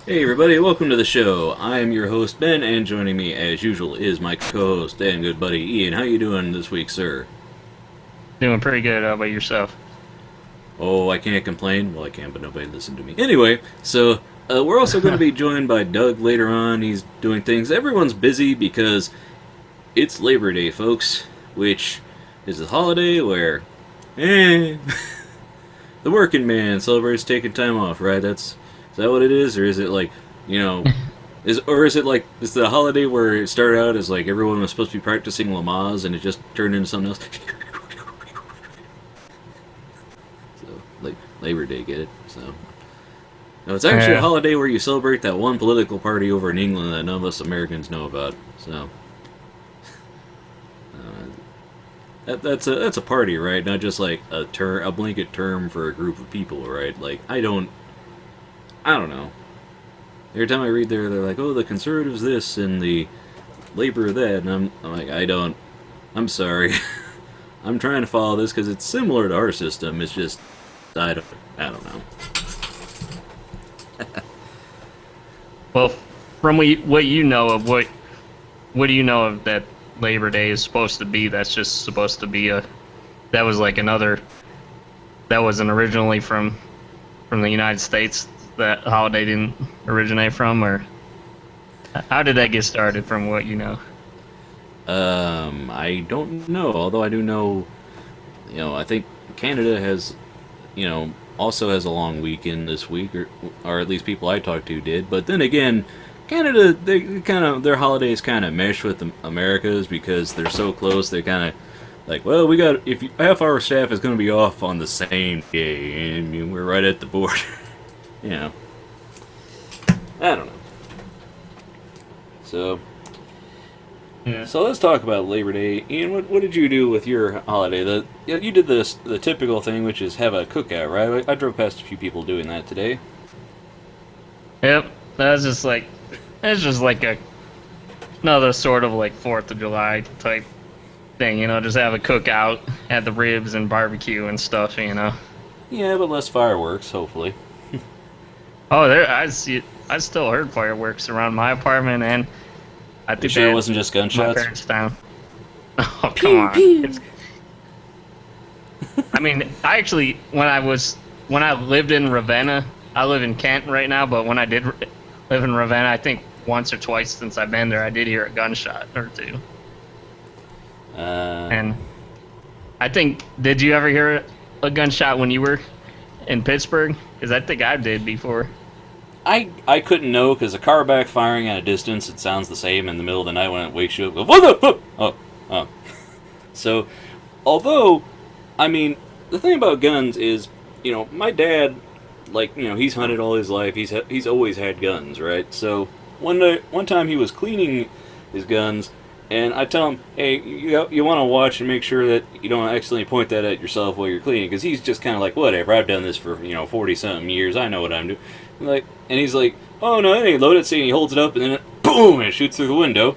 Hey everybody, welcome to the show. I am your host Ben, and joining me as usual is my co-host and good buddy Ian. How you doing this week, sir? Doing pretty good. How about yourself? Oh, I can't complain. Well, I can, but nobody listened to me. Anyway, so we're also going to be joined by Doug later on. He's doing things. Everyone's busy because it's Labor Day, folks, which is a holiday where, the working man celebrates taking time off, right? Is that what it is? Or is it like, is it like, is the holiday where it started out as like everyone was supposed to be practicing Lamaze and it just turned into something else? So, like, Labor Day, get it? So, no, it's actually a holiday where you celebrate that one political party over in England that none of us Americans know about. So, that's a party, right? Not just like a blanket term for a group of people, right? Like, I don't know. Every time I read they're like, oh, the conservatives this and the labor that, and I'm like, I'm sorry. I'm trying to follow this because it's similar to our system. It's just, I don't know. Well, from what you know of, what do you know of that Labor Day is supposed to be? That's just supposed to be that wasn't originally from the United States. That holiday didn't originate from, or how did that get started from what you know? I don't know, although I do know, I think Canada has, also has a long weekend this week, or at least people I talked to did, but then again, Canada, their holidays kind of mesh with America's because they're so close, they kind of, like, well, half our staff is going to be off on the same day, and we're right at the border. I don't know. So let's talk about Labor Day. Ian, what did you do with your holiday? You did the typical thing, which is have a cookout, right? I drove past a few people doing that today. Yep, that's just like another sort of like 4th of July type thing, just have a cookout, have the ribs and barbecue and stuff, Yeah, but less fireworks, hopefully. Oh, I still heard fireworks around my apartment, and I think it wasn't just gunshots. My parents' town. Oh, come on! Pew. I mean, I actually, when I lived in Ravenna, I live in Kent right now, but when I did live in Ravenna, I think once or twice since I've been there, I did hear a gunshot or two. And I think, did you ever hear a gunshot when you were in Pittsburgh? Because I think I did before. I couldn't know because a car backfiring at a distance, it sounds the same in the middle of the night when it wakes you up. What the fuck? Oh. So, although, I mean, the thing about guns is, my dad, like, he's hunted all his life. He's always had guns, right? So one time he was cleaning his guns, and I tell him, hey, you want to watch and make sure that you don't accidentally point that at yourself while you're cleaning, because he's just kind of like, whatever, I've done this for, 40-something years, I know what I'm doing. And he's like, oh, no, it ain't loaded, see, and he holds it up, and then boom, and it shoots through the window.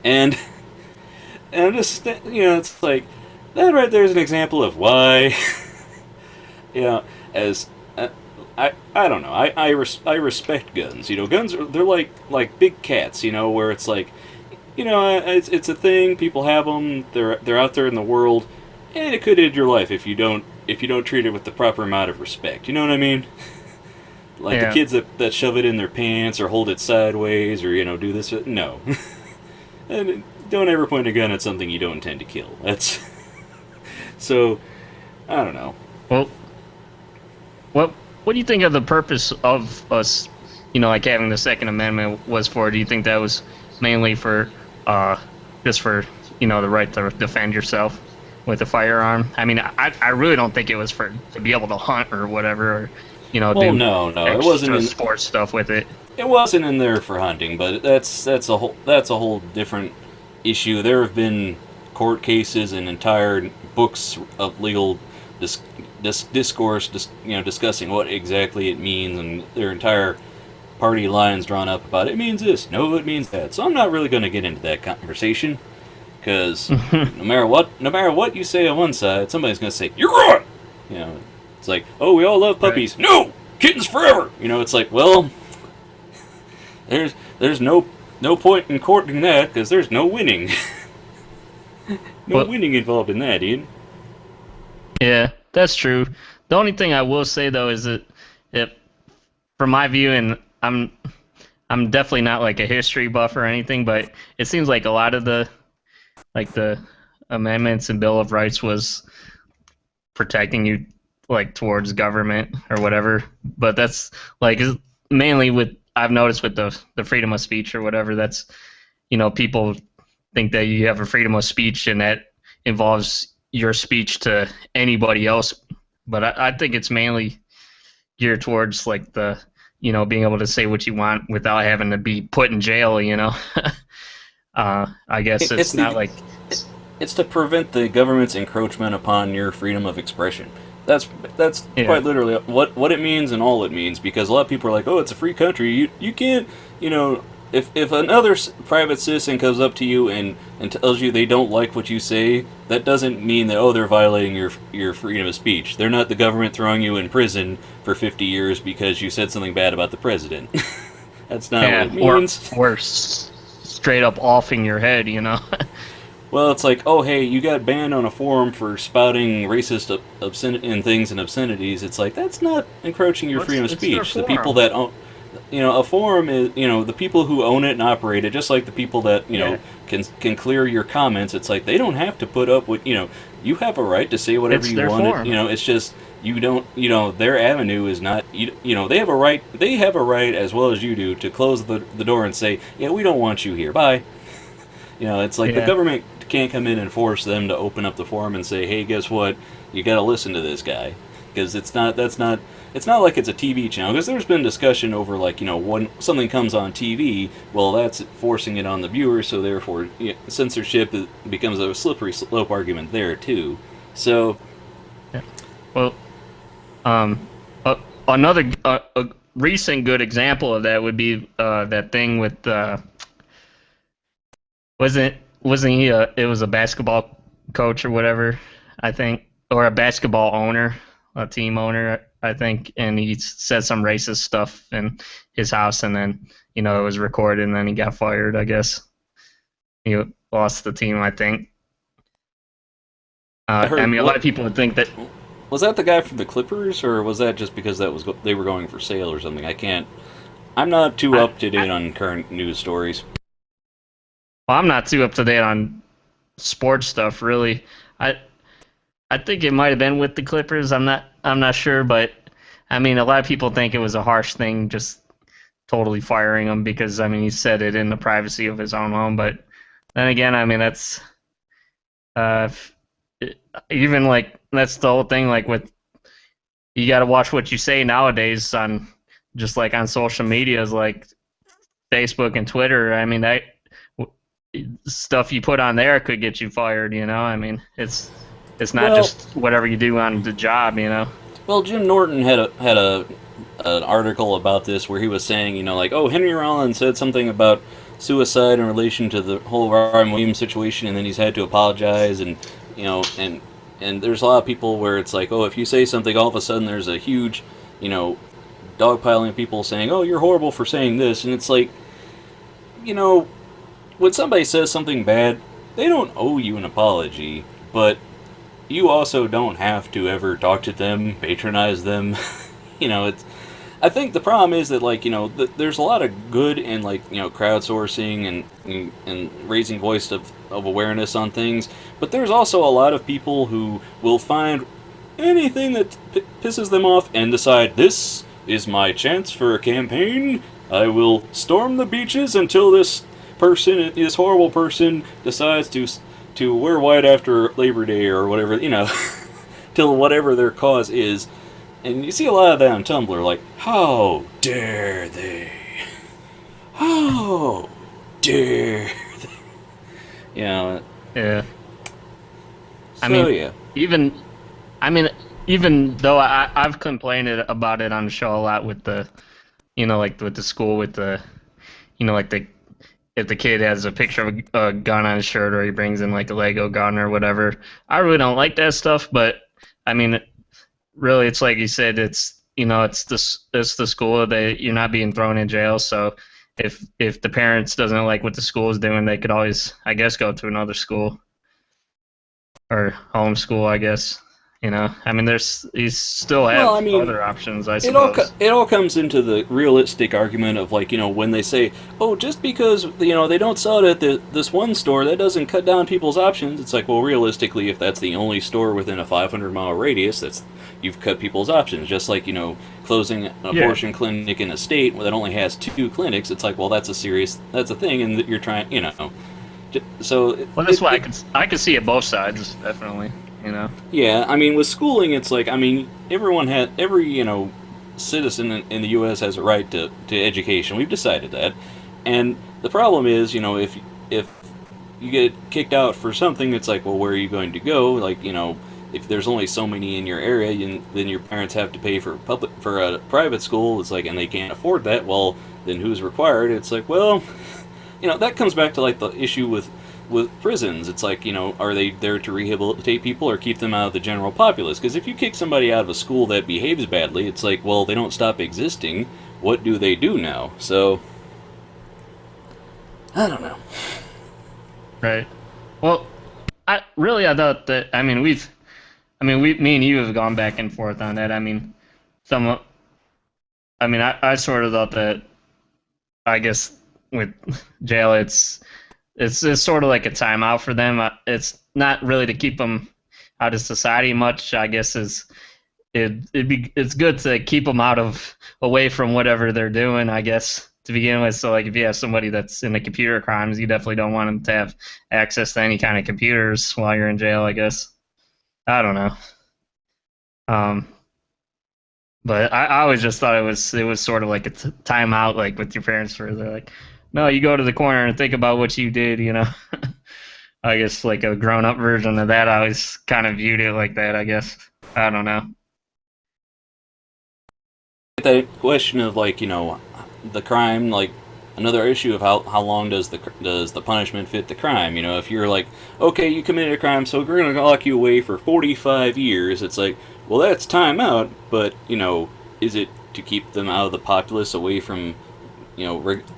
And I'm just, it's like, that right there is an example of why, as, I don't know, I respect guns, guns, they're like big cats, where it's like, it's a thing. People have them. They're out there in the world, and it could end your life if you don't treat it with the proper amount of respect. You know what I mean? Like the kids that shove it in their pants or hold it sideways or do this. No, and don't ever point a gun at something you don't intend to kill. That's so. I don't know. Well, what do you think of the purpose of us? Like having the Second Amendment was for? Do you think that was mainly for? Just for, the right to defend yourself with a firearm. I mean, I really don't think it was to be able to hunt or whatever, or Well, do no, it wasn't extra in sports stuff with it. it wasn't in there for hunting, but that's a whole different issue. There have been court cases and entire books of legal discourse, discussing what exactly it means, and their entire party lines drawn up about it means this, no, it means that. So I'm not really going to get into that conversation because no matter what you say on one side, somebody's going to say you're wrong. It's like, oh, we all love puppies. Right. No, kittens forever. It's like, well, there's no point in courting that because there's no winning. Winning involved in that, Ian. Yeah, that's true. The only thing I will say though is that from my view, and I'm definitely not like a history buff or anything, but it seems like a lot of the amendments and Bill of Rights was protecting you like towards government or whatever. But that's like mainly with I've noticed with the freedom of speech or whatever. That's people think that you have a freedom of speech and that involves your speech to anybody else. But I think it's mainly geared towards like the being able to say what you want without having to be put in jail. I guess it's not like it's to prevent the government's encroachment upon your freedom of expression. That's quite literally what it means and all it means, because a lot of people are like, oh, it's a free country. You can't, if another private citizen comes up to you and tells you they don't like what you say, that doesn't mean that, oh, they're violating your freedom of speech. They're not the government throwing you in prison for 50 years because you said something bad about the president. That's not what it means. Or straight up offing your head, Well, it's like, oh, hey, you got banned on a forum for spouting racist things and obscenities. It's like, that's not encroaching your freedom of speech. The people that own, a forum is, the people who own it and operate it, just like the people that, can clear your comments. It's like, they don't have to put up with, you have a right to say whatever you want. It's just, you don't, their avenue is not, they have a right as well as you do to close the door and say, yeah, we don't want you here. Bye. It's like the government can't come in and force them to open up the forum and say, hey, guess what? You got to listen to this guy. Because it's not like it's a TV channel. Because there's been discussion over, like, when something comes on TV, well, that's forcing it on the viewer, so therefore censorship becomes a slippery slope argument there, too. So... Yeah. Well, another a recent good example of that would be that thing with... Wasn't he it was a basketball coach or whatever, I think, or a basketball owner, a team owner, I think, and he said some racist stuff in his house, and then, it was recorded, and then he got fired, I guess. He lost the team, I think. A lot of people would think that... Was that the guy from the Clippers, or was that just because they were going for sale or something? I'm not too up to date on current news stories. Well, I'm not too up to date on sports stuff, really. I think it might have been with the Clippers. I'm not sure, but a lot of people think it was a harsh thing, just totally firing him because he said it in the privacy of his own home. But then again, that's even like that's the whole thing. Like with you got to watch what you say nowadays on just like on social medias like Facebook and Twitter. That stuff you put on there could get you fired, it's not just whatever you do on the job, Well, Jim Norton had an article about this where he was saying, oh, Henry Rollins said something about suicide in relation to the whole Robin Williams situation, and then he's had to apologize, and and there's a lot of people where it's like, oh, if you say something, all of a sudden there's a huge, dogpiling of people saying, oh, you're horrible for saying this, and it's like, when somebody says something bad, they don't owe you an apology, but you also don't have to ever talk to them, patronize them. I think the problem is that, like, there's a lot of good in, like, crowdsourcing and raising voice of awareness on things, but there's also a lot of people who will find anything that pisses them off and decide, this is my chance for a campaign. I will storm the beaches until this horrible person decides to wear white after Labor Day or whatever, till whatever their cause is. And you see a lot of that on Tumblr, like, how dare they? How dare they? You know. Yeah. So, I mean, yeah. even, I mean, even though I've complained about it on the show a lot with the, like with the school with the, like the if the kid has a picture of a gun on his shirt or he brings in like a Lego gun or whatever. I really don't like that stuff, but I mean, really, it's like you said, it's it's the school that you're not being thrown in jail. So if the parents doesn't like what the school is doing, they could always, I guess, go to another school or homeschool, I guess. I mean, you still Well, I have mean, other options, I it all suppose. it all comes into the realistic argument of like when they say, oh, just because they don't sell it at this one store, that doesn't cut down people's options. It's like, well, realistically, if that's the only store within a 500-mile radius, you've cut people's options. Just like closing an abortion clinic in a state that only has 2 clinics, it's like, well, that's a thing, and that you're trying, So Well, that's why I could see it both sides, definitely. Yeah, I mean, with schooling, it's like, I mean, every citizen in the U.S. has a right to education. We've decided that, and the problem is, if you get kicked out for something, it's like, well, where are you going to go? Like, if there's only so many in your area, then your parents have to pay for a private school. It's like, and they can't afford that. Well, then who's required? It's like, well, that comes back to like the issue with prisons. It's like, are they there to rehabilitate people or keep them out of the general populace? Because if you kick somebody out of a school that behaves badly, it's like, well, they don't stop existing. What do they do now? So, I don't know. Right. Well, I thought that. I mean, me and you have gone back and forth on that. I mean, I sort of thought that. I guess with jail, it's sort of like a timeout for them. It's not really to keep them out of society much. I guess it's good to keep them away from whatever they're doing, I guess, to begin with. So like if you have somebody that's into computer crimes, you definitely don't want them to have access to any kind of computers while you're in jail, I guess. I don't know. But I always just thought it was sort of like a timeout, like with your parents, where they're like, no, you go to the corner and think about what you did, I guess like a grown-up version of that. I always kind of viewed it like that, I guess. I don't know. That question of like, the crime, like another issue of how long does the punishment fit the crime? If you're like, okay, you committed a crime, so we're gonna lock you away for 45 years. It's like, well, that's time out, but is it to keep them out of the populace, away from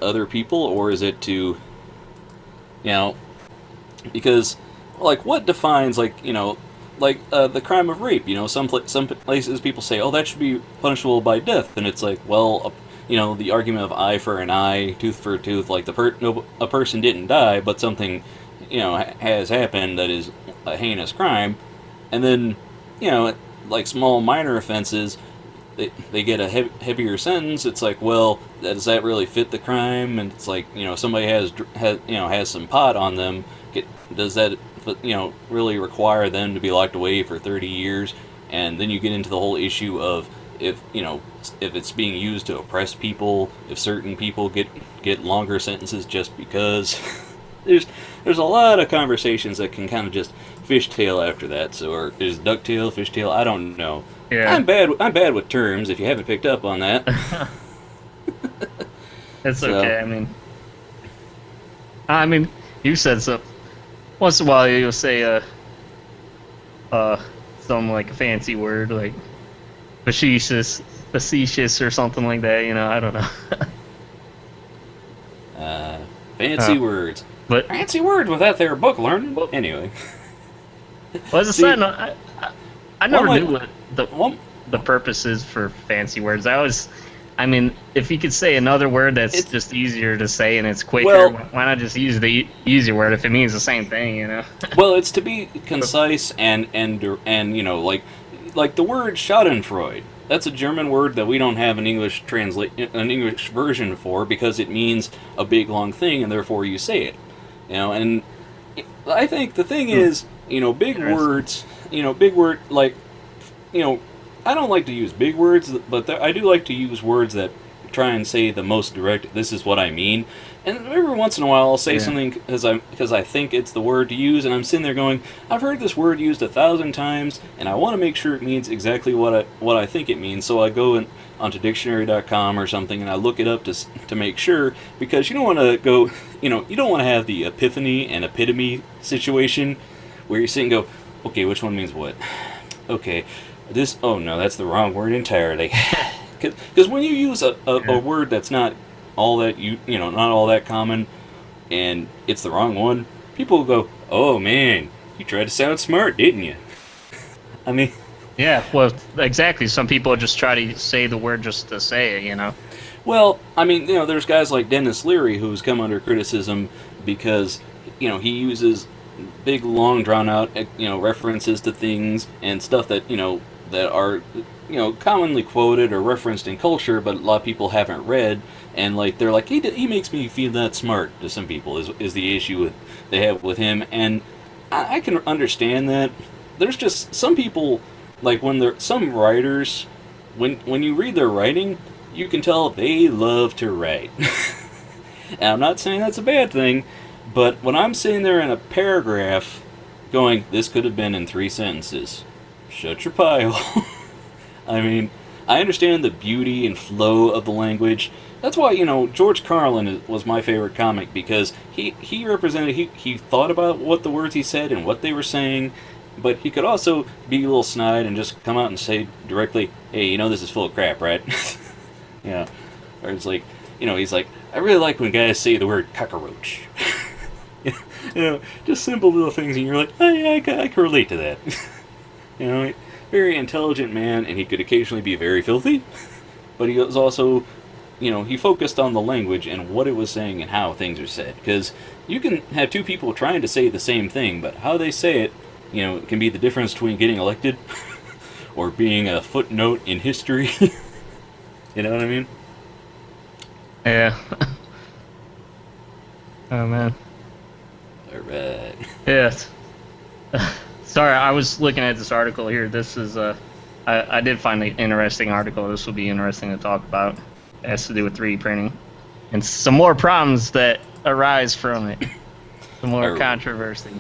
other people, or is it to because like what defines like the crime of rape? Some places people say, oh, that should be punishable by death, and it's like, well, the argument of eye for an eye, tooth for a tooth, like a person didn't die, but something has happened that is a heinous crime, and then like small minor offenses, they get a heavier sentence. It's like, well, does that really fit the crime? And it's like, somebody has some pot on them. Does that really require them to be locked away for 30 years? And then you get into the whole issue of if it's being used to oppress people, if certain people get longer sentences just because. There's a lot of conversations that can kind of just fishtail after that. So, or is ducktail, fishtail? I don't know. Yeah. I'm bad with terms. If you haven't picked up on that. It's okay. I mean, you said so. Once in a while, you'll say some like a fancy word like facetious or something like that. I don't know. Fancy words. But fancy words with that there book learning. Anyway. Well, as a side note, I never knew what the purpose is for fancy words. I mean, if you could say another word that's just easier to say and it's quicker, well, why not just use the easier word if it means the same thing, Well, it's to be concise and like the word Schadenfreude. That's a German word that we don't have an English version for because it means a big long thing and therefore you say it. And I think the thing is, big words, like, I don't like to use big words, but I do like to use words that try and say the most direct, this is what I mean. And every once in a while I'll say something because I think it's the word to use, and I'm sitting there going, I've heard this word used 1,000 times, and I want to make sure it means exactly what I think it means. So I go onto dictionary.com or something, and I look it up to make sure, because you don't want to go, you don't want to have the epiphany and epitome situation where you sit and go, okay, which one means what? Okay, oh no, that's the wrong word entirely. Because when you use a word that's not all that not all that common, and it's the wrong one, people will go, "Oh man, you tried to sound smart, didn't you?" I mean, yeah, well, exactly. Some people just try to say the word just to say it, Well, I mean, there's guys like Dennis Leary who's come under criticism because he uses big, long, drawn out references to things and stuff that that are commonly quoted or referenced in culture, but a lot of people haven't read, and they're like, he makes me feel that smart. To some people is the issue they have with him, and I can understand that. There's just some people, like some writers, when you read their writing, you can tell they love to write. And I'm not saying that's a bad thing, but when I'm sitting there in a paragraph going, this could have been in 3 sentences, shut your pie hole. I mean, I understand the beauty and flow of the language. That's why, George Carlin was my favorite comic, because he represented, he thought about what the words he said and what they were saying, but he could also be a little snide and just come out and say directly, hey, this is full of crap, right? Yeah. Or it's like, he's like, I really like when guys say the word cockroach. Just simple little things, and you're like, oh yeah, I can relate to that. Very intelligent man, and he could occasionally be very filthy, but he was also, he focused on the language and what it was saying and how things are said, because you can have two people trying to say the same thing, but how they say it, it can be the difference between getting elected or being a footnote in history. You know what I mean? Yeah. Oh, man. Alright. Yes. Sorry, I was looking at this article here. This is, I did find an interesting article. This will be interesting to talk about. It has to do with 3D printing. And some more problems that arise from it. Some more controversy.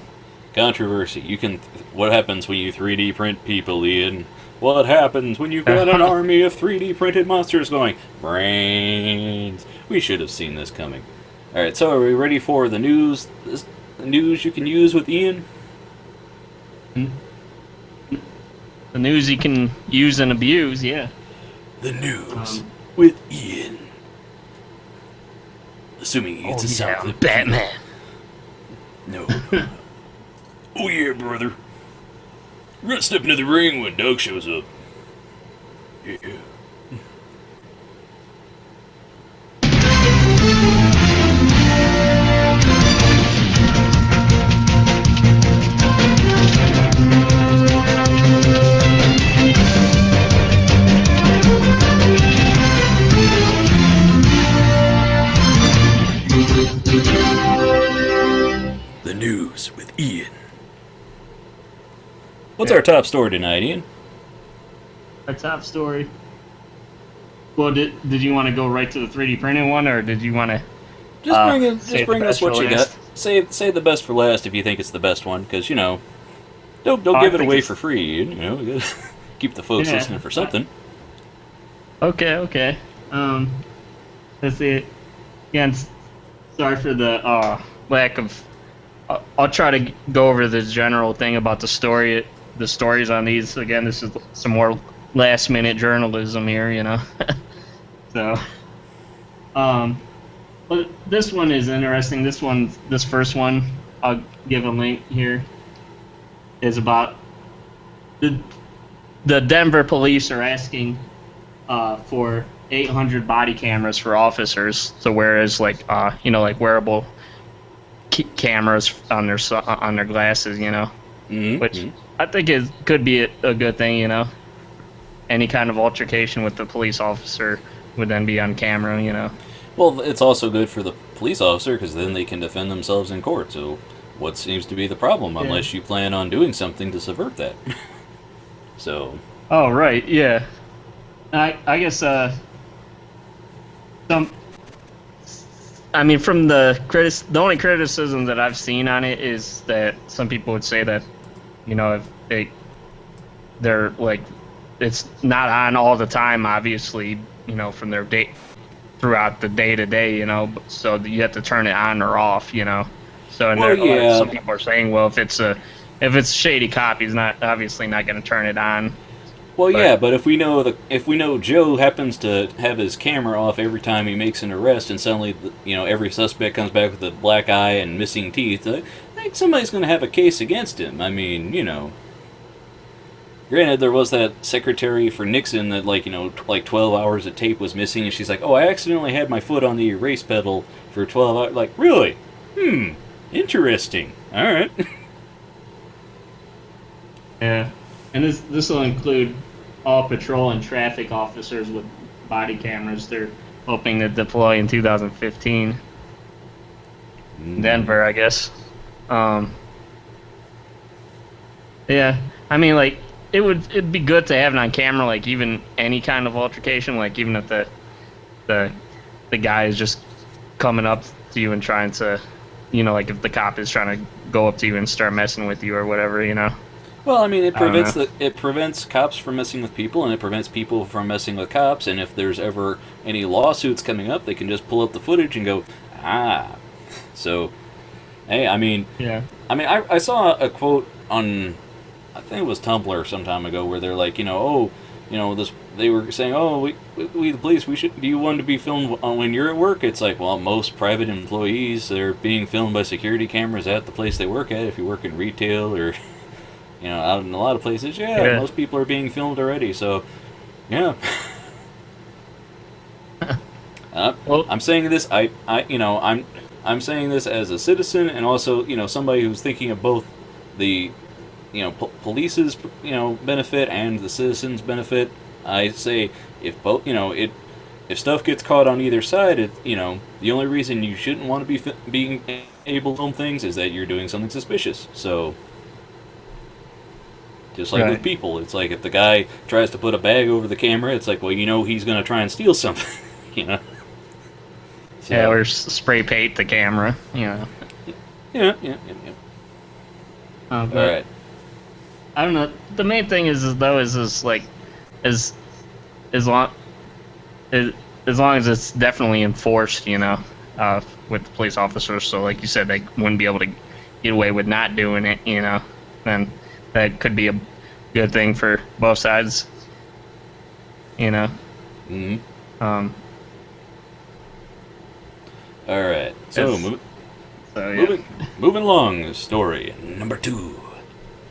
Controversy. What happens when you 3D print people, Ian? What happens when you've got an army of 3D printed monsters going, brains? We should have seen this coming. Alright, so are we ready for the news? The news you can use with Ian? The news you can use and abuse, yeah. The news with Ian. Assuming he gets a sound clip. Batman. No. Oh yeah, brother. We're gonna step into the ring when Doug shows up. Yeah. The news with Ian. What's our top story tonight, Ian? Our top story. Well, did you want to go right to the 3D printing one, or did you want to bring us what you got? Say the best for last if you think it's the best one, because don't give it away for free. You gotta keep the folks listening for something. Okay. Let's see. Again, sorry for the lack of. I'll try to go over the general thing about the stories on these. Again, this is some more last-minute journalism here, So, but this one is interesting. This first one, I'll give a link here, is about the Denver police are asking for 800 body cameras for officers to wear as like wearable cameras on their glasses, Mm-hmm. Which I think it could be a good thing, Any kind of altercation with the police officer would then be on camera, Well, it's also good for the police officer because then they can defend themselves in court. So, what seems to be the problem? Unless you plan on doing something to subvert that. So, Oh, right, yeah. I guess some. I mean, from the only criticism that I've seen on it is that some people would say that, if they're like, it's not on all the time, obviously, from their day throughout the day to day, so you have to turn it on or off. So, and Well, there, yeah. some people are saying, well, if it's shady cop, he's not obviously not going to turn it on. Well, But yeah, but if we know Joe happens to have his camera off every time he makes an arrest, and suddenly every suspect comes back with a black eye and missing teeth, I think somebody's going to have a case against him. I mean, granted, there was that secretary for Nixon that like 12 hours of tape was missing, and she's like, "Oh, I accidentally had my foot on the erase pedal for 12 hours." Like, really? Interesting. All right. yeah, and this will include all patrol and traffic officers with body cameras. They're hoping to deploy in 2015. Denver, I guess. Yeah, I mean, like it'd be good to have it on camera, like even any kind of altercation, like even if the guy is just coming up to you and trying to, like if the cop is trying to go up to you and start messing with you or whatever. Well, I mean, I don't know. it prevents cops from messing with people, and it prevents people from messing with cops. And if there's ever any lawsuits coming up, they can just pull up the footage and go, ah. So, hey, Yeah. I saw a quote on, I think it was Tumblr some time ago, where they're like, this. They were saying, oh, we the police, do you want to be filmed when you're at work? It's like, well, most private employees, they're being filmed by security cameras at the place they work at. If you work in retail or out in a lot of places, Yeah. most people are being filmed already. So, yeah. Well, I'm saying this. I'm saying this as a citizen, and also, somebody who's thinking of both the, police's, benefit and the citizens' benefit. I say if both, if stuff gets caught on either side, the only reason you shouldn't want to be being able to film things is that you're doing something suspicious. So. Just like with right. people, it's like if the guy tries to put a bag over the camera, it's like, well, he's going to try and steal something, So, Yeah, or spray paint the camera. Yeah. But All right. I don't know. The main thing is like, as as long as long as it's definitely enforced, with the police officers. So, like you said, they wouldn't be able to get away with not doing it. Then that could be a good thing for both sides. Mm-hmm. Um. All right. So, Yeah. moving along. Story number 2.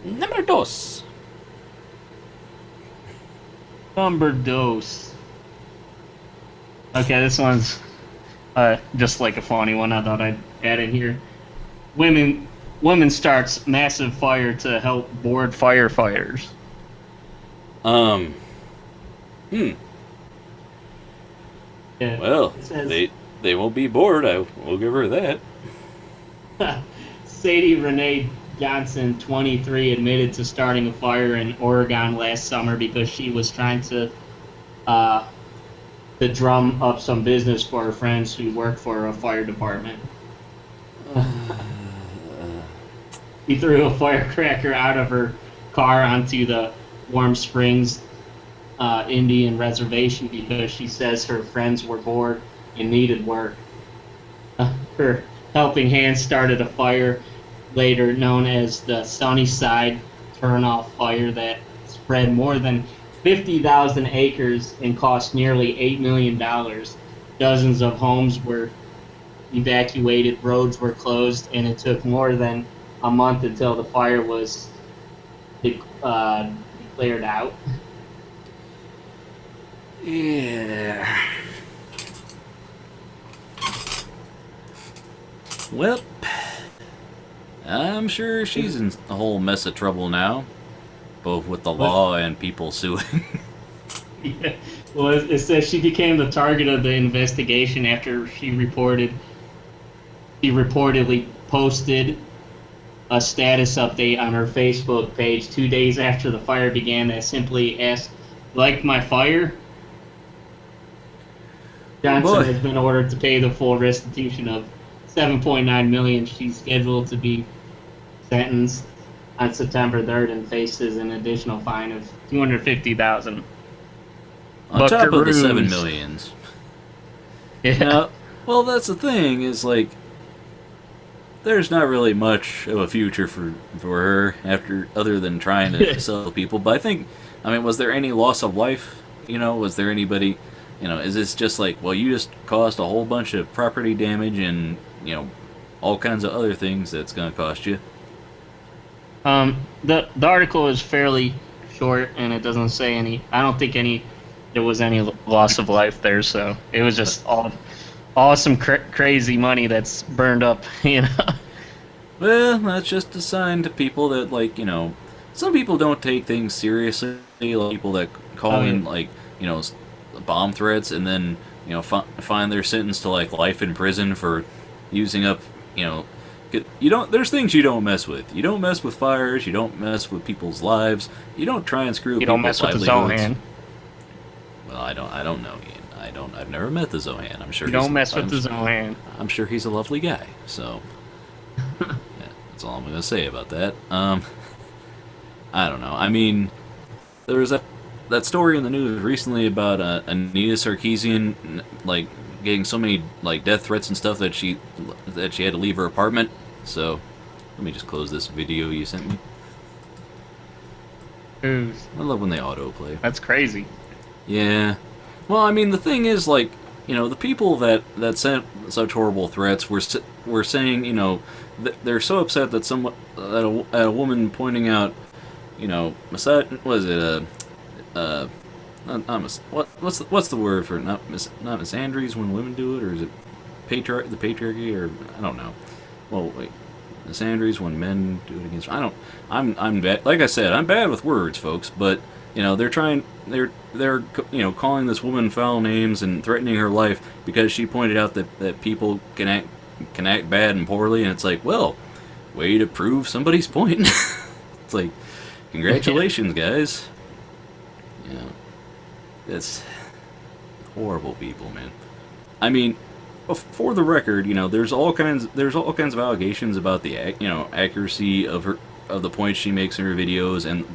Number dos. Number dose. Okay, this one's just like a funny one. I thought I'd add in here. Women starts massive fire to help board firefighters. Yeah, Well, it says they won't be bored. I will give her that. Sadie Renee Johnson, 23, admitted to starting a fire in Oregon last summer because she was trying to drum up some business for her friends who work for a fire department. He threw a firecracker out of her car onto the Warm Springs Indian reservation because she says her friends were bored and needed work. Her helping hand started a fire later known as the Sunnyside Turnoff Fire that spread more than 50,000 acres and cost nearly $8 million. Dozens of homes were evacuated, roads were closed, and it took more than a month until the fire was declared out. Yeah. Well, I'm sure she's in a whole mess of trouble now, both with the law and people suing. Yeah. Well, it says she became the target of the investigation after she reportedly posted a status update on her Facebook page 2 days after the fire began that simply asked, "Like my fire?" Johnson has been ordered to pay the full restitution of $7.9 million. She's scheduled to be sentenced on September 3rd and faces an additional fine of $250,000. On top of the $7 million. Yeah. Now, well, that's the thing, is like, there's not really much of a future for her other than trying to sell people. But I mean, was there any loss of life? Was there anybody? Is this just like, well, you just caused a whole bunch of property damage and all kinds of other things that's going to cost you? The article is fairly short and it doesn't say any. I don't think there was any loss of life there. So it was just all some crazy money that's burned up. Well, that's just a sign to people that some people don't take things seriously. Like people that call in bomb threats and then find their sentence to life in prison for using up there's things you don't mess with. You don't mess with fires. You don't mess with people's lives. You don't try and screw. You don't mess with the Zohan. Well, I don't know, Ian. I've never met the Zohan. I'm sure you don't mess with the Zohan. I'm sure he's a lovely guy. So yeah, that's all I'm gonna say about that. I don't know. I mean, there was that story in the news recently about Anita Sarkeesian getting so many death threats and stuff that she had to leave her apartment. So let me just close this video you sent me. Ooh. I love when they autoplay. That's crazy. Yeah. Well, I mean, the thing is, the people that sent such horrible threats were saying, they're so upset that a woman pointing out, what's the word for it? Not misandries when women do it, or is it the patriarchy, or I don't know. Well, wait, misandries when men do it against. I'm bad. Like I said, I'm bad with words, folks. But they're calling this woman foul names and threatening her life because she pointed out that people can act bad and poorly, and it's like, well, way to prove somebody's point. It's like, congratulations, guys. It's horrible people, man. I mean, for the record, there's all kinds of allegations about the accuracy of the points she makes in her videos and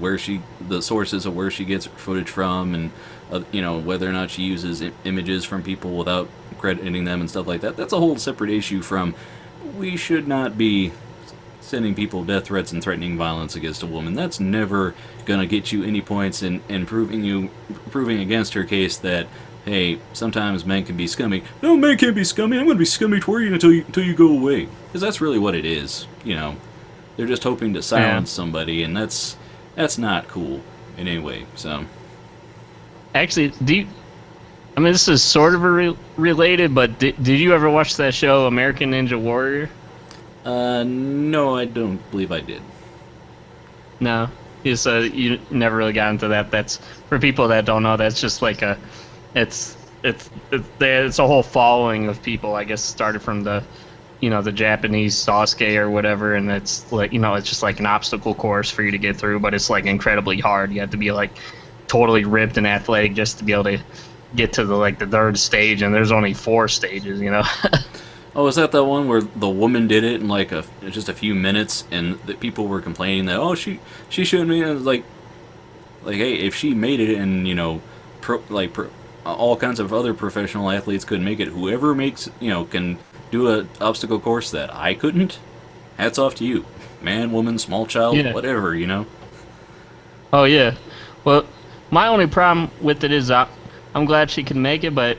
the sources of where she gets footage from, and whether or not she uses images from people without crediting them and stuff like that. That's a whole separate issue from we should not be sending people death threats and threatening violence against a woman. That's never gonna get you any points in proving against her case that, hey, sometimes men can be scummy. No, men can't be scummy. I'm gonna be scummy toward you until you go away. Because that's really what it is. They're just hoping to silence somebody, and that's not cool in any way. So, actually, this is sort of related, but did you ever watch that show American Ninja Warrior? No, I don't believe I did. No, you never really got into that. That's for people that don't know. That's just like it's a whole following of people. I guess started from the Japanese Sasuke or whatever, and it's it's just like an obstacle course for you to get through, but it's incredibly hard. You have to be totally ripped and athletic just to be able to get to the third stage, and there's only 4 stages. Oh, is that the one where the woman did it in just a few minutes, and the people were complaining that she shouldn't be? And it's hey, if she made it, and all kinds of other professional athletes couldn't make it, whoever can do an obstacle course that I couldn't, hats off to you, man, woman, small child, whatever. Oh yeah. Well, my only problem with it is I'm glad she can make it, but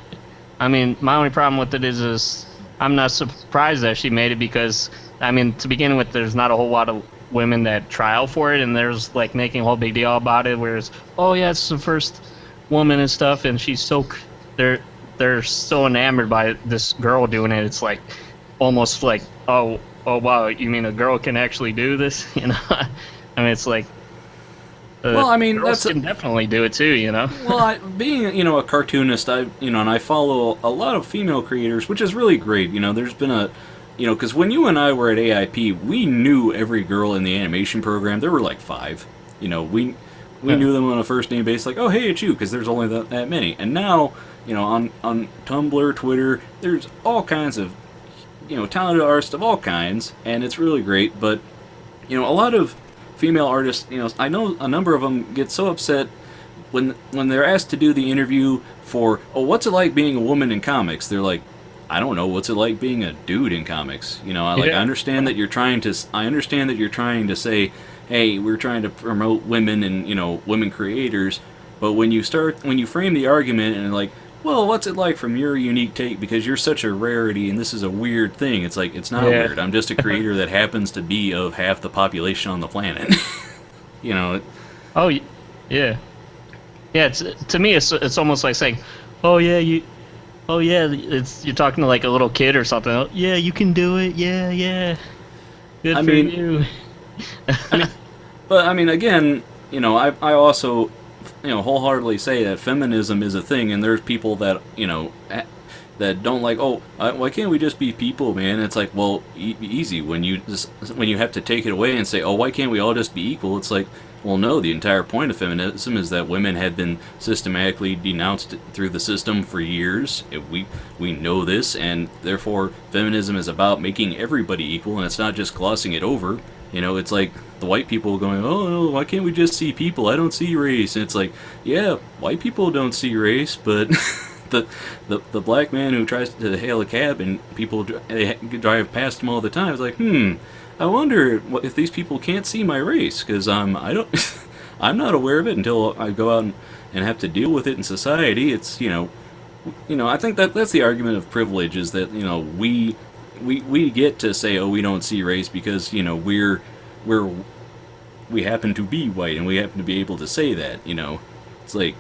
I mean, my only problem with it is I'm not surprised that she made it, because, I mean, to begin with, there's not a whole lot of women that try out for it, and there's, making a whole big deal about it, whereas, oh, yeah, it's the first woman and stuff, and she's they're so enamored by this girl doing it, it's almost oh, wow, you mean a girl can actually do this? I mean, it's well, I mean, girls can definitely do it too, Well, being a cartoonist, and I follow a lot of female creators, which is really great. There's been because when you and I were at AIP, we knew every girl in the animation program. There were like 5. We knew them on a first name basis, like, oh, hey, it's you, because there's only that many. And now, on Tumblr, Twitter, there's all kinds of, talented artists of all kinds, and it's really great. But, a lot of female artists, I know a number of them get so upset when they're asked to do the interview for, oh, what's it like being a woman in comics? They're like, I don't know, what's it like being a dude in comics? I understand that you're trying to say, hey, we're trying to promote women and, women creators, but when you frame the argument and like, well, what's it like from your unique take, because you're such a rarity and this is a weird thing, it's like, it's not weird. I'm just a creator that happens to be of half the population on the planet. Oh, yeah. Yeah, to me, it's almost like saying, you're talking to like a little kid or something. Oh, yeah, you can do it. Yeah. Good for you. But again, I also, wholeheartedly say that feminism is a thing, and there's people that, that don't like, why can't we just be people, man? It's like, well, easy. When you have to take it away and say, oh, why can't we all just be equal? It's like, well, no, the entire point of feminism is that women have been systematically denounced through the system for years. We know this, and therefore feminism is about making everybody equal, and it's not just glossing it over. It's like the white people going, oh, no, why can't we just see people? I don't see race. And it's like, yeah, white people don't see race, but the black man who tries to hail a cab and people drive past him all the time is like, I wonder if these people can't see my race, because I'm not aware of it until I go out and have to deal with it in society. It's I think that's the argument of privilege, is that we get to say, oh, we don't see race because we happen to be white and we happen to be able to say that. It's like,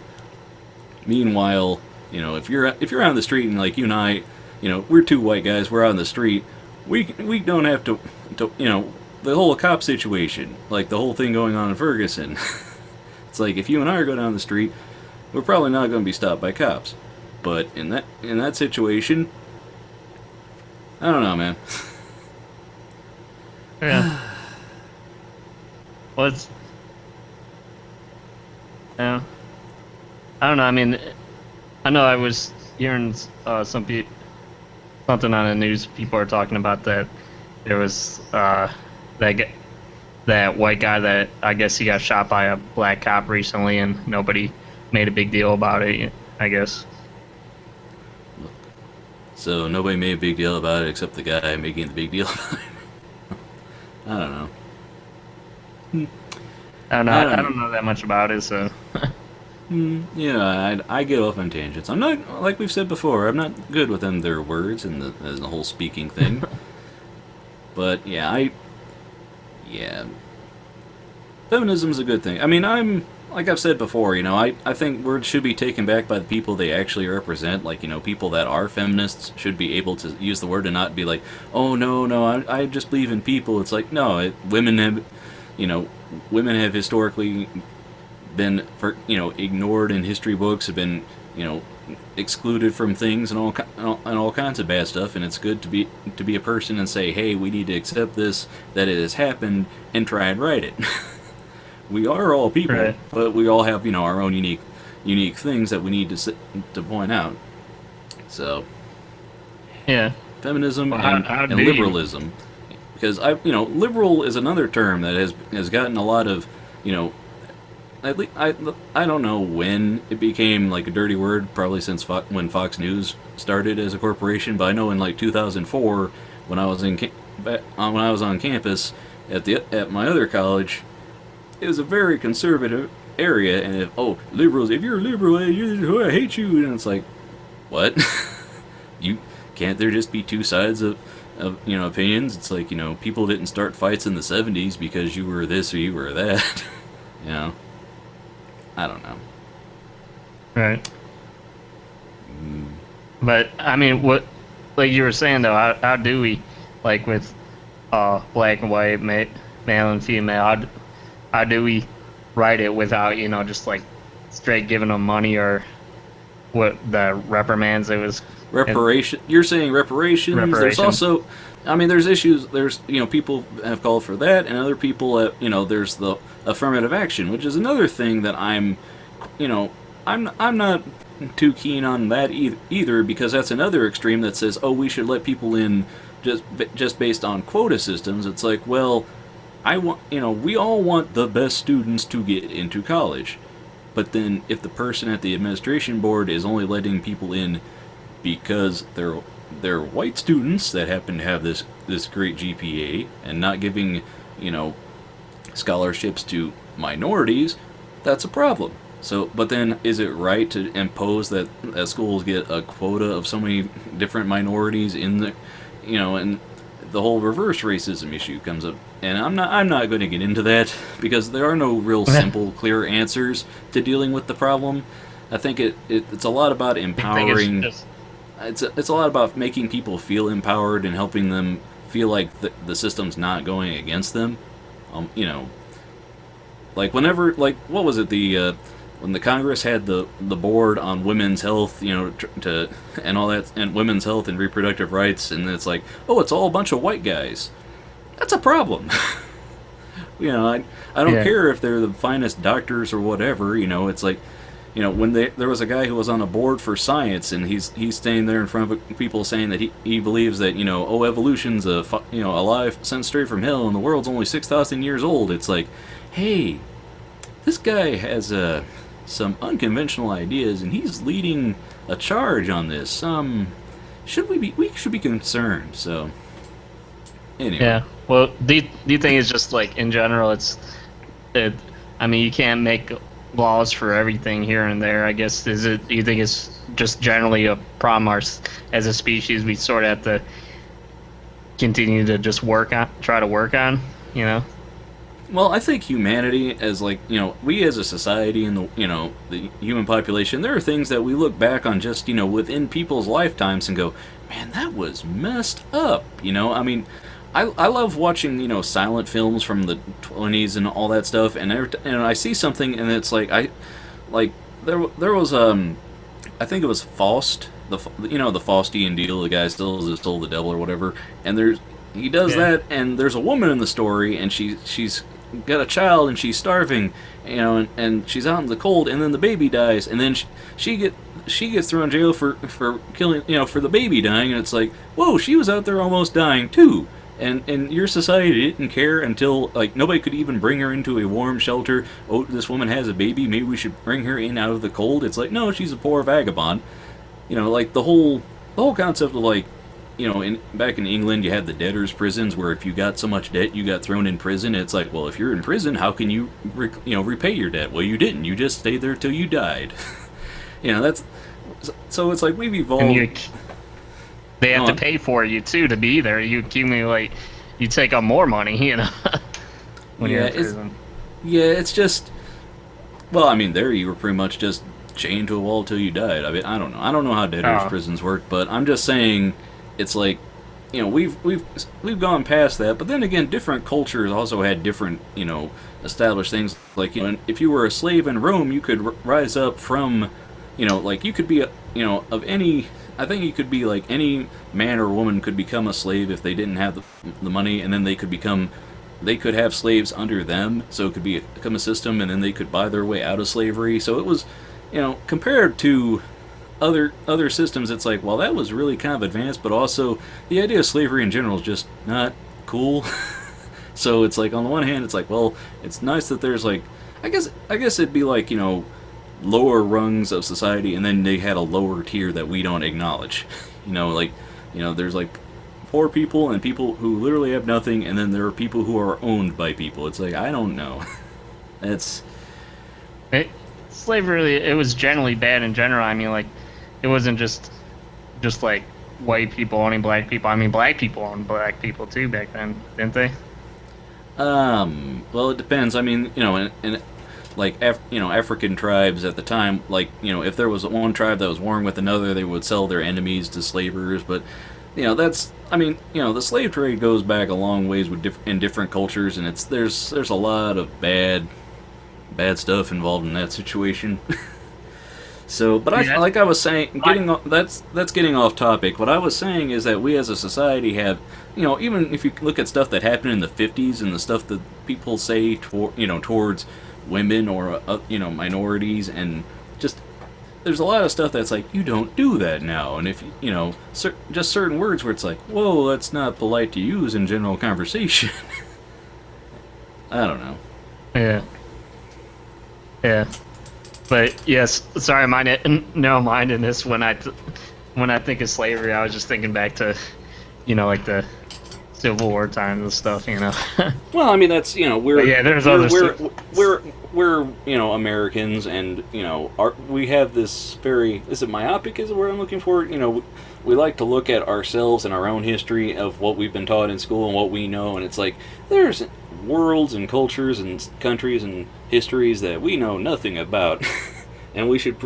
meanwhile, if you're on the street and like you and I, we're 2 white guys, we're out on the street, we don't have to the whole cop situation, like the whole thing going on in Ferguson. It's like, if you and I go down the street, we're probably not going to be stopped by cops. But in that situation, I don't know, man. Yeah. Well, yeah. I don't know. I mean, I know I was hearing something on the news. People are talking about that there was that white guy that I guess he got shot by a black cop recently, and nobody made a big deal about it, I guess. So nobody made a big deal about it except the guy making the big deal about it. I don't know. I don't know that much about it, so. I get off on tangents. I'm not, like we've said before, I'm not good with them, their words and the whole speaking thing. But yeah, feminism's a good thing. I mean, like I've said before, I think words should be taken back by the people they actually represent. Like, people that are feminists should be able to use the word and not be like, oh, no, I just believe in people. It's like, no, women have historically been, ignored in history books, have been, excluded from things and all kinds of bad stuff, and it's good to be a person and say, hey, we need to accept this, that it has happened, and try and right it. We are all people, right, but we all have our own unique things that we need to point out. So yeah, feminism and liberalism, because liberal is another term that has gotten a lot of at least I don't know when it became like a dirty word, probably since when Fox News started as a corporation, but I know in like 2004 when I was on campus at my other college, it was a very conservative area, and if you're a liberal, I hate you, and it's like, what? Can't there just be two sides of opinions? It's like, people didn't start fights in the 70s because you were this or you were that. I don't know. Right. But I mean, what, like you were saying though, how do we, like with black and white, male and female, how do we write it without just like straight giving them money or what the reprimands it was. Reparation. You're saying reparations. There's Reparations. also, I mean, there's issues. There's people have called for that, and other people, there's the affirmative action, which is another thing that I'm not too keen on that either, because that's another extreme that says, oh, we should let people in just based on quota systems. It's like, well, we all want the best students to get into college, but then if the person at the administration board is only letting people in because they're white students that happen to have this great GPA, and not giving scholarships to minorities, that's a problem. So, but then is it right to impose that schools get a quota of so many different minorities in the, and the whole reverse racism issue comes up. And I'm not going to get into that, because there are no real simple, clear answers to dealing with the problem. I think it's a lot about empowering. It's a lot about making people feel empowered and helping them feel like the system's not going against them. Like whenever, like, what was it, when the Congress had the board on women's health, and all that, and women's health and reproductive rights, and it's like, oh, it's all a bunch of white guys. That's a problem. I don't care if they're the finest doctors or whatever. It's like, when there was a guy who was on a board for science, and he's staying there in front of people saying that he believes that evolution's a alive sent straight from hell, and the world's only 6,000 years old. It's like, hey, this guy has some unconventional ideas, and he's leading a charge on this. We should be concerned. So anyway. Yeah. Well, do you think it's just like in general, I mean, you can't make laws for everything here and there, I guess. Do you think it's just generally a problem as a species we sort of have to continue to just try to work on, Well, I think humanity, as we as a society and the human population, there are things that we look back on just within people's lifetimes and go, man, that was messed up. I mean, I love watching silent films from the 20s and all that stuff, and I see something and it's like there was I think it was Faust, the Faustian deal, the guy stole the devil or whatever, and he does that, and there's a woman in the story, and she's got a child and she's starving, and she's out in the cold, and then the baby dies, and then she gets thrown in jail for killing, for the baby dying, and it's like, whoa, she was out there almost dying too. And your society didn't care until, nobody could even bring her into a warm shelter. Oh, this woman has a baby, maybe we should bring her in out of the cold. It's like, no, she's a poor vagabond. The whole concept of, back in England, you had the debtors' prisons, where if you got so much debt, you got thrown in prison. It's like, well, if you're in prison, how can you, repay your debt? Well, you didn't. You just stayed there till you died. That's... So it's like, we've evolved... They have to pay for you too to be there. You accumulate, you take on more money, when you're in prison. It's just, well, I mean, there you were pretty much just chained to a wall till you died. I mean, I don't know how debtors' prisons work, but I'm just saying, it's like, we've gone past that. But then again, different cultures also had different, established things. Like, if you were a slave in Rome, you could rise up from, you could be, of any. I think you could be like any man or woman could become a slave if they didn't have the money, and then they could have slaves under them, so it could become a system, and then they could buy their way out of slavery. So it was, compared to other systems, it's like, well, that was really kind of advanced, but also the idea of slavery in general is just not cool. So it's like, on the one hand, it's like, well, it's nice that there's I guess it'd be like, lower rungs of society, and then they had a lower tier that we don't acknowledge. There's poor people and people who literally have nothing, and then there are people who are owned by people. It's like, I don't know. Slavery, it was generally bad in general. I mean, it wasn't just like white people owning black people. I mean, black people owned black people too back then, didn't they? Well, it depends. I mean, and African tribes at the time, if there was one tribe that was warring with another, they would sell their enemies to slavers. But, the slave trade goes back a long ways in different cultures, and there's a lot of bad stuff involved in that situation. So, but Yeah. like I was saying, that's getting off topic. What I was saying is that we as a society have, even if you look at stuff that happened in the 50s and the stuff that people say towards women or minorities, and just there's a lot of stuff that's like, you don't do that now. And if just certain words where it's like, whoa, that's not polite to use in general conversation. I don't know. Yeah. Yeah. But yes, sorry, mind in this when I think of slavery, I was just thinking back to, like the Civil War times and stuff, Well, I mean that's there's we're Americans, and we have this is it myopic is the word I'm looking for? We like to look at ourselves and our own history of what we've been taught in school and what we know, and it's like there's worlds and cultures and countries and histories that we know nothing about. And we should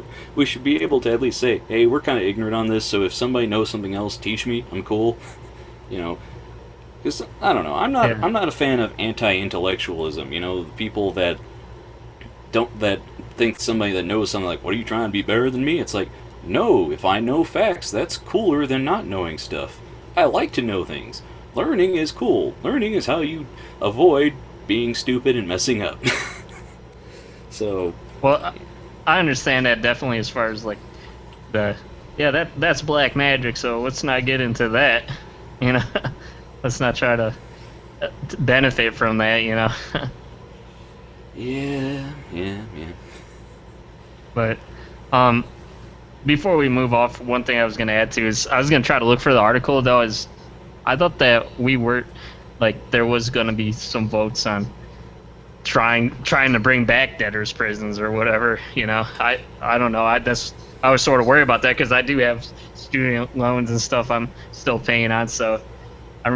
be able to at least say, hey, we're kind of ignorant on this, so if somebody knows something else, teach me. I'm cool. Because I don't know, I'm not a fan of anti-intellectualism. People that think somebody that knows something, like, what are you trying to be better than me? It's like, no, if I know facts, that's cooler than not knowing stuff. I like to know things. Learning is cool. Learning is how you avoid being stupid and messing up. So, well, I understand that definitely as far as like that's black magic, so let's not get into that. Let's not try to benefit from that, Yeah. But before we move off, one thing I was going to add to is I was going to try to look for the article, though, is I thought that we were like there was going to be some votes on trying to bring back debtors' prisons or whatever. I don't know. I was sort of worried about that because I do have student loans and stuff I'm still paying on. So I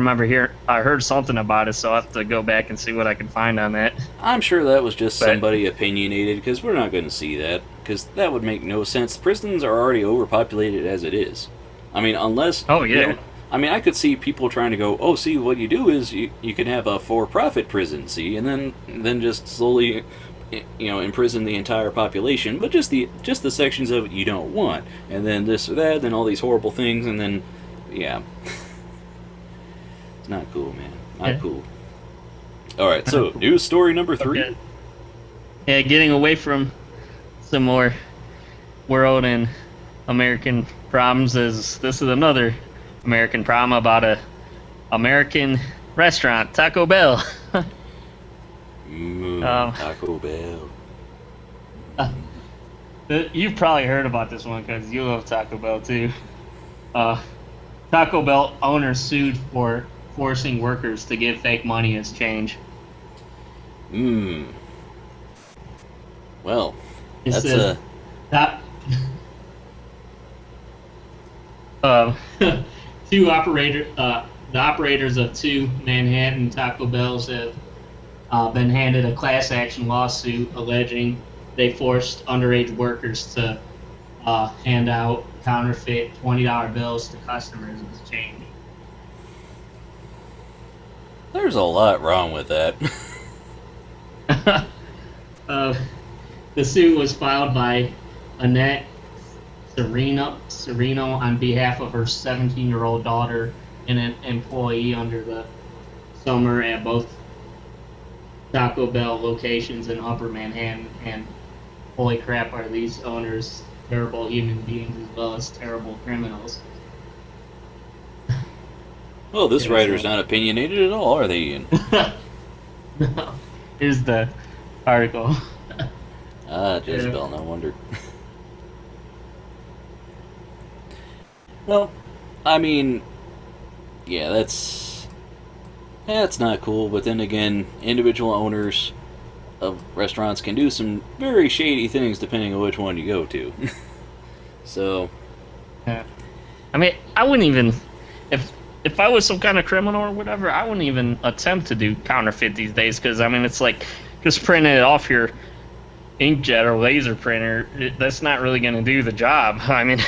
heard something about it, so I'll have to go back and see what I can find on that. I'm sure that was just somebody opinionated, because we're not going to see that, because that would make no sense. Prisons are already overpopulated as it is. I mean, unless... Oh, yeah. I could see people trying to go, oh, see, what you do is you can have a for-profit prison, see, and then just slowly, imprison the entire population, but just the sections of it you don't want, and then this or that, then all these horrible things, and then, yeah. It's not cool, man. Not cool. Alright, so, news story number 3. Okay. Yeah, getting away from some more world and American problems, this is another American problem about a American restaurant, Taco Bell. Taco Bell. You've probably heard about this one because you love Taco Bell too. Taco Bell owner sued for forcing workers to give fake money as change. Well, that's the operators of 2 Manhattan Taco Bells have been handed a class action lawsuit alleging they forced underage workers to hand out counterfeit $20 bills to customers as change. There's a lot wrong with that. The suit was filed by Annette Sereno on behalf of her 17-year-old daughter and an employee under the summer at both Taco Bell locations in Upper Manhattan. And holy crap, are these owners terrible human beings as well as terrible criminals. Well, this writer's not opinionated at all, are they, Ian? No. Here's the article. Jezebel, no wonder. Well, I mean, yeah, that's not cool, but then again, individual owners of restaurants can do some very shady things depending on which one you go to. So... Yeah. I mean, I wouldn't even... If I was some kind of criminal or whatever, I wouldn't even attempt to do counterfeit these days, because, I mean, it's like just printing it off your inkjet or laser printer. That's not really going to do the job. I mean...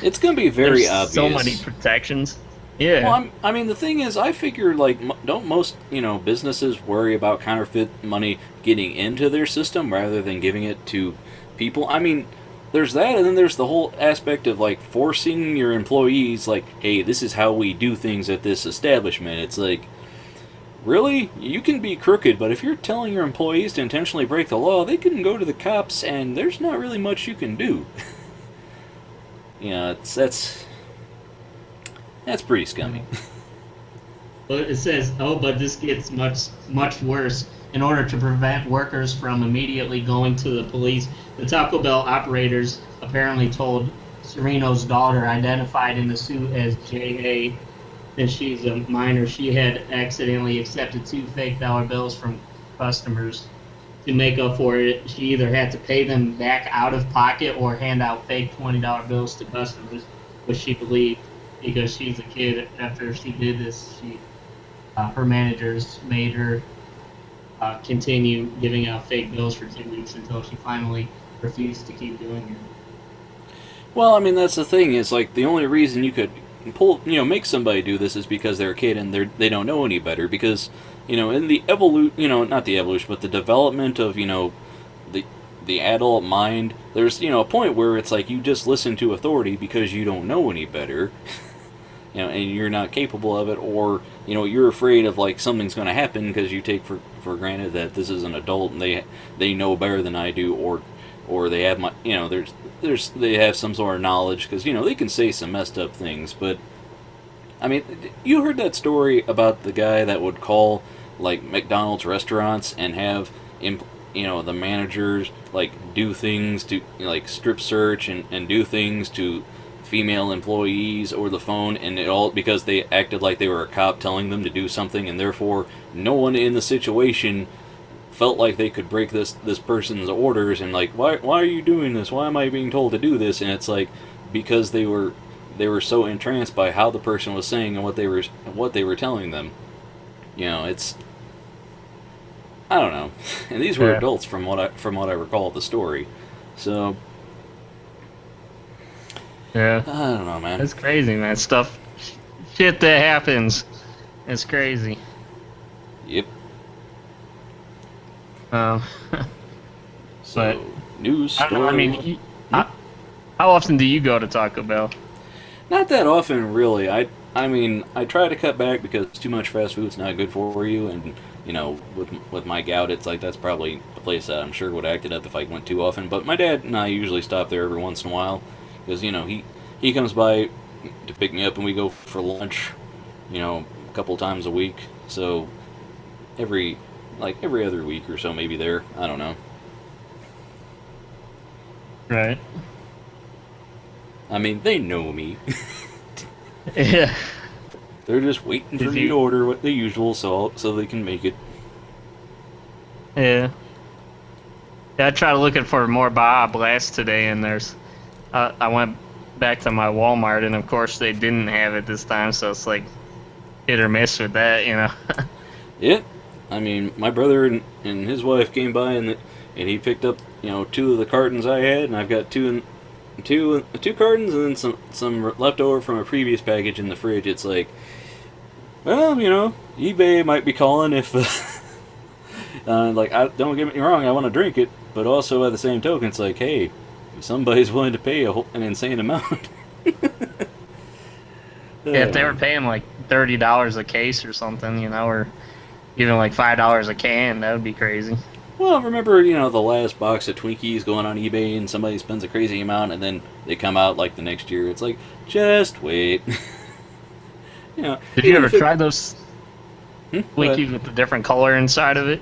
It's going to be very obvious. So many protections. Yeah. Well, I mean, the thing is, I figure, like, don't most, businesses worry about counterfeit money getting into their system rather than giving it to people? I mean, there's that, and then there's the whole aspect of like forcing your employees, like, hey, this is how we do things at this establishment. It's like, really? You can be crooked, but if you're telling your employees to intentionally break the law, they can go to the cops, and there's not really much you can do. That's pretty scummy. But it says, but this gets much worse. In order to prevent workers from immediately going to the police, the Taco Bell operators apparently told Sereno's daughter, identified in the suit as J.A., that she's a minor, she had accidentally accepted 2 fake dollar bills from customers. To make up for it, she either had to pay them back out of pocket or hand out fake $20 bills to customers, which she believed because she's a kid. After she did this, her managers made her continue giving out fake bills for 2 weeks until she finally refused to keep doing it. Well, I mean, that's the thing, is like the only reason you could make somebody do this is because they're a kid and they don't know any better, because, in the not the evolution, but the development of, the adult mind, there's, a point where it's like you just listen to authority because you don't know any better, and you're not capable of it, or, you're afraid of, like, something's going to happen because you take for granted that this is an adult and they know better than I do, or they have they have some sort of knowledge, because, they can say some messed up things. But, I mean, you heard that story about the guy that would call, like, McDonald's restaurants and have, the managers, like, do things to, like, strip search and do things to female employees over the phone, and it all because they acted like they were a cop telling them to do something, and therefore no one in the situation felt like they could break this person's orders, and like, why are you doing this? Why am I being told to do this? And it's like, because they were so entranced by how the person was saying and what they were telling them. It's, I don't know. And these were adults from what I recall of the story. So yeah, I don't know, man. It's crazy, man. Shit that happens. It's crazy. Yep. So, but news story. I mean, how often do you go to Taco Bell? Not that often, really. I mean, I try to cut back because too much fast food's not good for you, and with my gout, it's like that's probably a place that I'm sure would act it up if I went too often. But my dad and I usually stop there every once in a while, because he comes by to pick me up and we go for lunch, a couple times a week. So every other week or so, maybe there. I don't know. Right. I mean, they know me. Yeah. They're just waiting for me to order what the usual so they can make it. Yeah. I tried looking for more Baja Blast today, and I went back to my Walmart, and of course they didn't have it this time, so it's like hit or miss with that, Yeah. I mean, my brother and his wife came by, and he picked up 2 of the cartons I had, and I've got two cartons and then some left over from a previous package in the fridge. It's like, well, eBay might be calling if don't get me wrong, I want to drink it, but also at the same token, it's like, hey, somebody's willing to pay an insane amount. Yeah, if they were paying like $30 a case or something, or even like $5 a can, that would be crazy. Well, remember, the last box of Twinkies going on eBay and somebody spends a crazy amount and then they come out like the next year. It's like, just wait. Did you ever try those Twinkies with the different color inside of it?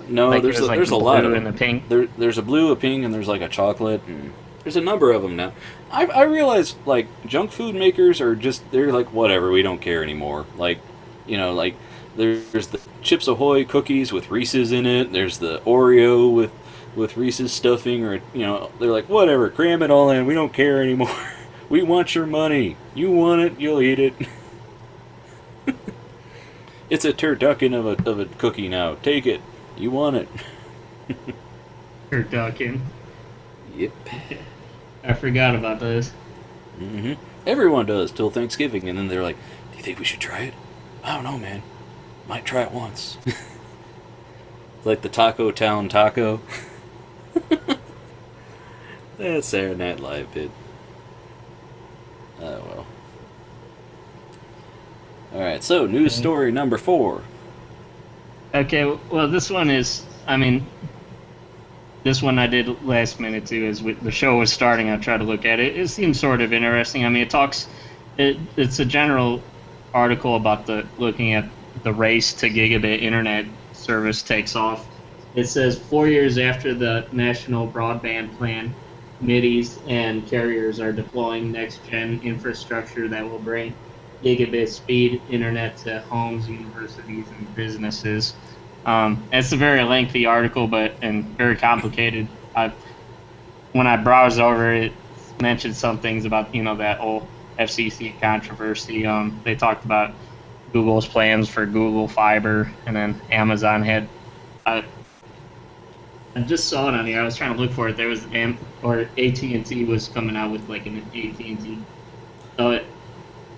No, like there's a lot of them. And a pink. There's a blue, a pink, and there's like a chocolate. And there's a number of them now. I realize, like, junk food makers they're like, whatever, we don't care anymore. Like, like, there's the Chips Ahoy cookies with Reese's in it. There's the Oreo with Reese's stuffing, or, they're like, whatever, cram it all in. We don't care anymore. We want your money. You want it, you'll eat it. It's a turducken of a cookie now. Take it. You want it. Turducken. Yep. I forgot about those. Mm-hmm. Everyone does till Thanksgiving, and then they're like, do you think we should try it? I don't know, man. Might try it once. Like the Taco Town taco. That Saturday Night Live bit. Oh, well. Alright, so news story number 4. Okay, well, this one is, I mean, this one I did last minute too. As the show was starting, I tried to look at it. It seems sort of interesting. I mean, it's a general article about looking at the race to gigabit internet service takes off. It says 4 years after the National Broadband Plan, committees and carriers are deploying next-gen infrastructure that will bring gigabit speed internet to homes, universities, and businesses. It's a very lengthy article, and very complicated. When I browsed over it, mentioned some things about that whole FCC controversy. They talked about Google's plans for Google Fiber, and then Amazon had. I just saw it on here. I was trying to look for it. There was AT&T was coming out with like an AT&T. So I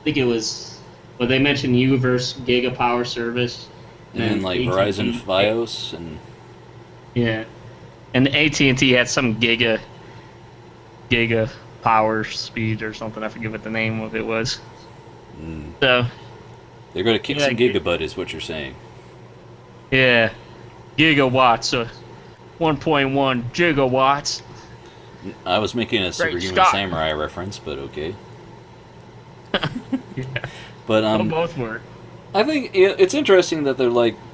think it was. Well, they mentioned Uverse Gigapower service. And then like AT&T, Verizon Fios and. Yeah, and AT&T had some giga power speed or something. I forget what the name of it was. So. They're going to kick some gigabit, is what you're saying. Yeah, gigawatts. 1.1 gigawatts. I was making a Superhuman Samurai reference, but okay. Yeah. But both were. I think it's interesting that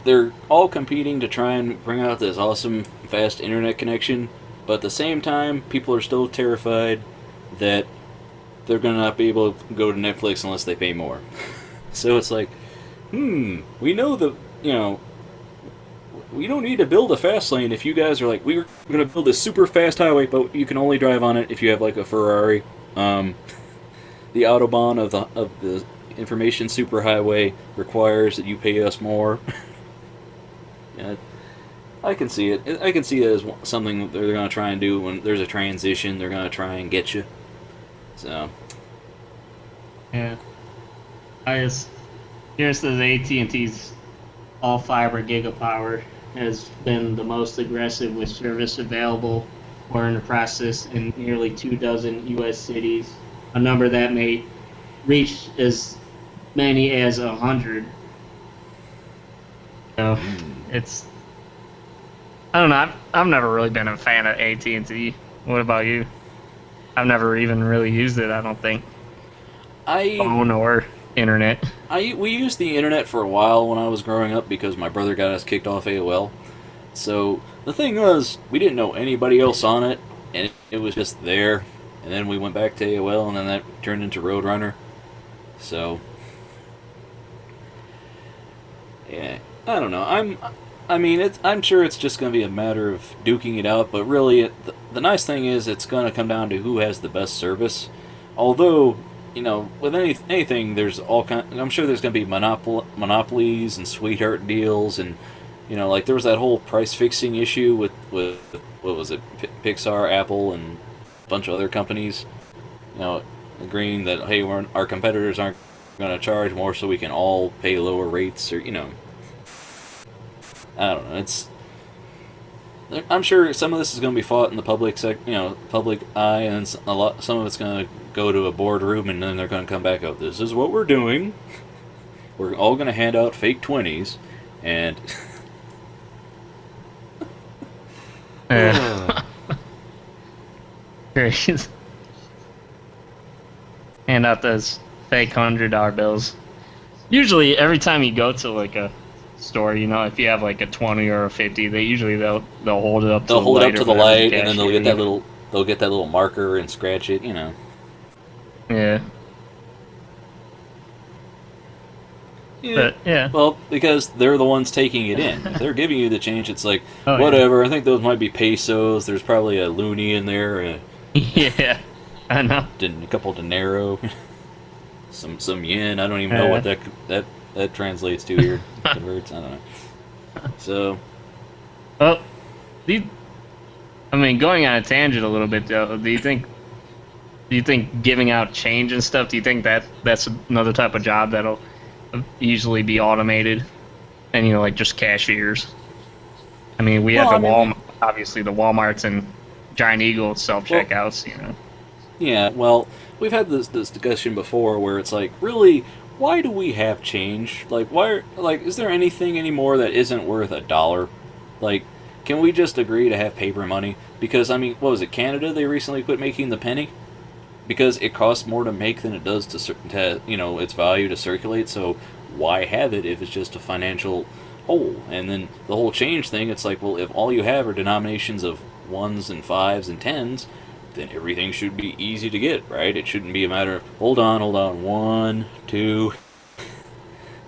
they're all competing to try and bring out this awesome fast internet connection, but at the same time, people are still terrified that they're going to not be able to go to Netflix unless they pay more. So it's like, we know that, we don't need to build a fast lane if you guys are like, we're going to build a super fast highway, but you can only drive on it if you have like a Ferrari. The Autobahn of the information superhighway requires that you pay us more. Yeah, I can see it. I can see it as something that they're going to try and do when there's a transition. They're going to try and get you. So. Yeah. Here says AT&T's all-fiber gigapower has been the most aggressive with service available or in the process in nearly 24 U.S. cities, a number that may reach as many as 100. So it's, I don't know. I've never really been a fan of AT&T. What about you? I've never even really used it. I don't think. Phone or internet. We used the internet for a while when I was growing up because my brother got us kicked off AOL. So the thing was, we didn't know anybody else on it, and it was just there. And then we went back to AOL, and then that turned into Roadrunner. So yeah, I don't know. I'm sure it's just going to be a matter of duking it out. But really, the nice thing is, it's going to come down to who has the best service. Although, with anything, there's all kind. I'm sure there's going to be monopolies and sweetheart deals, and like there was that whole price fixing issue with what was it, Pixar, Apple, and a bunch of other companies, agreeing that hey, our competitors aren't going to charge more, so we can all pay lower rates, or I don't know. I'm sure some of this is going to be fought in the public public eye, and some of it's going to go to a boardroom, and then they're going to come back up. This is what we're doing. We're all going to hand out fake 20s, and hand out those fake $100 bills. Usually, every time you go to like a store, if you have like a 20 or a 50, they'll hold it up. They'll hold it up to the light, and then they'll get that little marker and scratch it. Yeah. Yeah. But, yeah. Well, because they're the ones taking it in. If they're giving you the change, it's like, oh, whatever. Yeah. I think those might be pesos. There's probably a loonie in there. Yeah, I know. A couple dinero. some yen. I don't even know what that translates to here. Converts. I don't know. So. Well, going on a tangent a little bit, though, do you think giving out change and stuff, do you think that's another type of job that'll easily be automated, and like just cashiers? We have obviously the Walmarts and Giant Eagle self-checkouts, Yeah, well, we've had this discussion before where it's like, really, why do we have change? Like, is there anything anymore that isn't worth $1? Like, can we just agree to have paper money? Because, I mean, what was it, Canada? They recently quit making the penny? Because it costs more to make than it does to its value to circulate, so why have it if it's just a financial hole? And then the whole change thing, it's like, well, if all you have are denominations of 1s and 5s and 10s, then everything should be easy to get, right? It shouldn't be a matter of, hold on, 1, 2.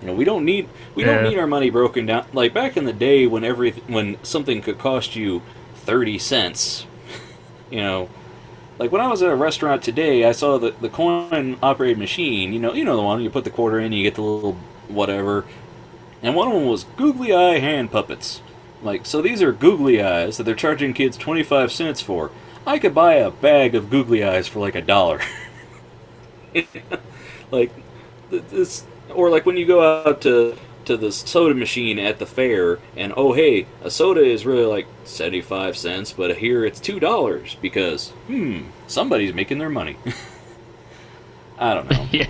We don't need our money broken down. Like back in the day when something could cost you 30 cents, like when I was at a restaurant today, I saw the coin operated machine, the one you put the quarter in, you get the little whatever. And one of them was googly eye hand puppets. Like, so these are googly eyes that they're charging kids 25 cents for. I could buy a bag of googly eyes for like $1. Like this, or like when you go out to the soda machine at the fair, and oh hey, a soda is really like 75 cents, but here it's $2 because somebody's making their money. I don't know. Yeah.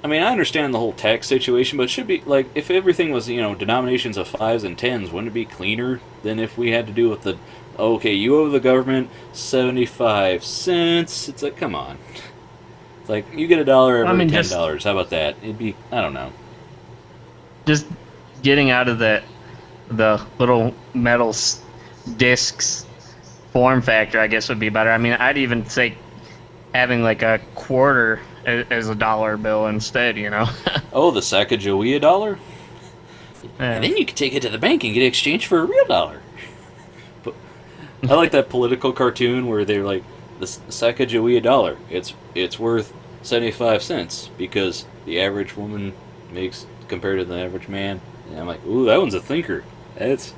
I mean, I understand the whole tax situation, but it should be like if everything was denominations of 5s and 10s, wouldn't it be cleaner than if we had to do with the okay, you owe the government 75 cents. It's like, come on. It's like, you get $1 every $10. How about that? It'd be, I don't know. Just getting out of the little metal discs form factor, I guess, would be better. I mean, I'd even say having like a quarter as a dollar bill instead, Oh, the Sacagawea dollar? Yeah. And then you could take it to the bank and get it exchanged for a real dollar. I like that political cartoon where they're like, the Sacagawea dollar, it's worth 75 cents because the average woman makes compared to the average man. And I'm like, ooh, that one's a thinker. That's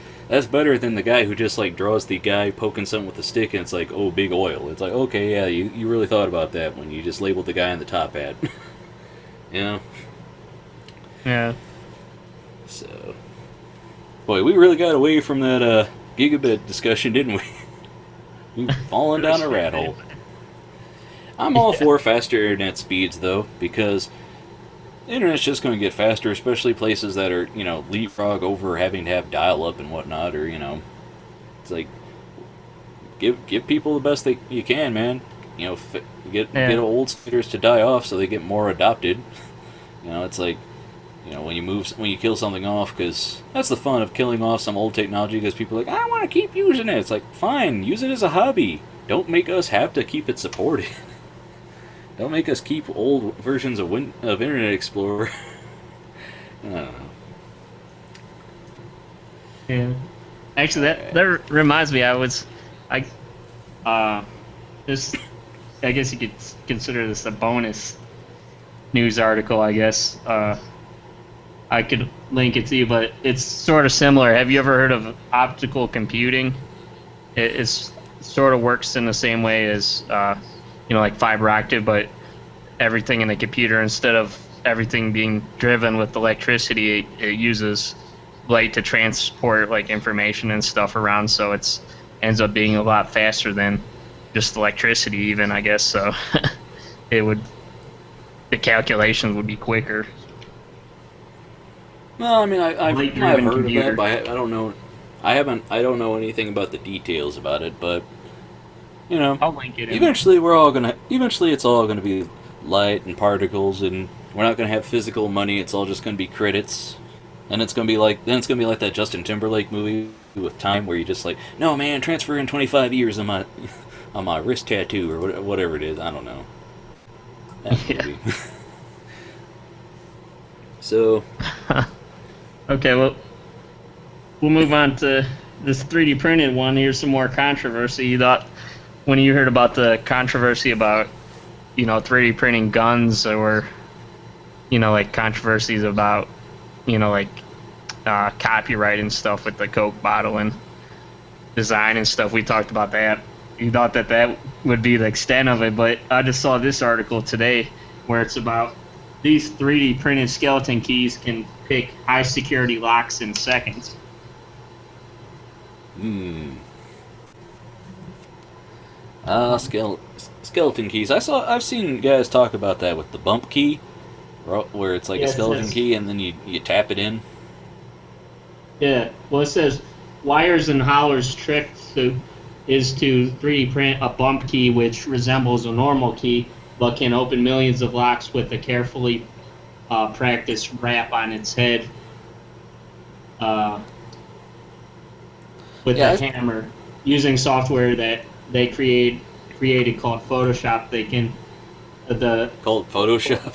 better than the guy who just like draws the guy poking something with a stick and it's like, oh, big oil. It's like, okay, yeah, you really thought about that when you just labeled the guy in the top hat. Yeah. So, boy, we really got away from that gigabit discussion, didn't we? We've fallen down a rat hole. I'm all for faster internet speeds, though, because the internet's just going to get faster, especially places that are, leapfrog over having to have dial-up and whatnot, or, it's like, give people the best you can, man. Get old stickers to die off so they get more adopted. It's like, when you kill something off, because that's the fun of killing off some old technology, because people are like, I want to keep using it. It's like, fine, use it as a hobby. Don't make us have to keep it supported. Don't make us keep old versions of Internet Explorer. I don't know. Yeah. Actually, that reminds me, I guess you could consider this a bonus news article, I guess. I could link it to you, but it's sort of similar. Have you ever heard of optical computing? It sort of works in the same way as, like fiber optic, but everything in the computer, instead of everything being driven with electricity, it uses light to transport like information and stuff around, so it ends up being a lot faster than just electricity even, I guess. So the calculations would be quicker. Well, I mean, I've heard of that, but I don't know. I don't know anything about the details about it, but I'll link it. Eventually, it's all gonna be light and particles, and we're not gonna have physical money. It's all just gonna be credits, and it's gonna be like that Justin Timberlake movie with time, where you just like, no man, transfer in 25 years on my wrist tattoo or whatever it is. I don't know. That movie. So. Okay, well, we'll move on to this 3D printed one. Here's some more controversy. You thought, when you heard about the controversy about, 3D printing guns, or, like controversies about, copyright and stuff with the Coke bottle and design and stuff, we talked about that. You thought that would be the extent of it, but I just saw this article today where it's about these 3D printed skeleton keys can pick high security locks in seconds. Skeleton keys. I've seen guys talk about that with the bump key, where it's like a skeleton key, and then you tap it in. Yeah. Well, it says Wires and Howler's trick is to 3D print a bump key which resembles a normal key, but can open millions of locks with a carefully practiced wrap on its head. With a hammer, using software that they created called Photoshop. They can called Photoshop.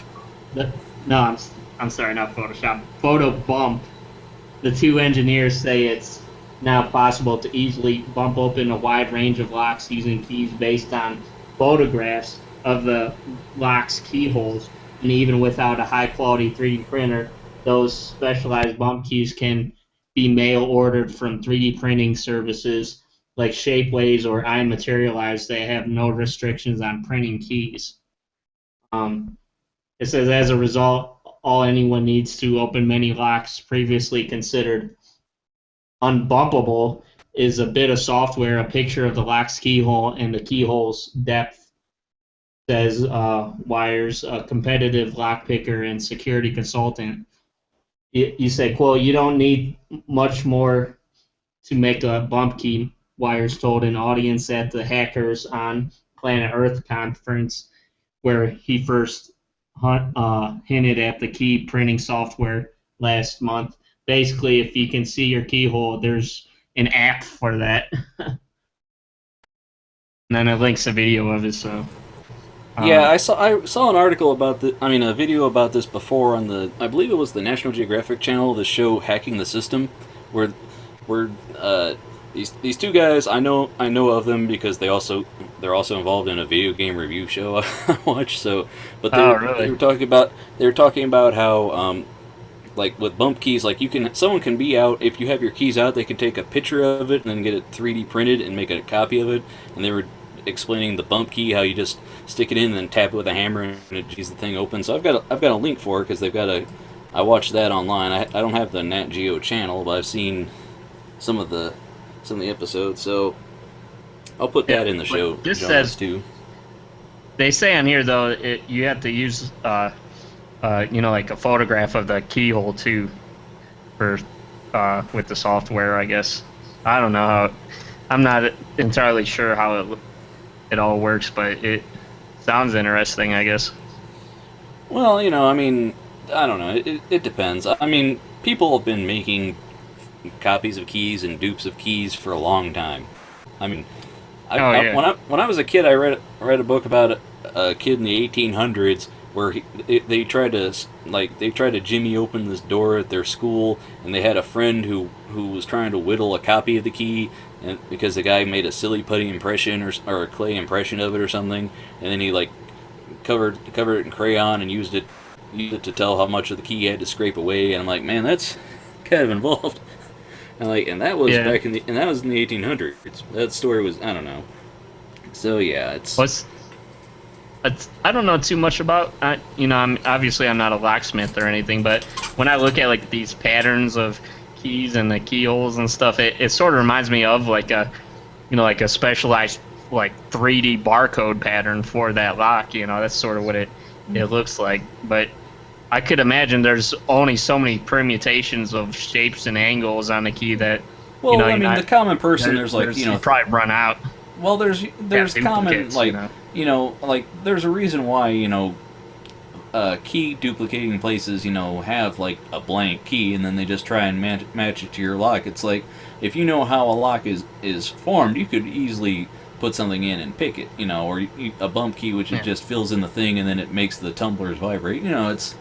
No, I'm sorry, not Photoshop. Photo Bump. The two engineers say it's now possible to easily bump open a wide range of locks using keys based on photographs of the lock's keyholes, and even without a high-quality 3D printer, those specialized bump keys can be mail-ordered from 3D printing services like Shapeways or iMaterialize. They have no restrictions on printing keys. It says, as a result, all anyone needs to open many locks previously considered unbumpable is a bit of software, a picture of the lock's keyhole, and the keyhole's depth, says Wires, a competitive lockpicker and security consultant. You say, quote, you don't need much more to make a bump key, Wires told an audience at the Hackers on Planet Earth conference, where he first hinted at the key printing software last month. Basically, if you can see your keyhole, there's an app for that. And then it links a video of it, so... Yeah, I saw an article about a video about this before on I believe it was the National Geographic Channel, the show Hacking the System, where these two guys, I know of them because they're also involved in a video game review show I watch. So, but they were talking about how like with bump keys, like someone can be out, if you have your keys out, they can take a picture of it and then get it 3D printed and make a copy of it, and they were explaining the bump key, how you just stick it in and then tap it with a hammer and it keys the thing open. So I've got a link for it because I watched that online. I don't have the Nat Geo channel, but I've seen some of the episodes, so I'll put that in the show. This says too. They say on here though you have to use like a photograph of the keyhole too for with the software, I guess. I don't know how. I'm not entirely sure how it all works, but it sounds interesting, I guess. Well, I don't know. It depends. I mean, people have been making copies of keys and dupes of keys for a long time. I mean, when I was a kid, I read a book about a kid in the 1800s where they tried to jimmy open this door at their school, and they had a friend who was trying to whittle a copy of the key, and because the guy made a silly putty impression or a clay impression of it or something, and then he covered it in crayon and used it to tell how much of the key he had to scrape away. And I'm like, man, that's kind of involved. And that was back in that was in the 1800s. That story was, I don't know. So yeah, I don't know too much about. I'm not a locksmith or anything, but when I look at these patterns of keys and the keyholes and stuff, it sort of reminds me of like a specialized 3D barcode pattern for that lock. That's sort of what it looks like. But I could imagine there's only so many permutations of shapes and angles on the key that. Well, the common person, there's probably run out. Well, there's common there's a reason why key duplicating places have a blank key, and then they just try and match it to your lock. It's like, if you know how a lock is formed, you could easily put something in and pick it, or a bump key which it just fills in the thing and then it makes the tumblers vibrate. It's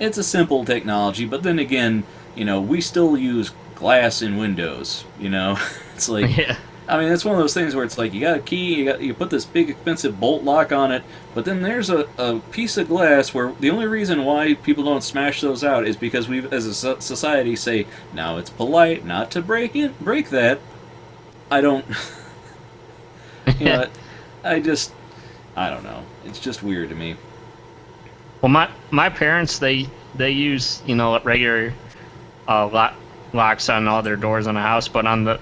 it's a simple technology, but then again, we still use glass in windows. It's like. Yeah. I mean, it's one of those things where it's like, you got a key, you put this big expensive bolt lock on it, but then there's a piece of glass where the only reason why people don't smash those out is because we, as a society, say, now it's polite not to break that. I don't, I don't know. It's just weird to me. Well, my parents, they use, regular locks on all their doors in the house, but on the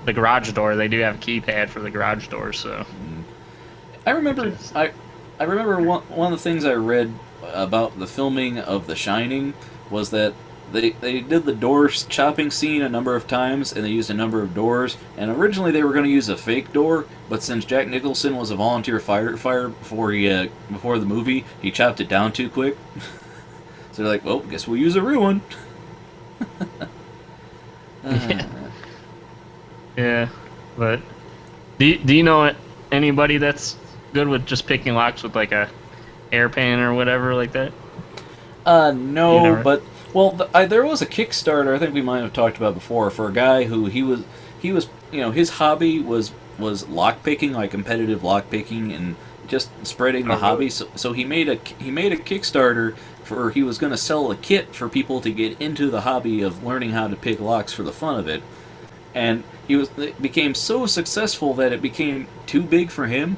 the garage door. They do have a keypad for the garage door, so. I remember one of the things I read about the filming of The Shining was that they did the door chopping scene a number of times, and they used a number of doors. And originally they were going to use a fake door, but since Jack Nicholson was a volunteer firefighter before the movie, he chopped it down too quick. So they're like, well, guess we'll use a real one. Yeah, but do you know anybody that's good with just picking locks with like a hairpin or whatever like that? No, but there was a Kickstarter I think we might have talked about before for a guy who he was his hobby was lock picking, like competitive lock picking, and just spreading the hobby. So he made a Kickstarter for he was going to sell a kit for people to get into the hobby of learning how to pick locks for the fun of it. And it became so successful that it became too big for him,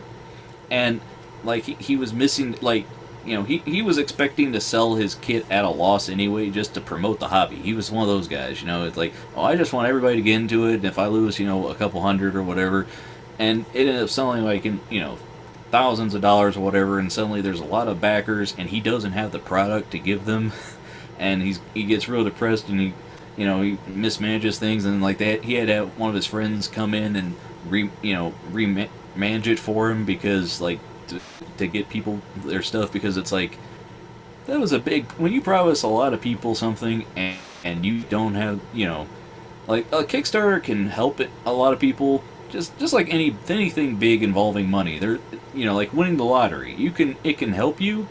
and like he was missing, like, he was expecting to sell his kit at a loss anyway just to promote the hobby. He was one of those guys, it's like, oh, I just want everybody to get into it, and if I lose, a couple hundred or whatever. And it ended up selling like in thousands of dollars or whatever, and suddenly there's a lot of backers, and he doesn't have the product to give them, and he gets real depressed, and he mismanages things, and like that he had to have one of his friends come in and manage it for him, because like to get people their stuff, because it's like that was a big, when you promise a lot of people something and you don't have, like a Kickstarter can help a lot of people, just like anything big involving money. There, like winning the lottery, it can help you,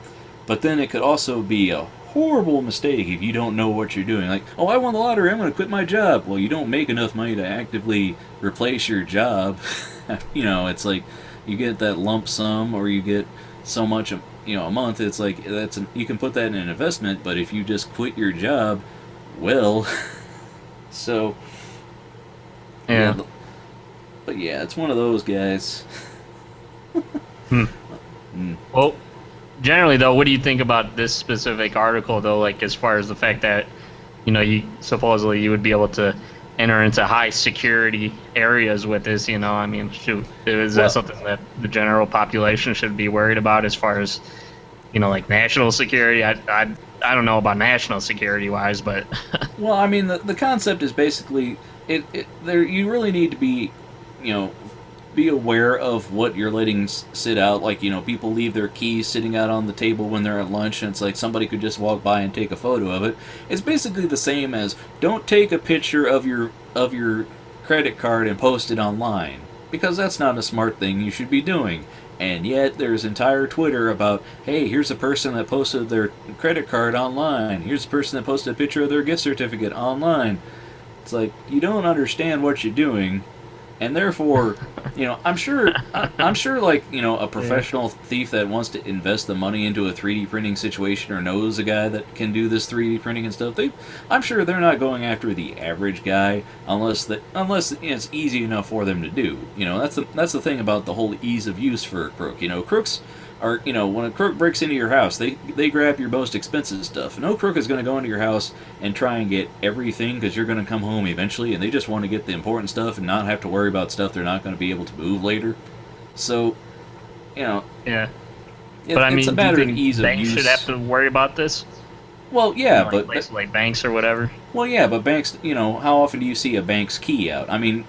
but then it could also be a horrible mistake if you don't know what you're doing. Like, oh, I won the lottery, I'm going to quit my job. Well, you don't make enough money to actively replace your job. It's like you get that lump sum, or you get so much a month. It's like you can put that in an investment, but if you just quit your job, well, so yeah. But yeah, it's one of those guys. Well, generally, though, what do you think about this specific article, though? Like, as far as the fact that, you supposedly you would be able to enter into high security areas with this. I mean, shoot, is that something that the general population should be worried about as far as, like national security? I don't know about national security wise, but well, I mean, the concept is basically you really need to be, be aware of what you're letting sit out. Like, people leave their keys sitting out on the table when they're at lunch, and it's like somebody could just walk by and take a photo of it. It's basically the same as, don't take a picture of your credit card and post it online, because that's not a smart thing you should be doing. And yet there's entire Twitter about, hey, here's a person that posted their credit card online, here's a person that posted a picture of their gift certificate online. It's like, you don't understand what you're doing. And therefore, I'm sure, like, a professional thief that wants to invest the money into a 3D printing situation, or knows a guy that can do this 3D printing and stuff, I'm sure they're not going after the average guy unless it's easy enough for them to do. That's the thing about the whole ease of use for a crook. Crooks are, when a crook breaks into your house, they grab your most expensive stuff. No crook is going to go into your house and try and get everything, because you're going to come home eventually, and they just want to get the important stuff and not have to worry about stuff they're not going to be able to move later. So, yeah. But I mean, it's a matter of ease of use. Banks should have to worry about this. Well, yeah, like places like banks or whatever. Well, yeah, but banks, how often do you see a bank's key out? I mean,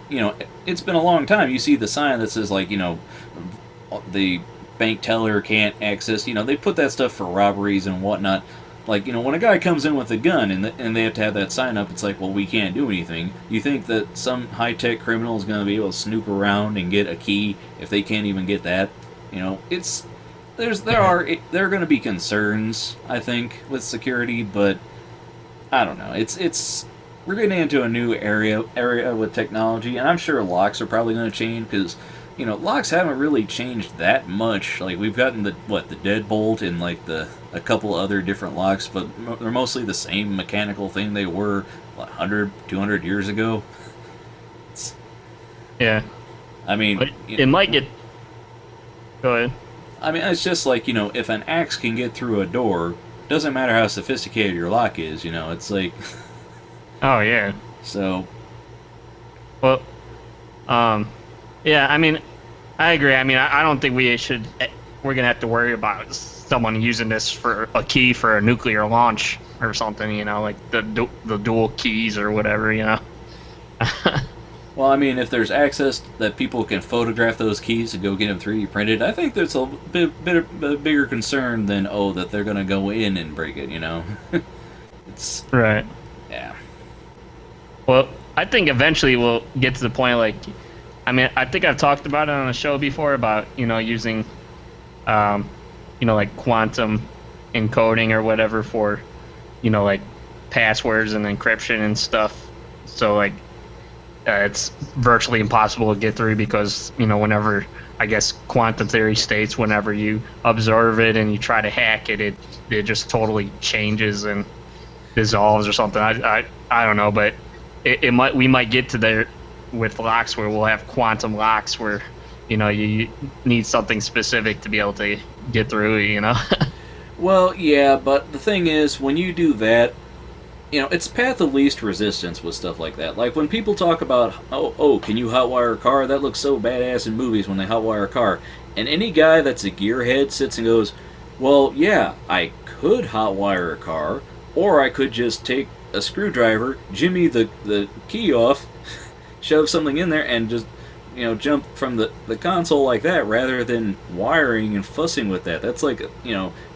it's been a long time. You see the sign that says, like, the bank teller can't access, they put that stuff for robberies and whatnot. Like, when a guy comes in with a gun and they have to have that sign up, it's like, well, we can't do anything. You think that some high-tech criminal is going to be able to snoop around and get a key if they can't even get that? There are going to be concerns, I think, with security, but I don't know. We're getting into a new area with technology, and I'm sure locks are probably going to change, because locks haven't really changed that much. Like, we've gotten the deadbolt and like a couple other different locks, but they're mostly the same mechanical thing they were 100, 200 years ago. Yeah. I mean, but it might get. Go ahead. I mean, it's just like, if an axe can get through a door, doesn't matter how sophisticated your lock is. It's like. Oh yeah. So. Well. Yeah, I mean, I agree. I mean, I don't think we're gonna have to worry about someone using this for a key for a nuclear launch or something. You know, like the dual keys or whatever. You know. Well, I mean, if there's access that people can photograph those keys and go get them 3D printed, I think that's a bigger concern than, that they're going to go in and break it, you know? It's... Right. Yeah. Well, I think eventually we'll get to the point, like, I mean, I think I've talked about it on the show before about, using, like quantum encoding or whatever for, like passwords and encryption and stuff. So, like, it's virtually impossible to get through because, whenever, I guess, quantum theory states whenever you observe it and you try to hack it, it just totally changes and dissolves or something. I don't know, but we might get to there with locks where we'll have quantum locks where, you need something specific to be able to get through, Well, yeah, but the thing is, when you do that, it's path of least resistance with stuff like that. Like when people talk about, can you hotwire a car? That looks so badass in movies when they hotwire a car. And any guy that's a gearhead sits and goes, well, yeah, I could hotwire a car, or I could just take a screwdriver, jimmy the key off, shove something in there, and just, jump from the console like that rather than wiring and fussing with that. That's like,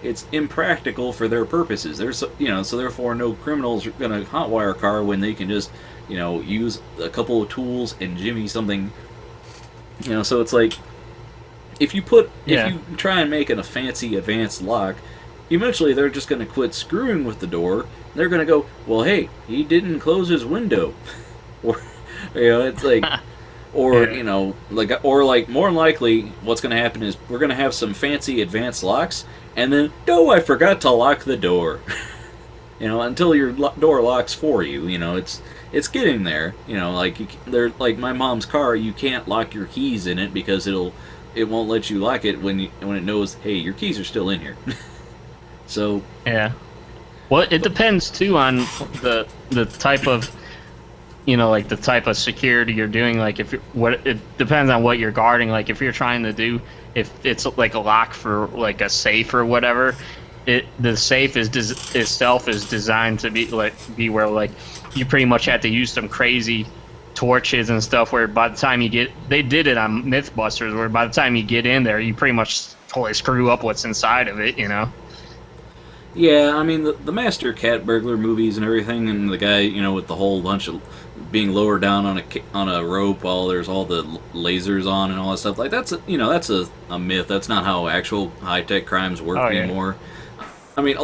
it's impractical for their purposes. There's, so therefore no criminals are going to hotwire a car when they can just, use a couple of tools and jimmy something. So it's like, if you try and make it a fancy advanced lock, eventually they're just going to quit screwing with the door. They're going to go, well, hey, he didn't close his window. Or, it's like... Or, more likely, what's going to happen is we're going to have some fancy advanced locks, and then, I forgot to lock the door. Until your door locks for you, it's getting there. Like my mom's car, you can't lock your keys in it because it won't let you lock it when it knows, hey, your keys are still in here. So. Yeah. Well, it depends, too, on the type of... like the type of security you're doing. Like it depends on what you're guarding. Like if you're trying to do, if it's like a lock for like a safe or whatever, the safe itself is designed to be where like you pretty much have to use some crazy torches and stuff. Where by the time they did it on MythBusters, where by the time you get in there, you pretty much totally screw up what's inside of it. Yeah, I mean the Master Cat Burglar movies and everything, and the guy with the whole bunch of being lowered down on a rope while there's all the lasers on and all that stuff. Like that's a myth. That's not how actual high tech crimes work anymore. I mean,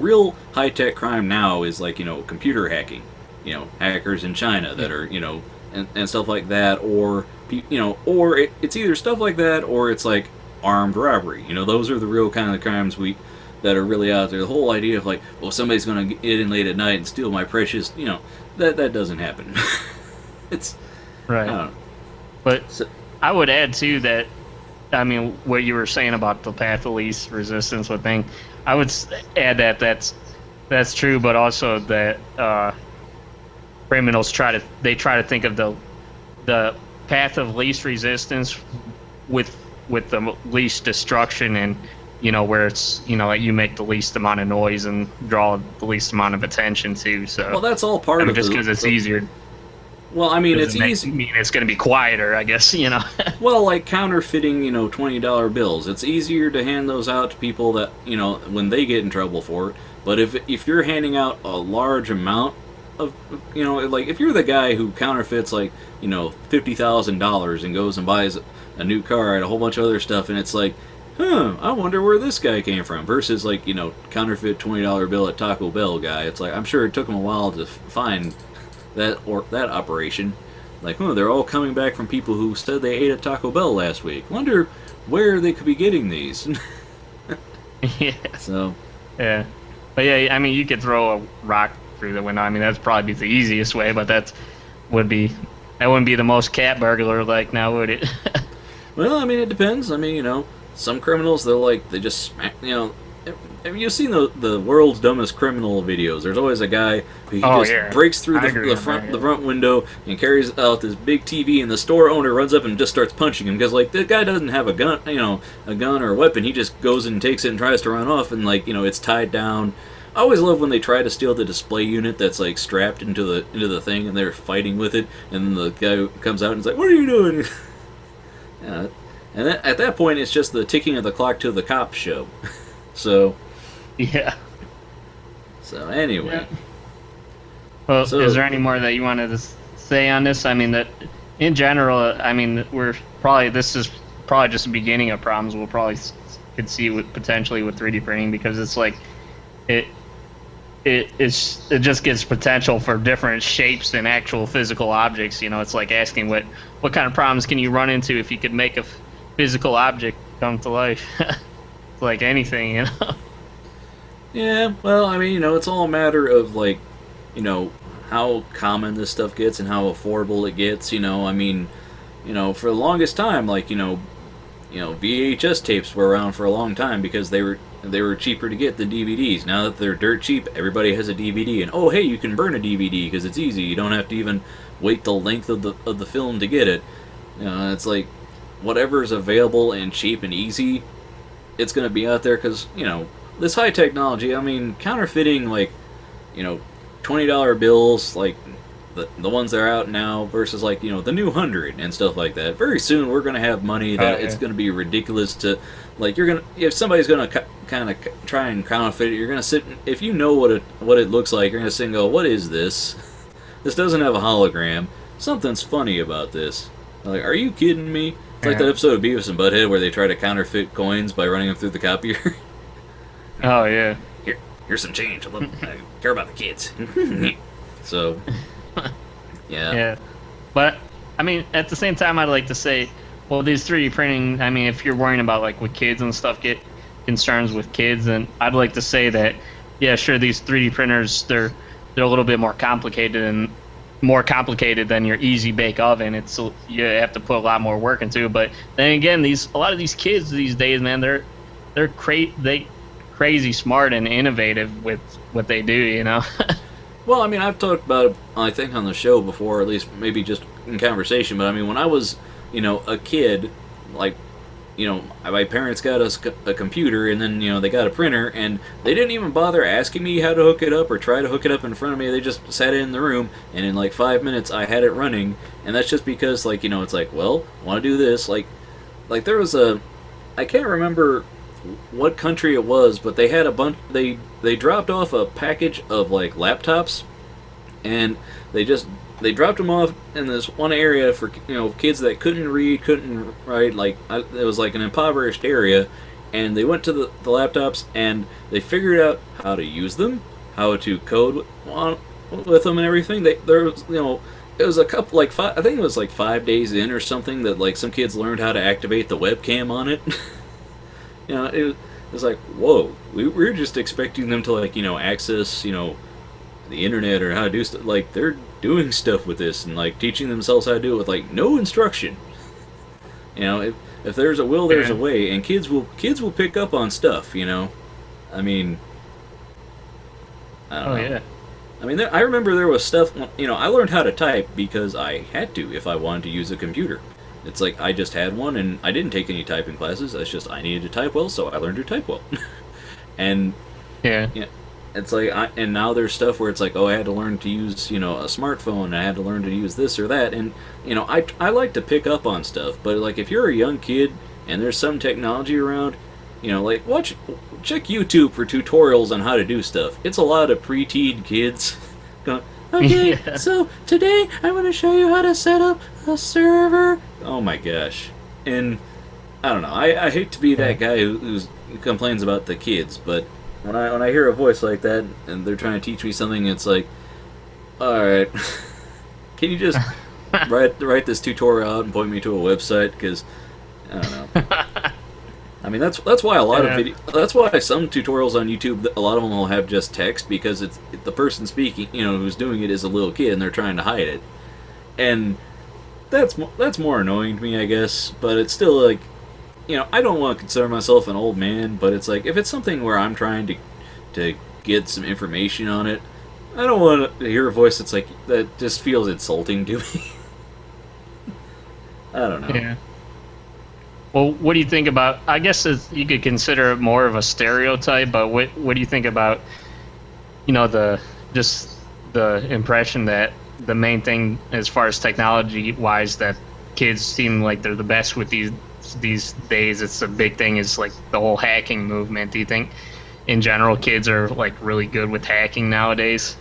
real high tech crime now is like computer hacking. Hackers in China that are and stuff like that, or it's either stuff like that or it's like armed robbery. Those are the real kind of crimes that are really out there. The whole idea of like, well, somebody's going to get in late at night and steal my precious, that doesn't happen. It's right. But I would add too that, I mean, what you were saying about the path of least resistance thing, I would add that that's true, but also that criminals try to think of the path of least resistance with the least destruction and. Where it's, like you make the least amount of noise and draw the least amount of attention to. So, well, that's all part of just because it's easier. Well, I mean, it's easy. It's going to be quieter, I guess. Well, like counterfeiting, $20 bills. It's easier to hand those out to people that when they get in trouble for it. But if you're handing out a large amount of, like if you're the guy who counterfeits like $50,000 and goes and buys a new car and a whole bunch of other stuff, and it's like. I wonder where this guy came from. Versus like, counterfeit $20 bill at Taco Bell guy. It's like, I'm sure it took him a while to find that operation. Like, they're all coming back from people who said they ate at Taco Bell last week. Wonder where they could be getting these. Yeah. So. Yeah. But yeah, I mean, you could throw a rock through the window. I mean, that's probably the easiest way, but that wouldn't be the most cat burglar like now, would it? Well, I mean, it depends. I mean, some criminals, they just smack, have you seen the world's dumbest criminal videos? There's always a guy who breaks through the front window and carries out this big TV, and the store owner runs up and just starts punching him because like the guy doesn't have a gun, a gun or a weapon. He just goes and takes it and tries to run off, and like it's tied down. I always love when they try to steal the display unit that's like strapped into the thing, and they're fighting with it, and the guy comes out and is like, "What are you doing?" And then, at that point, it's just the ticking of the clock to the cops show. So. Yeah. So anyway. Yeah. Well, is there any more that you wanted to say on this? I mean, that in general, I mean, this is probably just the beginning of problems we'll probably could see potentially with 3D printing, because it's like it just gives potential for different shapes than actual physical objects. It's like asking what kind of problems can you run into if you could make a physical object come to life. It's like anything. Yeah, well, I mean, it's all a matter of, like, how common this stuff gets and how affordable it gets, I mean, for the longest time, like, VHS tapes were around for a long time because they were cheaper to get than DVDs. Now that they're dirt cheap, everybody has a DVD, and, oh, hey, you can burn a DVD because it's easy. You don't have to even wait the length of the film to get it. It's like, whatever's available and cheap and easy, it's going to be out there because, this high technology, I mean, counterfeiting, like, $20 bills, like the ones that are out now versus, like, the new 100 and stuff like that. Very soon we're going to have money that it's going to be ridiculous to, like, if somebody's going to kind of try and counterfeit it, you're going to sit, if you know what it looks like, you're going to sit and go, what is this? This doesn't have a hologram. Something's funny about this. Like, are you kidding me? It's like that episode of Beavis and Butthead where they try to counterfeit coins by running them through the copier. Oh, yeah. Here's some change. I care about the kids. So, yeah. Yeah. But, I mean, at the same time, I'd like to say, well, these 3D printing, I mean, if you're worrying about, like, with kids and stuff, get concerns with kids, and I'd like to say that, yeah, sure, these 3D printers, they're a little bit more complicated than your easy bake oven. It's you have to put a lot more work into it. But then again, a lot of these kids these days, man, they're crazy smart and innovative with what they do, Well, I mean, I've talked about it, I think, on the show before, or at least maybe just in conversation, but I mean, when I was, a kid, like, my parents got us a computer, and then, they got a printer, and they didn't even bother asking me how to hook it up or try to hook it up in front of me. They just sat in the room, and in like 5 minutes, I had it running, and that's just because, like, it's like, well, I want to do this, like there was I can't remember what country it was, but they had a bunch, they dropped off a package of, like, laptops, and they dropped them off in this one area for, kids that couldn't read, couldn't write, like, it was like an impoverished area, and they went to the laptops, and they figured out how to use them, how to code with them and everything. There was, it was a couple, like, I think it was like 5 days in or something that, like, some kids learned how to activate the webcam on it. It was like, whoa, we were just expecting them to, like, access, the internet or how to do stuff. Like, they're doing stuff with this and, like, teaching themselves how to do it with, like, no instruction. If there's a will, there's a way, and kids will pick up on stuff, I mean, I don't know. Yeah. I mean, I remember there was stuff, I learned how to type because I had to if I wanted to use a computer. It's like I just had one, and I didn't take any typing classes. It's just I needed to type well, so I learned to type well. And it's like, and now there's stuff where it's like, oh, I had to learn to use, a smartphone. I had to learn to use this or that, and I like to pick up on stuff. But like, if you're a young kid and there's some technology around, like check YouTube for tutorials on how to do stuff. It's a lot of pre-teen kids going, okay, so today I'm going to show you how to set up a server. Oh my gosh. And I don't know. I hate to be that guy who complains about the kids, but when I hear a voice like that and they're trying to teach me something, it's like, all right, can you just write this tutorial out and point me to a website? Because I don't know. I mean, that's why a lot of that's why some tutorials on YouTube, a lot of them will have just text, because it's the person speaking, who's doing it is a little kid and they're trying to hide it, and that's more annoying to me, I guess. But it's still like, I don't want to consider myself an old man, but it's like if it's something where I'm trying to get some information on it, I don't want to hear a voice that's like that just feels insulting to me. I don't know. Yeah. Well, what do you think about? I guess you could consider it more of a stereotype, but what do you think about? The impression that the main thing as far as technology wise that kids seem like they're the best with these days. It's a big thing. Is like the whole hacking movement. Do you think, in general, kids are like really good with hacking nowadays?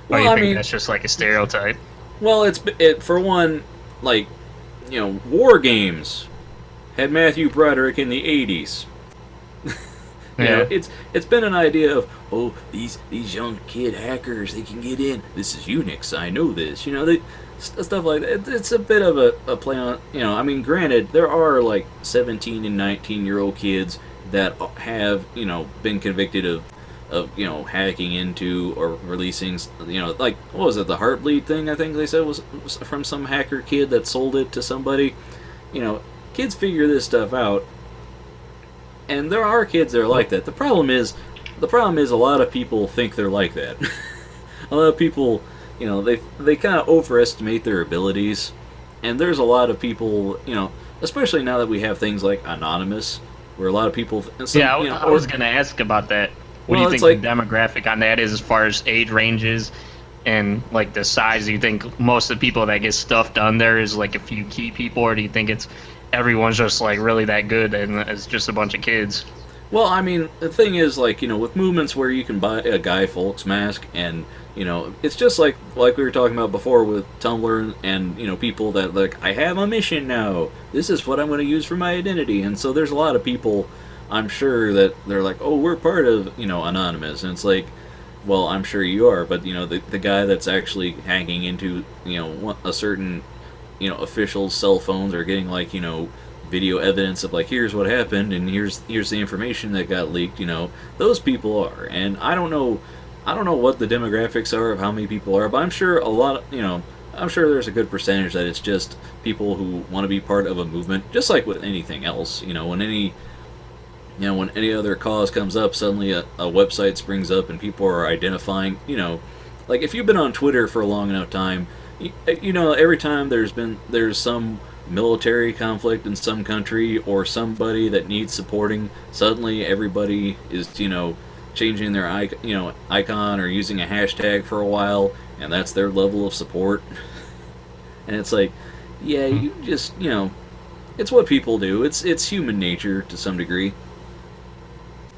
Or do you think that's just like a stereotype? Well, it for one, like, war games had Matthew Broderick in the 80s. Yeah. It's been an idea of, these young kid hackers, they can get in. This is Unix, I know this. Stuff like that. It's a bit of a play on, granted, there are like 17 and 19-year-old kids that have, been convicted of hacking into or releasing, like, what was it, the Heartbleed thing, I think they said was from some hacker kid that sold it to somebody. Kids figure this stuff out, and there are kids that are like that. The problem is a lot of people think they're like that. A lot of people, they kind of overestimate their abilities, and there's a lot of people, especially now that we have things like Anonymous, where a lot of people... I was going to ask about that. What do you think the demographic on that is as far as age ranges and like the size? Do you think most of the people that get stuff done there is like a few key people, or do you think it's everyone's just like really that good and it's just a bunch of kids? Well, the thing is, like, with movements where you can buy a Guy Fawkes mask, and it's just like we were talking about before with Tumblr and people that like, I have a mission now. This is what I'm going to use for my identity, and so there's a lot of people, I'm sure, that they're like, oh, we're part of Anonymous, and it's like, well, I'm sure you are, but the guy that's actually hacking into a certain officials' cell phones are getting like video evidence of like, here's what happened and here's the information that got leaked. Those people are, and I don't know what the demographics are of how many people are, but I'm sure a lot of, I'm sure there's a good percentage that it's just people who want to be part of a movement, just like with anything else. When any other cause comes up, suddenly a website springs up and people are identifying, like if you've been on Twitter for a long enough time, every time there's some military conflict in some country or somebody that needs supporting, suddenly everybody is, changing their icon or using a hashtag for a while, and that's their level of support. And it's like, yeah, you just, it's what people do. It's human nature to some degree.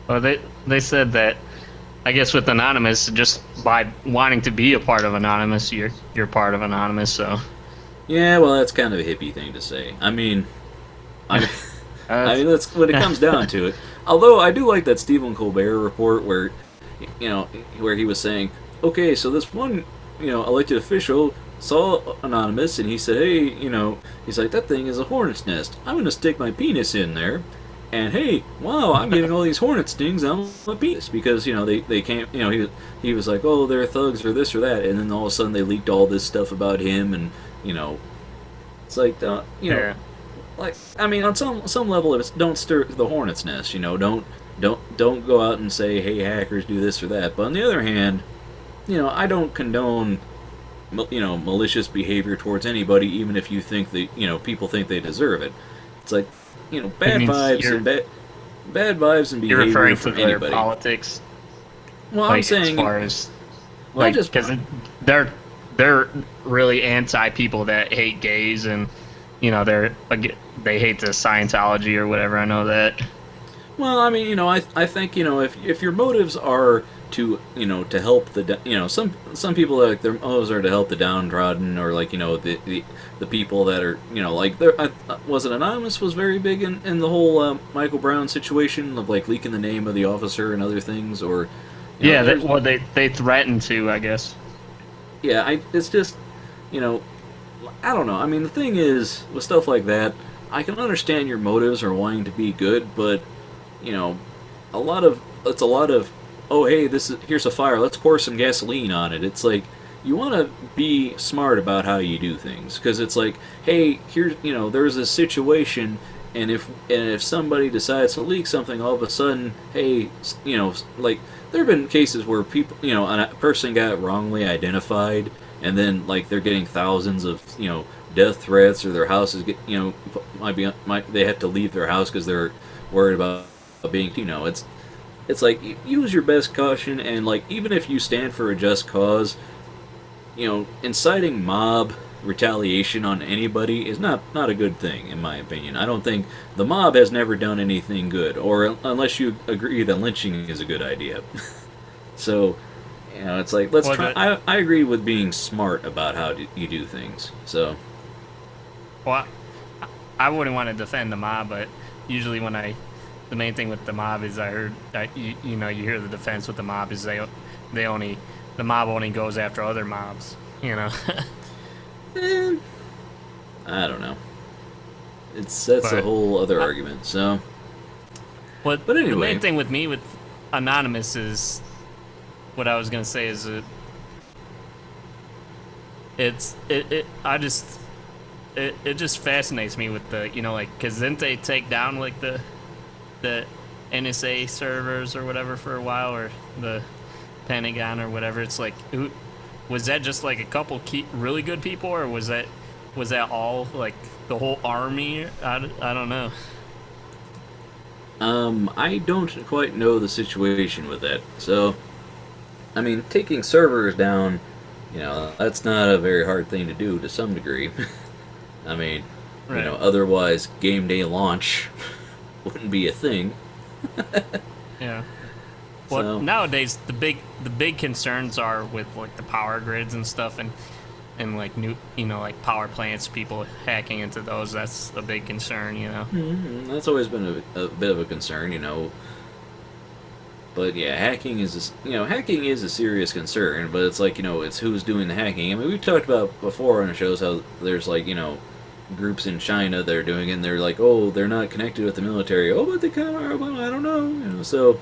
Well, they said that, I guess with Anonymous, just by wanting to be a part of Anonymous, you're part of Anonymous, so. Yeah, well, that's kind of a hippie thing to say. That's when it comes down to it. Although I do like that Stephen Colbert report where he was saying, okay, so this one, elected official saw Anonymous and he said, hey, he's like, that thing is a hornet's nest. I'm going to stick my penis in there. And hey, wow, I'm getting all these hornet stings on my penis because they can't. He was like, oh, they're thugs or this or that, and then all of a sudden they leaked all this stuff about him, and it's like, like, on some level, don't stir the hornet's nest. Don't go out and say, hey, hackers do this or that. But on the other hand, I don't condone malicious behavior towards anybody, even if you think that people think they deserve it. It's like, bad vibes and behavior. You're referring to from their anybody. Politics. Well, I'm saying, as far as because they're really anti people that hate gays, and they hate the Scientology or whatever. I know that. Well, I think if your motives are to to help some people, like, their motives are to help the downtrodden, or like the people that are like, was it Anonymous was very big in the whole Michael Brown situation of like leaking the name of the officer and other things, or they threatened to, I guess. Yeah, it's just I don't know. The thing is, with stuff like that, I can understand your motives are wanting to be good, but a lot of oh, hey, here's a fire, let's pour some gasoline on it. It's like, you want to be smart about how you do things, because it's like, hey, here's there's a situation, if somebody decides to leak something, all of a sudden, hey, like there have been cases where people, a person got wrongly identified, and then like they're getting thousands of death threats, or their houses get might they have to leave their house because they're worried about being it's like use your best caution, and like even if you stand for a just cause, inciting mob retaliation on anybody is not a good thing, in my opinion. I don't think the mob has never done anything good, or unless you agree that lynching is a good idea. So, it's like let's try. I agree with being smart about how you do things. So, well, I wouldn't want to defend the mob, but usually the main thing with the mob is I heard that you hear the defense with the mob is the mob only goes after other mobs. I don't know. That's a whole other argument. So, but anyway, the main thing with me with Anonymous is what I was gonna say is it just fascinates me with the because didn't they take down like the NSA servers or whatever for a while, or the Pentagon or whatever? It's like, was that just like a couple really good people, or was that all like the whole army? I don't know. I don't quite know the situation with that. So, I mean, taking servers down, that's not a very hard thing to do to some degree. I mean, right. Otherwise game day launch wouldn't be a thing. Yeah. Well, So, nowadays the big concerns are with like the power grids and stuff, and like new like power plants, people hacking into those. That's a big concern. That's always been a bit of a concern. But yeah, hacking is a serious concern. But it's like it's who's doing the hacking. I mean, we've talked about before on the shows how there's like groups in China that are doing it, and they're like, oh, they're not connected with the military. Oh, but they kind of are. Well, I don't know. So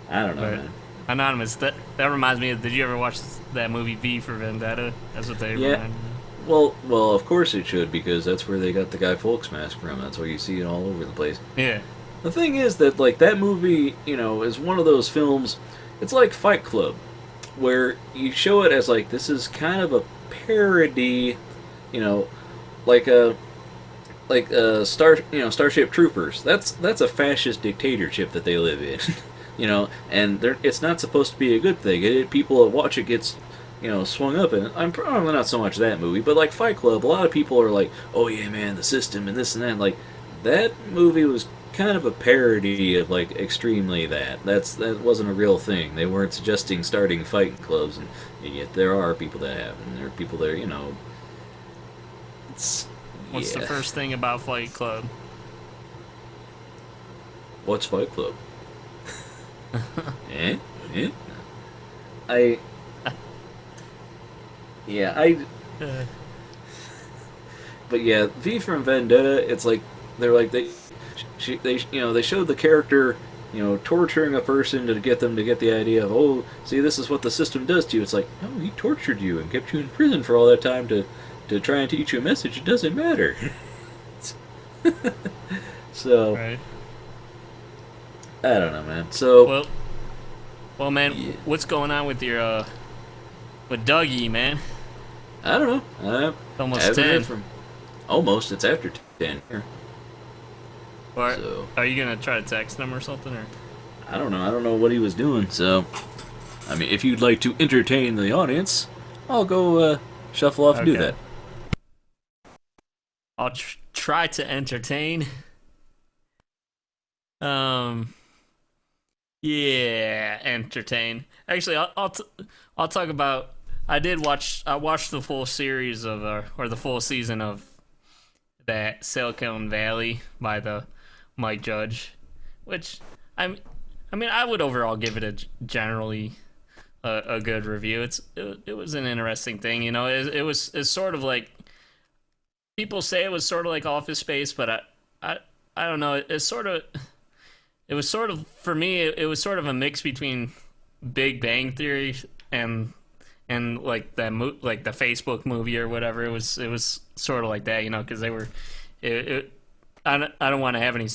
I don't know, Right. man. Anonymous. That reminds me of. Did you ever watch that movie V for Vendetta? That's what they Yeah. remind me Well, of course it should, because that's where they got the Guy Fawkes mask from. That's where you see it all over the place. of. Yeah. The thing is that, like, that movie, is one of those films. It's like Fight Club, where you show it as like this is kind of a parody, like Starship Troopers. That's a fascist dictatorship that they live in, and it's not supposed to be a good thing. People that watch it gets swung up, and I'm probably not so much that movie, but like Fight Club, a lot of people are like, oh yeah, man, the system and this and that. Like, that movie was kind of a parody of like extremely that wasn't a real thing. They weren't suggesting starting fighting clubs, and yet there are people that have, and there are people there. What's the first thing about Fight Club? What's Fight Club? eh? I But yeah, V from Vendetta, it's like they showed the character torturing a person to get them to get the idea of, oh, see, this is what the system does to you. It's like, no, he tortured you and kept you in prison for all that time to try and teach you a message. It doesn't matter. So Right. I don't know, man. So Well, man, Yeah. what's going on with your with Dougie, man? I don't know. Almost haven't 10. heard from. Almost. It's after 10 here. Or So are you gonna try to text him or something, or? I don't know. I don't know what he was doing. So, I mean, if you'd like to entertain the audience, I'll go shuffle off and do Okay. that. I'll try to entertain. Yeah, entertain. Actually, I'll talk about. I watched the full series of or the full season of that Silicon Valley by the Mike Judge, which I mean I would overall give it a generally a good review. It was an interesting thing, it's sort of like people say it was sort of like Office Space, but I don't know. It was sort of for me. It was sort of a mix between Big Bang Theory and like like the Facebook movie or whatever. It was sort of like that, because they were. I don't want to have any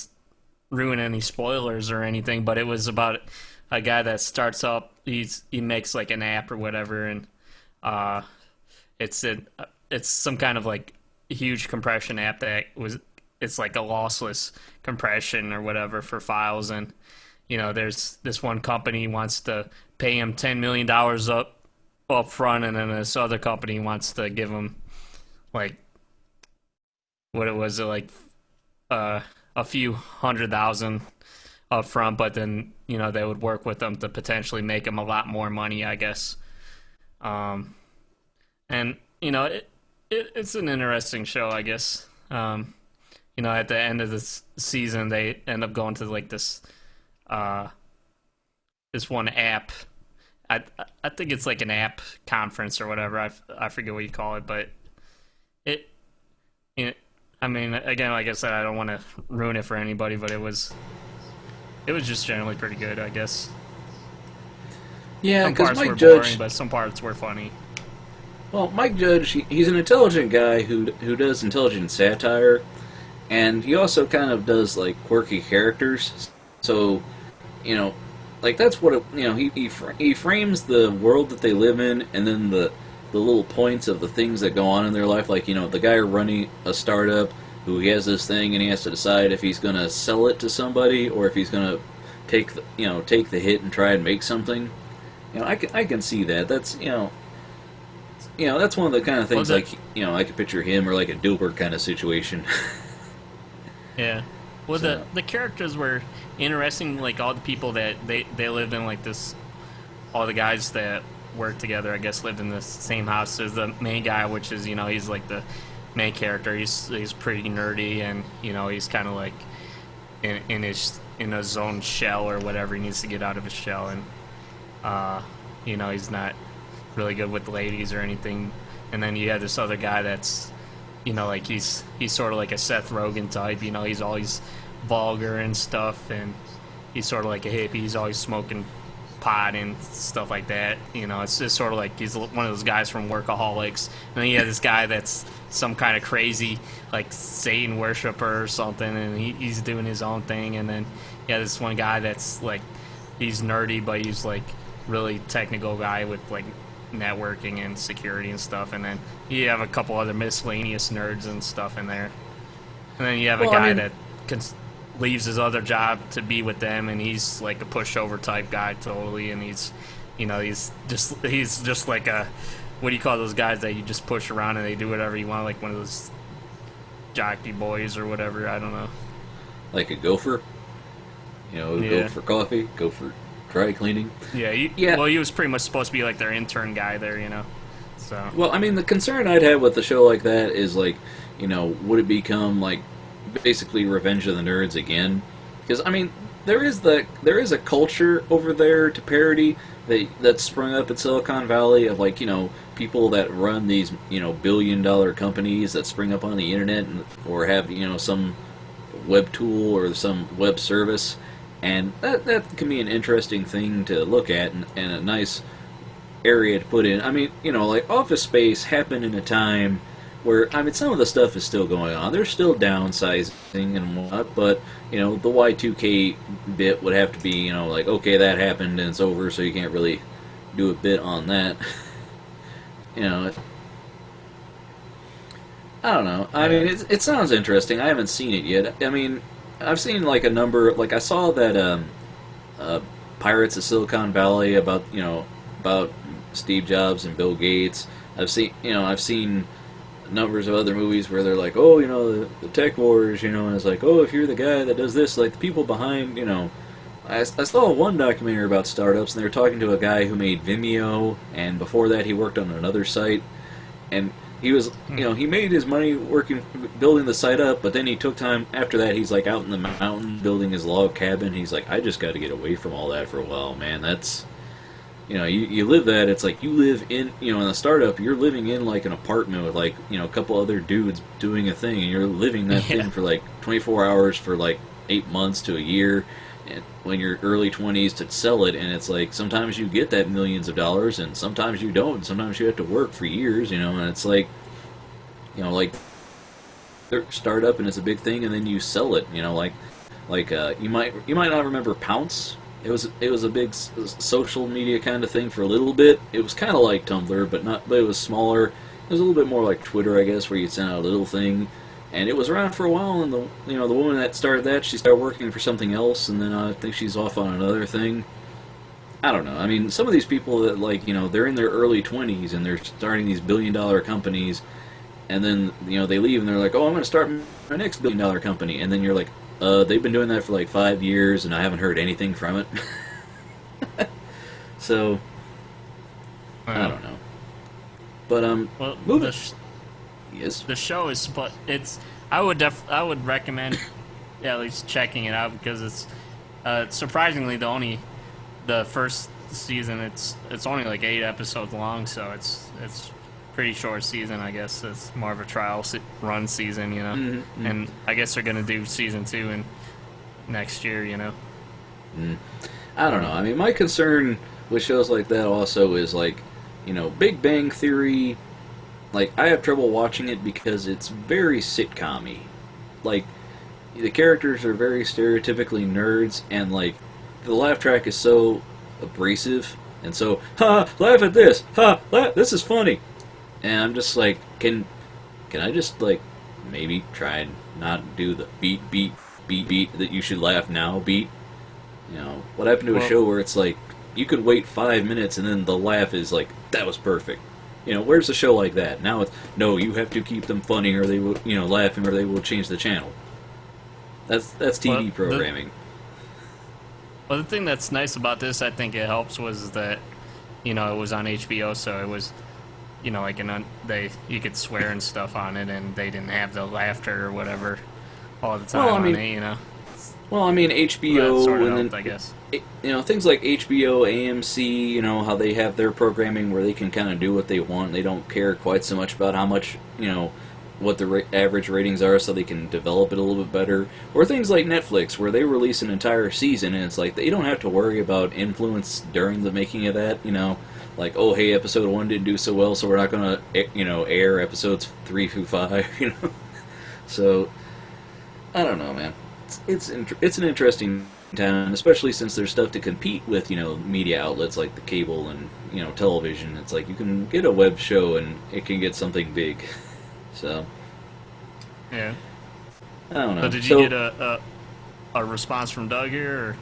ruin any spoilers or anything, but it was about a guy that starts up. He makes like an app or whatever, and uh, it's some kind of like huge compression app that was it's like a lossless compression or whatever for files, and there's this one company wants to pay him $10 million up front, and then this other company wants to give him like what it was like a few 100,000 up front, but then they would work with them to potentially make him a lot more money, I guess. And it's an interesting show, I guess. At the end of this season, they end up going to like this one app. I think it's like an app conference or whatever. I forget what you call it, but it. I mean, again, like I said, I don't want to ruin it for anybody, but it was just generally pretty good, I guess. Yeah, some parts Mike were Judge, boring, but some parts were funny. Well, Mike Judge, he's an intelligent guy who does intelligent satire, and he also kind of does like quirky characters. So, like that's what he frames the world that they live in, and then the little points of the things that go on in their life. Like the guy running a startup who he has this thing, and he has to decide if he's going to sell it to somebody or if he's going to take the hit and try and make something. I can see that. That's that's one of the kind of things I could picture him or like a Dilbert kind of situation. Yeah. Well, So- the characters were interesting. Like all the people that they lived in, like this, all the guys that worked together, I guess, lived in the same house. There's the main guy, which is he's like the main character. He's pretty nerdy, and he's kind of like in his own shell or whatever. He needs to get out of his shell, and he's not really good with ladies or anything. And then you have this other guy that's like he's sort of like a Seth Rogen type. He's always vulgar and stuff, and he's sort of like a hippie. He's always smoking pot and stuff like that. It's just sort of like he's one of those guys from Workaholics. And then you have this guy that's some kind of crazy like Satan worshiper or something, and he's doing his own thing. And then you have this one guy that's like he's nerdy, but he's like really technical guy with like networking and security and stuff. And then you have a couple other miscellaneous nerds and stuff in there. And then you have a guy that leaves his other job to be with them, and he's like a pushover type guy totally. And he's just like a, what do you call those guys that you just push around and they do whatever you want, like one of those jockey boys or whatever. I don't know. Like a gopher. Go for coffee, go for dry cleaning. Yeah. Well, he was pretty much supposed to be like their intern guy there, So. Well, I mean, the concern I'd have with a show like that is like, would it become like basically Revenge of the Nerds again? Because I mean, there is a culture over there to parody that's sprung up in Silicon Valley of like people that run these billion-dollar companies that spring up on the internet or have some web tool or some web service. And that can be an interesting thing to look at and a nice area to put in. I mean, like Office Space happened in a time where, I mean, some of the stuff is still going on. They're still downsizing and whatnot, but, the Y2K bit would have to be, like, okay, that happened and it's over, so you can't really do a bit on that. I don't know. I mean, it sounds interesting. I haven't seen it yet. I mean, I've seen like a number. Like I saw that Pirates of Silicon Valley about Steve Jobs and Bill Gates. I've seen numbers of other movies where they're like, oh, the tech wars, and it's like, oh, if you're the guy that does this, like the people behind, I saw one documentary about startups, and they were talking to a guy who made Vimeo, and before that he worked on another site, and he was, he made his money building the site up, but then he took time after that. He's like out in the mountain building his log cabin. He's like, I just got to get away from all that for a while, man. That's, you live that. It's like you live in, in a startup, you're living in like an apartment with like, a couple other dudes doing a thing, and you're living that thing for like 24 hours for like 8 months to a year. And when you're early 20s to sell it, and it's like sometimes you get that millions of dollars, and sometimes you don't. Sometimes you have to work for years, and it's like, like start up and it's a big thing, and then you sell it. You know, you might not remember Pounce. It was a big social media kind of thing for a little bit. It was kind of like Tumblr, but it was smaller. It was a little bit more like Twitter, I guess, where you'd send out a little thing. And it was around for a while, and the woman that started that, she started working for something else, and then I think she's off on another thing. I don't know. I mean, some of these people that, like, you know, they're in their early 20s and they're starting these billion-dollar companies, and then, you know, they leave and they're like, oh, I'm going to start my next billion-dollar company. And then you're like, they've been doing that for like 5 years and I haven't heard anything from it. So, I don't know. But, well, moving. Yes. The show is, but it's. I would recommend at least checking it out, because it's surprisingly the first season. It's only like 8 episodes long, so it's pretty short season. I guess it's more of a trial run season, you know. Mm-hmm. And I guess they're gonna do season 2 in next year, you know. I don't know. I mean, my concern with shows like that also is, like, you know, Big Bang Theory. Like, I have trouble watching it because it's very sitcom-y. Like, the characters are very stereotypically nerds, and, like, the laugh track is so abrasive, and so, ha, laugh at this, ha, laugh, this is funny. And I'm just like, can I just, like, maybe try and not do the beat that you should laugh now beat? You know, what happened to a show where it's like, you could wait 5 minutes and then the laugh is like, that was perfect. You know, where's a show like that? Now it's, no, you have to keep them funny or they will, you know, laughing or they will change the channel. That's TV programming. Well, the thing that's nice about this, I think it helps, was that, you know, it was on HBO, so it was, you know, like you could swear and stuff on it, and they didn't have the laughter or whatever all the time on it, you know. Well, I mean, HBO, that sort of and helped, then, I guess. You know, things like HBO, AMC, you know, how they have their programming where they can kind of do what they want. They don't care quite so much about how much, you know, what the average ratings are, so they can develop it a little bit better. Or things like Netflix, where they release an entire season, and it's like, they don't have to worry about influence during the making of that, you know. Like, oh, hey, episode 1 didn't do so well, so we're not going to, you know, air episodes 3 through 5, you know. So, I don't know, man. It's an interesting time, especially since there's stuff to compete with, you know, media outlets like the cable and, you know, television. It's like you can get a web show and it can get something big. So, yeah, I don't know. So did you get a response from Doug here? Or?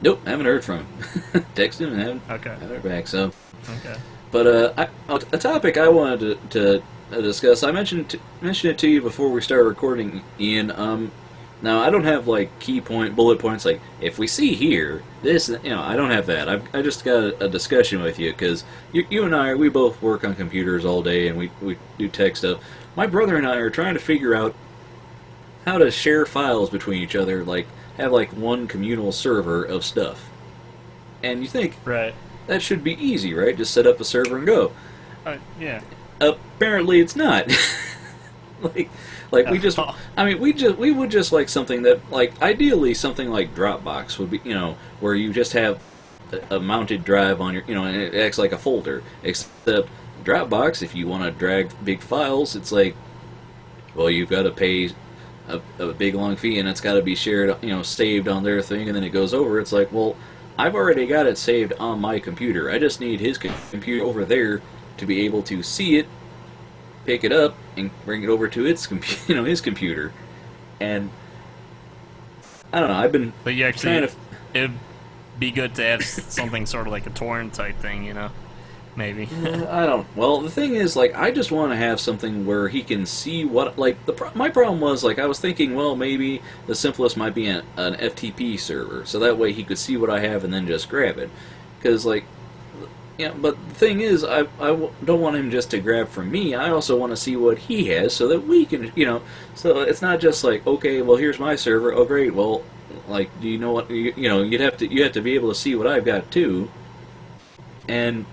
Nope, haven't heard from him. Texted him and haven't heard back. So, okay. But a topic I wanted to discuss. I mentioned it to you before we started recording, Ian. Now, I don't have, like, bullet points, like, if we see here, this, you know, I don't have that. I just got a discussion with you, because you and I, we both work on computers all day, and we do tech stuff. My brother and I are trying to figure out how to share files between each other, like, have, like, one communal server of stuff. And you think, right, that should be easy, right? Just set up a server and go. Yeah. Apparently it's not. Like we just, I mean, we would just like something that, like, ideally something like Dropbox would be, you know, where you just have a mounted drive on your, you know, and it acts like a folder. Except Dropbox, if you want to drag big files, it's like, well, you've got to pay a big long fee, and it's got to be shared, you know, saved on their thing, and then it goes over. It's like, well, I've already got it saved on my computer. I just need his computer over there to be able to see it, pick it up, and bring it over to its his computer. And I don't know, I've been But you actually, trying to... it'd be good to have something sort of like a torrent type thing, you know? Maybe. Well, the thing is, like, I just want to have something where he can see what, like, my problem was, like, I was thinking, well, maybe the simplest might be an FTP server, so that way he could see what I have and then just grab it. Because, like, yeah, but the thing is, I don't want him just to grab from me. I also want to see what he has so that we can, you know, so it's not just like, okay, well, here's my server. Oh, great. Well, like, do you know what, you know, you have to be able to see what I've got too. And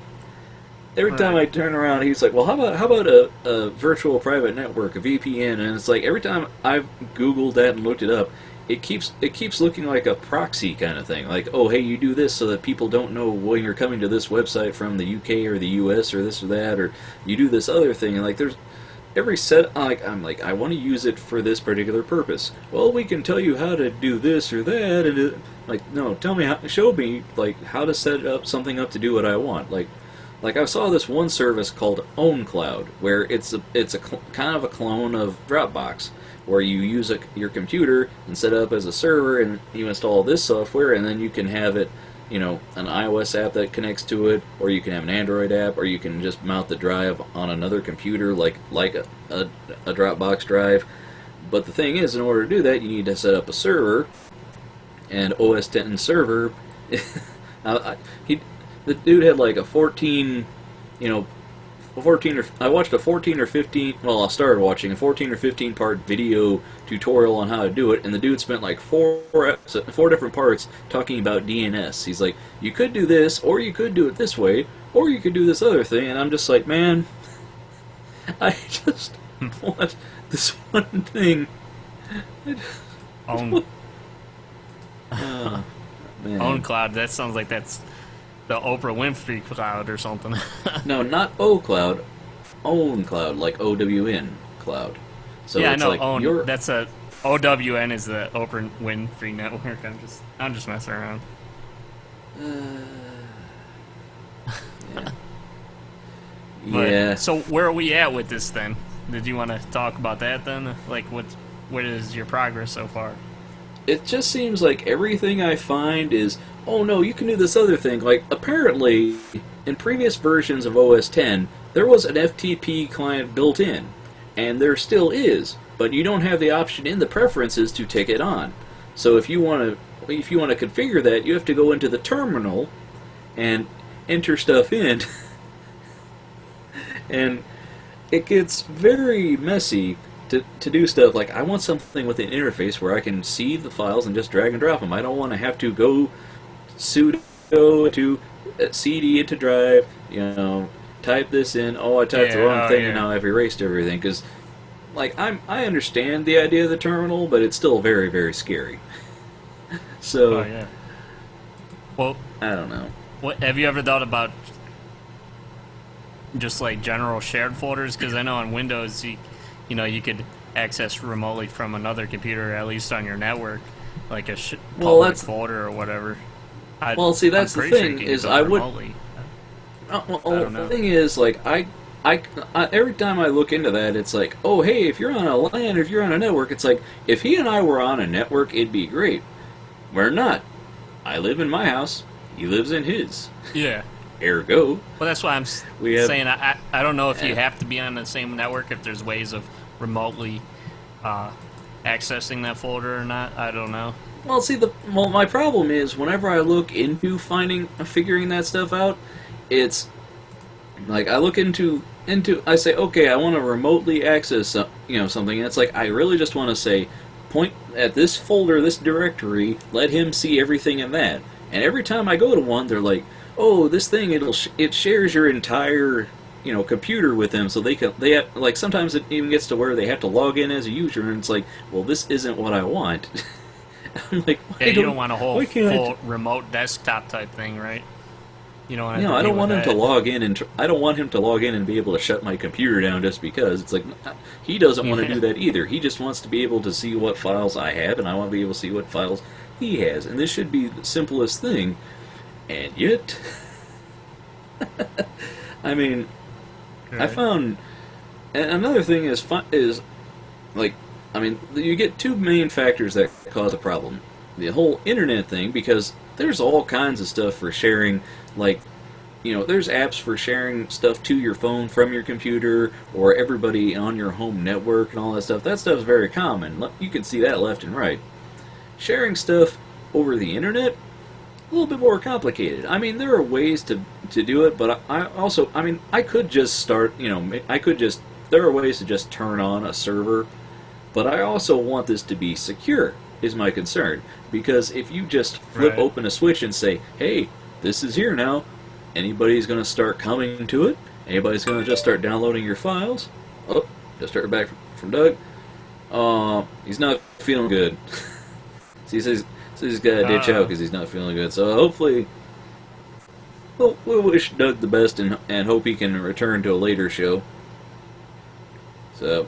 every time I turn around, he's like, well, how about a virtual private network, a VPN? And it's like, every time I've Googled that and looked it up, it keeps looking like a proxy kind of thing. Like, oh, hey, you do this so that people don't know when you're coming to this website from the UK or the US or this or that, or you do this other thing. And, like, every set, I'm like, I want to use it for this particular purpose. Well, we can tell you how to do this or that, and like, no, tell me show me like how to set up something up to do what I want. Like I saw this one service called OwnCloud, where it's a kind of a clone of Dropbox, where you use your computer and set it up as a server, and you install this software, and then you can have it, you know, an iOS app that connects to it, or you can have an Android app, or you can just mount the drive on another computer like a Dropbox drive. But the thing is, in order to do that, you need to set up a server, and OS X server. The dude had like a 14, you know, 14 or I watched a 14 or 15. Well, I started watching a 14 or 15 part video tutorial on how to do it, and the dude spent like four different parts talking about DNS. He's like, you could do this, or you could do it this way, or you could do this other thing, and I'm just like, man, I just want this one thing. Own Man. OwnCloud. That sounds like that's the Oprah Winfrey cloud or something. No, not OCloud. OwnCloud, like OWN cloud. So yeah, I it's know. like That's a OWN is the Oprah Winfrey network. I'm just messing around. Yeah. But, Yeah. So where are we at with this then? Did you want to talk about that then? Like, what is your progress so far? It just seems like everything I find is, oh no, you can do this other thing. Like, apparently, in previous versions of OS X, there was an FTP client built in, and there still is, but you don't have the option in the preferences to take it on. So if you want to configure that, you have to go into the terminal and enter stuff in, and it gets very messy to do stuff. Like, I want something with an interface where I can see the files and just drag and drop them. I don't want to have to go sudo to cd into drive, you know, type this in, oh, I typed the wrong thing, and now I've erased everything. Because, like, I understand the idea of the terminal, but it's still very, very scary. So, Well, I don't know. What have you ever thought about just like general shared folders? Because I know on Windows, you could access remotely from another computer, at least on your network, like a public folder or whatever. See, that's the thing, is I would... remotely. The thing is, like, I every time I look into that, it's like, oh, hey, if you're on a LAN, if you're on a network, it's like, if he and I were on a network, it'd be great. We're not. I live in my house. He lives in his. Yeah. Ergo. Well, that's why I'm saying I don't know if you have to be on the same network, if there's ways of remotely accessing that folder or not. I don't know. Well, see, my problem is whenever I look into figuring that stuff out, it's like I look into I say, okay, I want to remotely access something, and it's like I really just want to say, point at this folder, this directory, let him see everything in that. And every time I go to one, they're like, oh, this thing, it shares your entire computer with them, so they have, like, sometimes it even gets to where they have to log in as a user, and it's like, well, this isn't what I want. I'm like, you don't want a whole full remote desktop type thing, right? You don't want to. No, I don't want him to log in, and I don't want him to log in and be able to shut my computer down just because. It's like, he doesn't want to do that either. He just wants to be able to see what files I have, and I want to be able to see what files he has, and this should be the simplest thing, and yet, I mean, I found another thing is like, I mean, you get two main factors that cause a problem. The whole internet thing, because there's all kinds of stuff for sharing, like, there's apps for sharing stuff to your phone from your computer, or everybody on your home network and all that stuff. That stuff's very common. You can see that left and right. Sharing stuff over the internet, a little bit more complicated. I mean, there are ways to do it, but I could just start, there are ways to just turn on a server, but I also want this to be secure, is my concern. Because if you just flip open a switch and say, hey, this is here now, anybody's going to start coming to it, anybody's going to just start downloading your files. Oh, just heard back from Doug. He's not feeling good. So he says he's got to ditch out because he's not feeling good. So hopefully, we wish Doug the best and hope he can return to a later show. So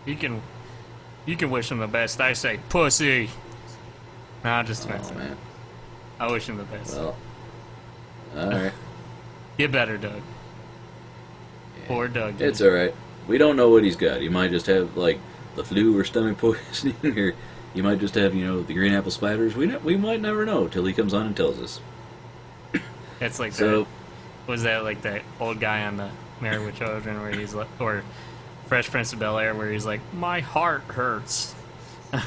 You can wish him the best. I say pussy. Nah, just oh messing. man. I wish him the best. Well, all right. Get better, Doug. Poor Doug. It's all right. We don't know what he's got. He might just have like the flu or stomach poisoning, or he might just have the green apple spiders. We might never know till he comes on and tells us. It's like So was that like that old guy on the Married with Children where he's like, or Fresh Prince of Bel-Air where he's like, my heart hurts. oh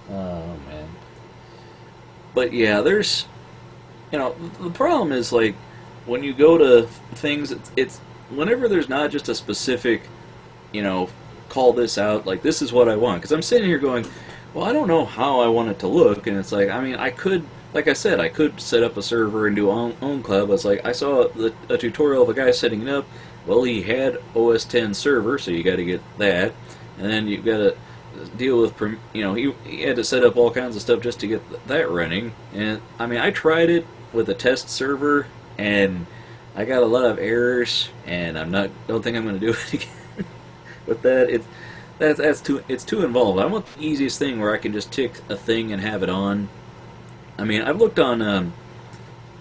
man. But yeah, there's the problem is like when you go to things, it's whenever there's not just a specific, call this out, like this is what I want. Because I'm sitting here going, well, I don't know how I want it to look, and it's like, I mean, I could, like I said, I could set up a server and do own club. It's like I saw a tutorial of a guy setting it up. Well, he had OS 10 server, so you got to get that, and then you've got to deal with, he had to set up all kinds of stuff just to get that running. And I mean, I tried it with a test server, and I got a lot of errors, and don't think I'm going to do it again. With that, it's too involved. I want the easiest thing where I can just tick a thing and have it on. I mean, I've looked on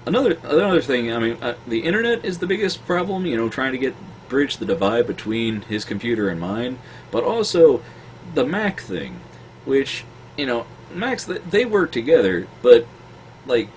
another thing. I mean, the internet is the biggest problem. Trying to bridge the divide between his computer and mine, but also the Mac thing, which Macs they work together, but like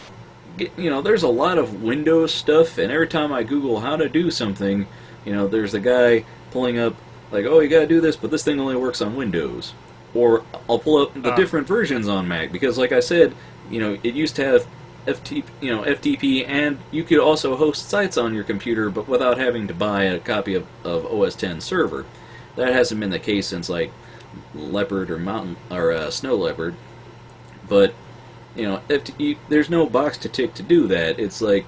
there's a lot of Windows stuff, and every time I Google how to do something, there's a guy pulling up like, oh, you gotta do this, but this thing only works on Windows. Or I'll pull up the different versions on Mac, because like I said, it used to have FTP, and you could also host sites on your computer, but without having to buy a copy of OS 10 server. That hasn't been the case since like Leopard or Snow Leopard. But there's no box to tick to do that. It's like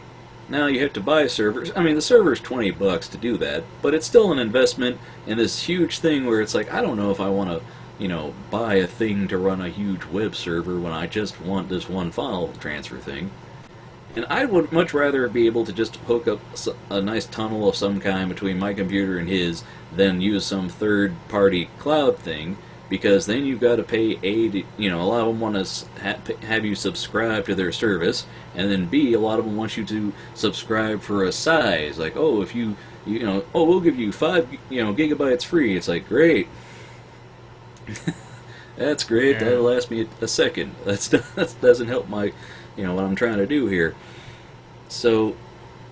now you have to buy servers. I mean, the server's $20 to do that, but it's still an investment in this huge thing where it's like, I don't know if I want to buy a thing to run a huge web server when I just want this one file transfer thing. And I would much rather be able to just hook up a nice tunnel of some kind between my computer and his than use some third-party cloud thing, because then you've got to pay A, a lot of them want to have you subscribe to their service, and then B, a lot of them want you to subscribe for a size, like, oh, if we'll give you 5 gigabytes free. It's like, great. That's great. Yeah. That'll last me a second. That doesn't help my, what I'm trying to do here. So,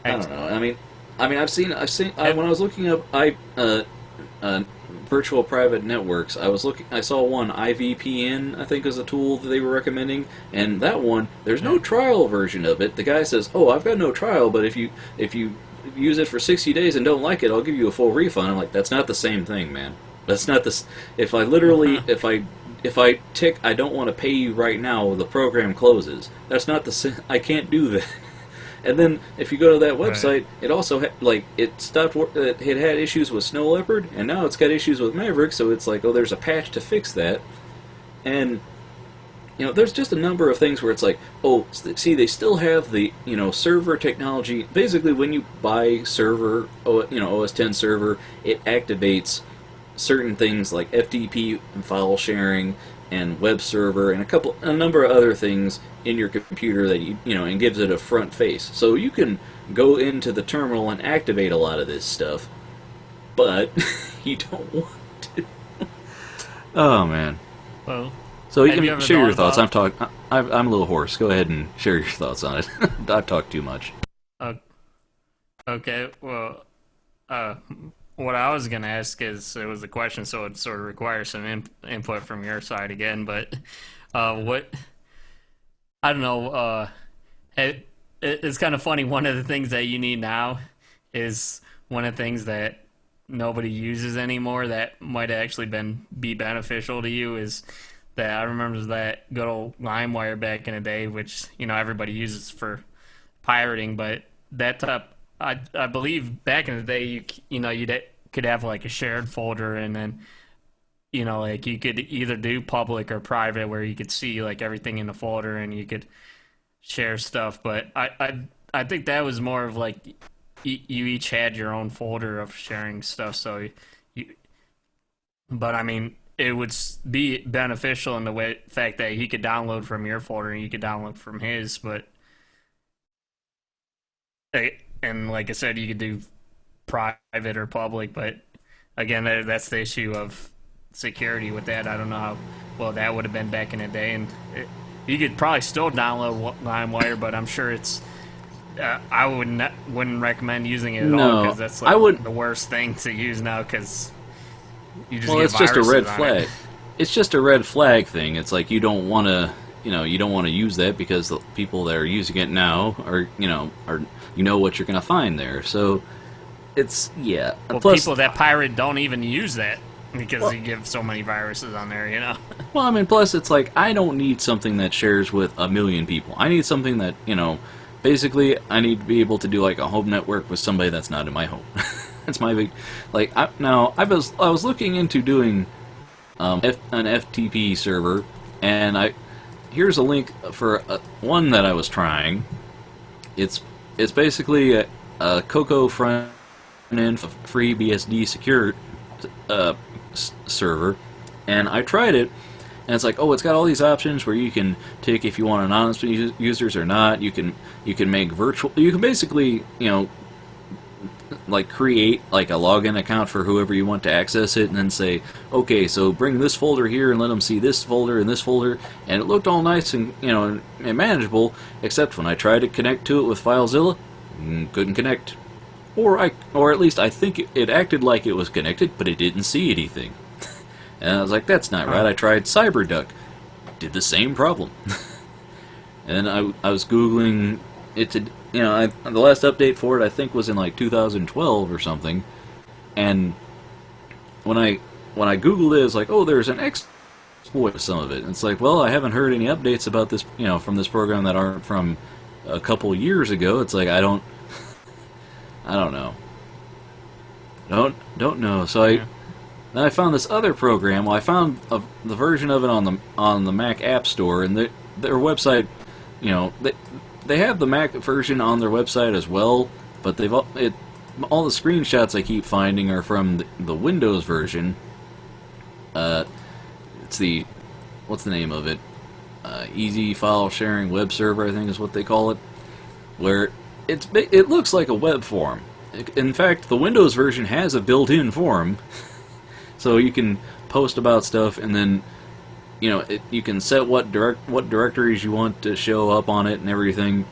I don't know. I mean, I've seen. When I was looking up, virtual private networks. I saw one, IVPN, I think is a tool that they were recommending, and that one, there's no trial version of it. The guy says, "Oh, I've got no trial, but if you use it for 60 days and don't like it, I'll give you a full refund." I'm like, that's not the same thing, man. That's not the. If I literally, if I tick, I don't want to pay you right now, the program closes. That's not the. I can't do that. And then if you go to that website, it also it stopped. It had issues with Snow Leopard, and now it's got issues with Maverick. So it's like, oh, there's a patch to fix that. And there's just a number of things where it's like, oh, see, they still have the server technology. Basically, when you buy server, OS 10 server, it activates certain things like FTP and file sharing and web server and a number of other things in your computer that and gives it a front face. So you can go into the terminal and activate a lot of this stuff, but you don't want to. Oh man. Well, so you can share your thoughts. I'm a little hoarse. Go ahead and share your thoughts on it. I've talked too much. Okay. Well, what I was going to ask is, it was a question, so it sort of requires some input from your side again, but I don't know, it's kind of funny, one of the things that you need now is one of the things that nobody uses anymore that might actually be beneficial to you is that I remember that good old LimeWire back in the day, which, everybody uses for pirating, but that type, I believe back in the day, you could have like a shared folder, and then like you could either do public or private, where you could see like everything in the folder and you could share stuff. But I think that was more of like you each had your own folder of sharing stuff, so But I mean, it would be beneficial in the fact that he could download from your folder and you could download from his. But and like I said, you could do private or public. But again, that's the issue of security with that. I don't know how well that would have been back in the day, and you could probably still download LimeWire, but I'm sure it's. I wouldn't recommend using it at all because that's like the worst thing to use now because you just get it's just a red viruses on flag. it. It's just a red flag thing. It's like you don't want to, you don't want to use that because the people that are using it now are what you're going to find there. So it's Well, plus, people that pirate don't even use that because you give so many viruses on there, Well, I mean, plus it's like I don't need something that shares with a million people. I need something that basically, I need to be able to do like a home network with somebody that's not in my home. That's my big, I was looking into doing an FTP server, and here's a link for one that I was trying. It's basically a Cocoa front end free BSD secure server, and I tried it. And it's like, it's got all these options where you can take if you want anonymous users or not. You can make virtual. You can basically, like create like a login account for whoever you want to access it, and then say, okay, so bring this folder here and let them see this folder and this folder. And it looked all nice and and manageable, except when I tried to connect to it with FileZilla, couldn't connect. Or at least I think it acted like it was connected, but it didn't see anything. And I was like, that's not right. I tried CyberDuck. Did the same problem. And I was Googling it to, the last update for it I think was in like 2012 or something. And when I Googled it, it's like, there's an exploit of some of it. And it's like, well, I haven't heard any updates about this, from this program that aren't from a couple years ago. It's like, I don't know. Don't know. So Then I found this other program. Well, I found the version of it on the Mac App Store, and their website, they have the Mac version on their website as well, but all the screenshots I keep finding are from the Windows version. It's what's the name of it? Easy File Sharing Web Server, I think is what they call it, where it looks like a web form. In fact, the Windows version has a built-in forum. So you can post about stuff, and then you can set what directories you want to show up on it and everything.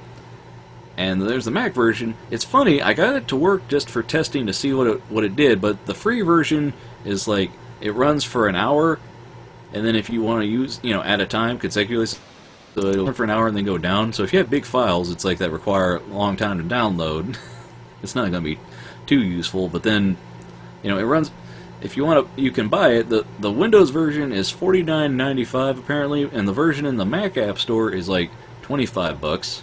And there's the Mac version. It's funny, I got it to work just for testing to see what it did, but the free version is like it runs for an hour, and then if you want to use at a time consecutively, so it'll run for an hour and then go down. So if you have big files, it's like that require a long time to download. It's not going to be too useful, but then it runs. If you want to, you can buy it. The Windows version is $49.95 apparently, and the version in the Mac App Store is like $25.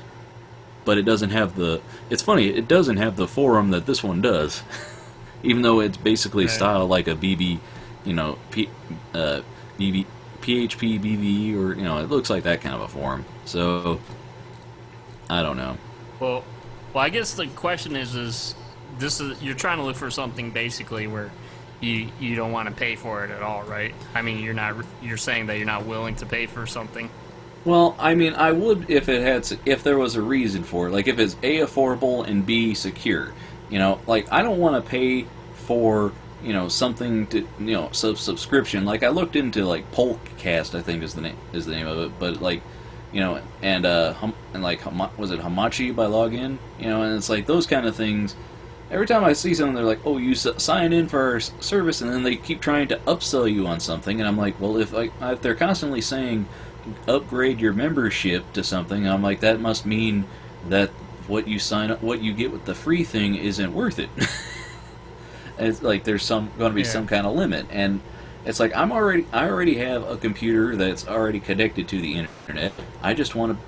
But it doesn't have the. It's funny, it doesn't have the forum that this one does, even though it's basically styled like a BB, PHP BB, or it looks like that kind of a forum. So I don't know. Well, I guess the question is you're trying to look for something basically where you don't want to pay for it at all, right? I mean, you're saying that you're not willing to pay for something. Well, I mean, I would if there was a reason for it, like if it's A, affordable, and B, secure. Like I don't want to pay for something to subscription. Like I looked into like Polkcast, I think is the name of it, but like and like was it Hamachi by Login? And it's like those kind of things. Every time I see something, they're like, "Oh, you sign in for our service," and then they keep trying to upsell you on something, and I'm like, "Well, if they're constantly saying upgrade your membership to something," I'm like, that must mean that what you get with the free thing isn't worth it. It's like there's going to be some kind of limit, and it's like I already have a computer that's already connected to the internet. I just want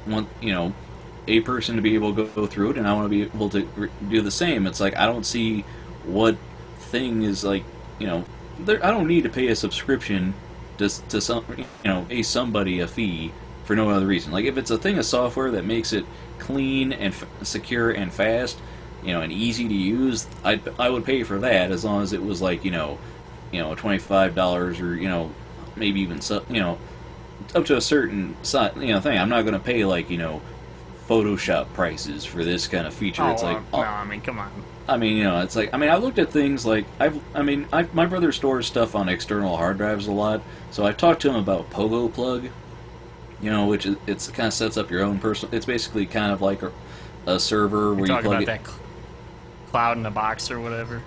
a person to be able to go through it, and I want to be able to do the same. It's like I don't see what thing is like, I don't need to pay a subscription to some, pay somebody a fee for no other reason. Like if it's a thing of software that makes it clean and secure and fast, and easy to use, I would pay for that as long as it was like, $25 or maybe even up to a certain thing. I'm not going to pay Photoshop prices for this kind of feature. It's like, no, I mean, come on. I mean, it's like, I looked at things like, my brother stores stuff on external hard drives a lot, so I talked to him about Pogo Plug, which it's kind of sets up your own personal, it's basically kind of like a server where you plug about it. That cloud in a box or whatever?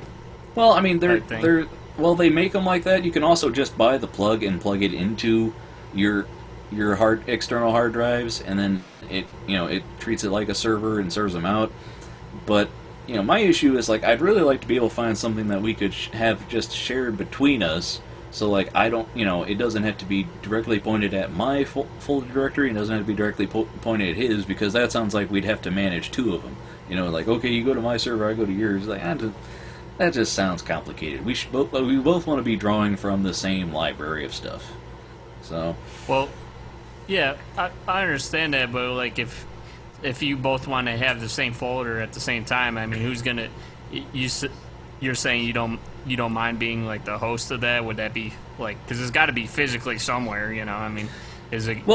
Well, I mean, they make them like that. You can also just buy the plug and plug it into your external hard drives, and then it treats it like a server and serves them out. But my issue is I'd really like to be able to find something that we could have just shared between us. So I don't, it doesn't have to be directly pointed at my folder directory, and doesn't have to be directly pointed at his, because that sounds like we'd have to manage two of them. Okay, you go to my server, I go to yours. That just sounds complicated. We both want to be drawing from the same library of stuff. So. Well, yeah, I understand that, but if you both want to have the same folder at the same time, I mean, who's gonna? You're saying you don't mind being the host of that? Would that be because it's got to be physically somewhere? I mean, is it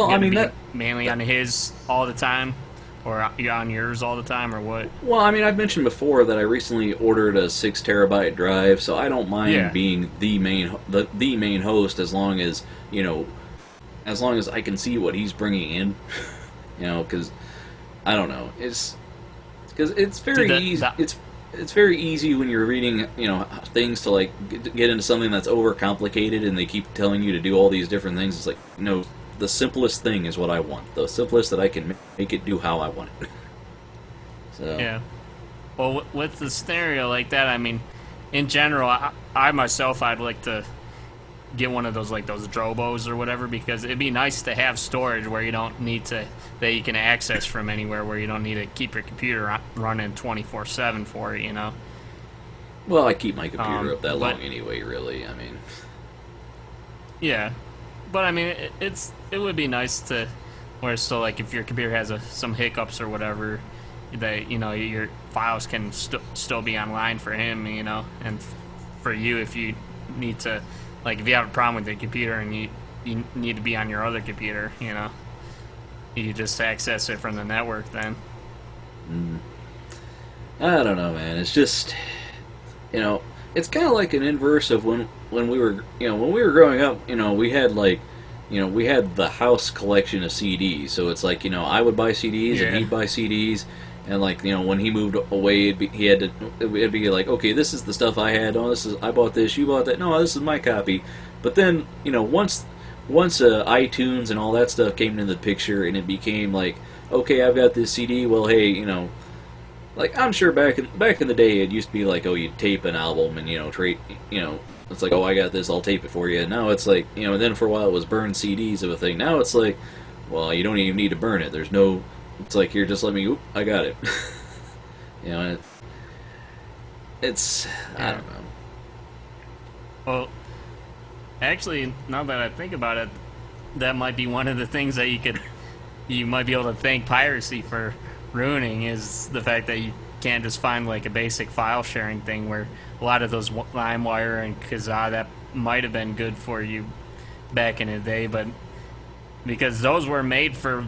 mainly on his all the time, or on yours all the time, or what? Well, I mean, I've mentioned before that I recently ordered a 6 terabyte drive, so I don't mind being the main host as long as I can see what he's bringing in, because I don't know, it's very easy. It's very easy when you're reading, things to get into something that's overcomplicated, and they keep telling you to do all these different things. It's the simplest thing is what I want. The simplest that I can make it do how I want it. So yeah. Well, with the scenario like that, I mean, in general, I myself, I'd like to get one of those those Drobos or whatever, because it'd be nice to have storage where you don't need that you can access from anywhere, where you don't need to keep your computer running 24/7 for it, Well, I keep my computer up that long anyway, really. I mean, yeah, but I mean, it would be nice to where if your computer has some hiccups or whatever, that your files can still be online for him, and for you if you need to. If you have a problem with your computer and you need to be on your other computer, you just access it from the network then. I don't know, man. It's just, it's kind of like an inverse of when we were growing up. We had we had the house collection of CDs. So it's I would buy CDs and he'd buy CDs. And when he moved away, it'd be okay, this is the stuff I had. Oh, I bought this. You bought that. No, this is my copy. But then once iTunes and all that stuff came into the picture, and it became okay, I've got this CD. Well, hey, I'm sure back in the day, it used to be oh, you'd tape an album and trade. It's oh, I got this. I'll tape it for you. And now it's and then for a while it was burn CDs of a thing. Now it's well, you don't even need to burn it. There's no. It's here, just let me, oop, I got it. It's, I don't know. Well, actually, now that I think about it, that might be one of the things that you might be able to thank piracy for ruining, is the fact that you can't just find a basic file sharing thing, where a lot of those LimeWire and Kazaa, that might have been good for you back in the day, but because those were made for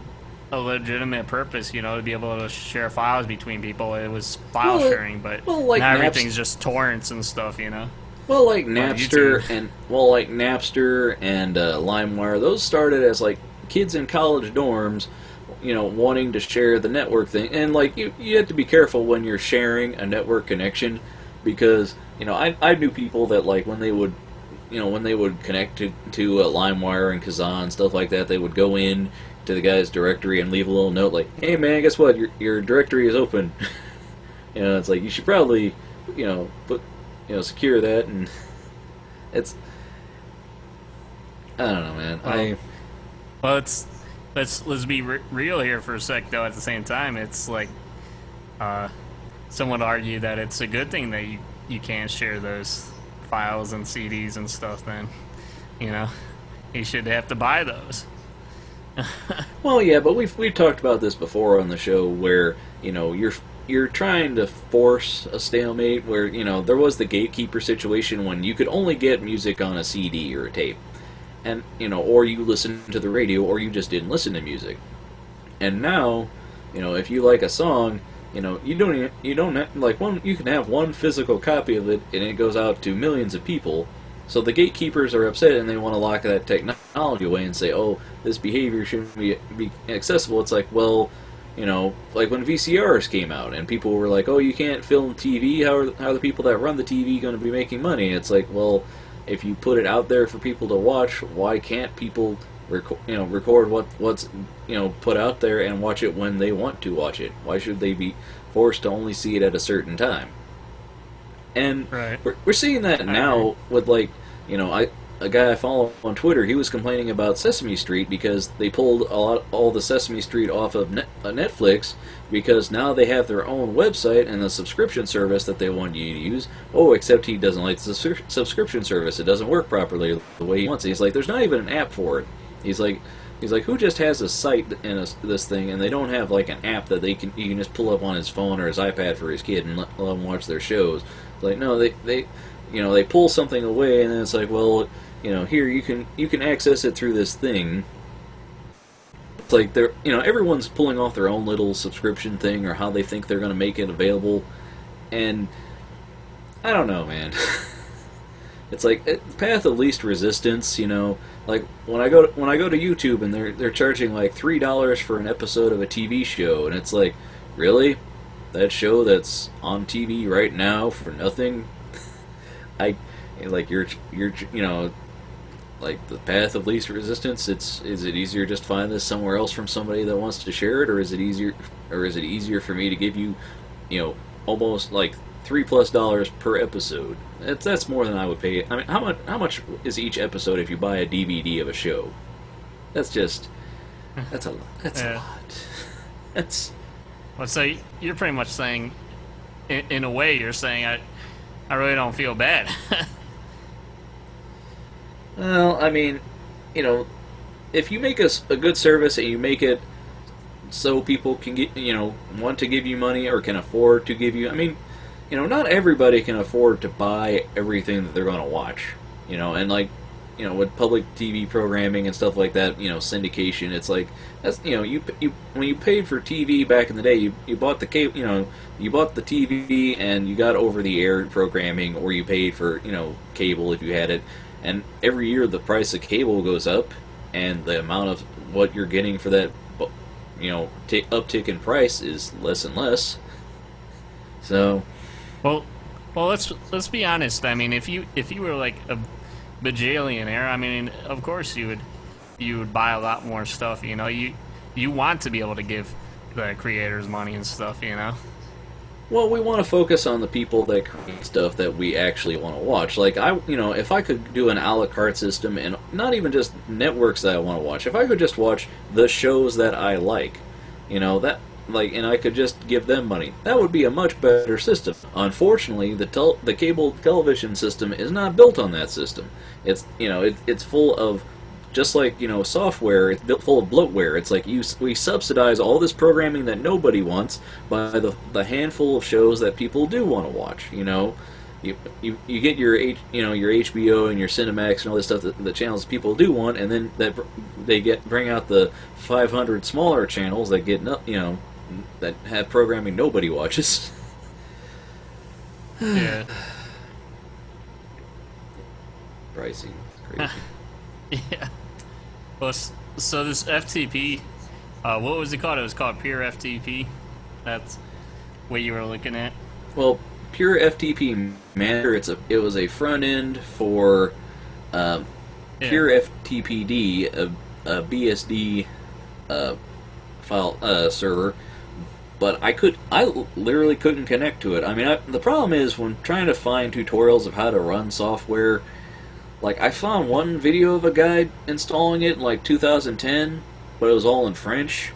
a legitimate purpose, to be able to share files between people. It was file sharing, but now everything's just torrents and stuff, Well, Napster and LimeWire, those started as kids in college dorms, wanting to share the network thing, and you have to be careful when you're sharing a network connection, because I knew people that when they would connect to LimeWire and Kazaa and stuff like that, they would go in to the guy's directory and leave a little note hey man, guess what, your directory is open. It's you should probably put secure that, and it's, I don't know, man. Well, let's be real here for a sec, though. At the same time, it's some would argue that it's a good thing that you can't share those files and CDs and stuff. Then you should have to buy those. Well, yeah, but we've talked about this before on the show, where you're trying to force a stalemate where, you know, there was the gatekeeper situation when you could only get music on a CD or a tape. And, you know, or you listen to the radio, or you just didn't listen to music. And now, you know, if you like a song, you know, you don't have, like, you can have one physical copy of it, and it goes out to millions of people. So the gatekeepers are upset, and they want to lock that technology away and say, oh, this behavior shouldn't be accessible. It's like, well, you know, like when VCRs came out, and people were like, oh, you can't film TV, how are the people that run the TV going to be making money? It's like, well, if you put it out there for people to watch, why can't people record what's put out there and watch it when they want to watch it? Why should they be forced to only see it at a certain time? And right. we're seeing that now with, like, you know, a guy I follow on Twitter, he was complaining about Sesame Street because they pulled all the Sesame Street off of Netflix because now they have their own website and the subscription service that they want you to use. Oh, except he doesn't like the subscription service. It doesn't work properly the way he wants it. He's like, there's not even an app for it. He's like, who just has a site in this thing and they don't have like an app that you can just pull up on his phone or his iPad for his kid and let him watch their shows? It's like, no, they pull something away and then it's like, well, you know, here you can access it through this thing. It's like they're, you know, everyone's pulling off their own little subscription thing or how they think they're going to make it available, and I don't know, man. It's like path of least resistance, you know. Like when I go to YouTube and they're charging like $3 for an episode of a TV show, and it's like, really, that show that's on TV right now for nothing? You're you know. Like the path of least resistance, is it easier just to find this somewhere else from somebody that wants to share it, or is it easier for me to give you, you know, almost like $3+ per episode? That's more than I would pay. I mean, how much is each episode if you buy a DVD of a show? That's a lot. That's a lot. That's. Well, so you're pretty much saying, in a way, you're saying I really don't feel bad. Well, I mean, you know, if you make a good service and you make it so people can get, you know, want to give you money or can afford to give you, I mean, you know, not everybody can afford to buy everything that they're going to watch, you know, and like, you know, with public TV programming and stuff like that, you know, syndication, it's like, that's, you know, you when you paid for TV back in the day, you bought the cable, you know, you bought the TV and you got over-the-air programming, or you paid for, you know, cable if you had it. And every year the price of cable goes up, and the amount of what you're getting for that, you know, uptick in price is less and less. So, well, let's be honest. I mean, if you were like a bajillionaire, I mean, of course you would buy a lot more stuff. You know, you want to be able to give the creators money and stuff. You know. Well, we want to focus on the people that create stuff that we actually want to watch. Like, if I could do an a la carte system, and not even just networks that I want to watch, if I could just watch the shows that I like, you know, and I could just give them money, that would be a much better system. Unfortunately, the cable television system is not built on that system. It's, you know, it's full of, just like, you know, software, it's built full of bloatware. It's like we subsidize all this programming that nobody wants by the handful of shows that people do want to watch. You know, you get your your HBO and your Cinemax and all this stuff, the channels people do want, and then bring out the 500 smaller channels that get, you know, that have programming nobody watches. Yeah. Pricing, crazy. Yeah. Well, so this FTP, what was it called? It was called Pure FTP. That's what you were looking at. Well, Pure FTP Manager. It was a front end for Pure FTPD, a BSD file server. But I literally couldn't connect to it. I mean, the problem is when trying to find tutorials of how to run software. Like, I found one video of a guy installing it in, like, 2010, but it was all in French.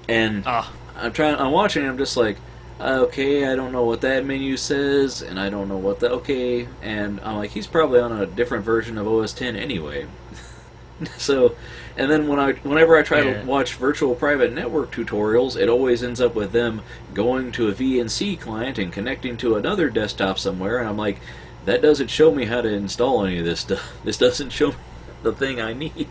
And I'm watching it, I'm just like, okay, I don't know what that menu says, and I don't know okay. And I'm like, he's probably on a different version of OS X anyway. So, and then whenever I try to watch virtual private network tutorials, it always ends up with them going to a VNC client and connecting to another desktop somewhere, and I'm like, that doesn't show me how to install any of this stuff. This doesn't show me the thing I need.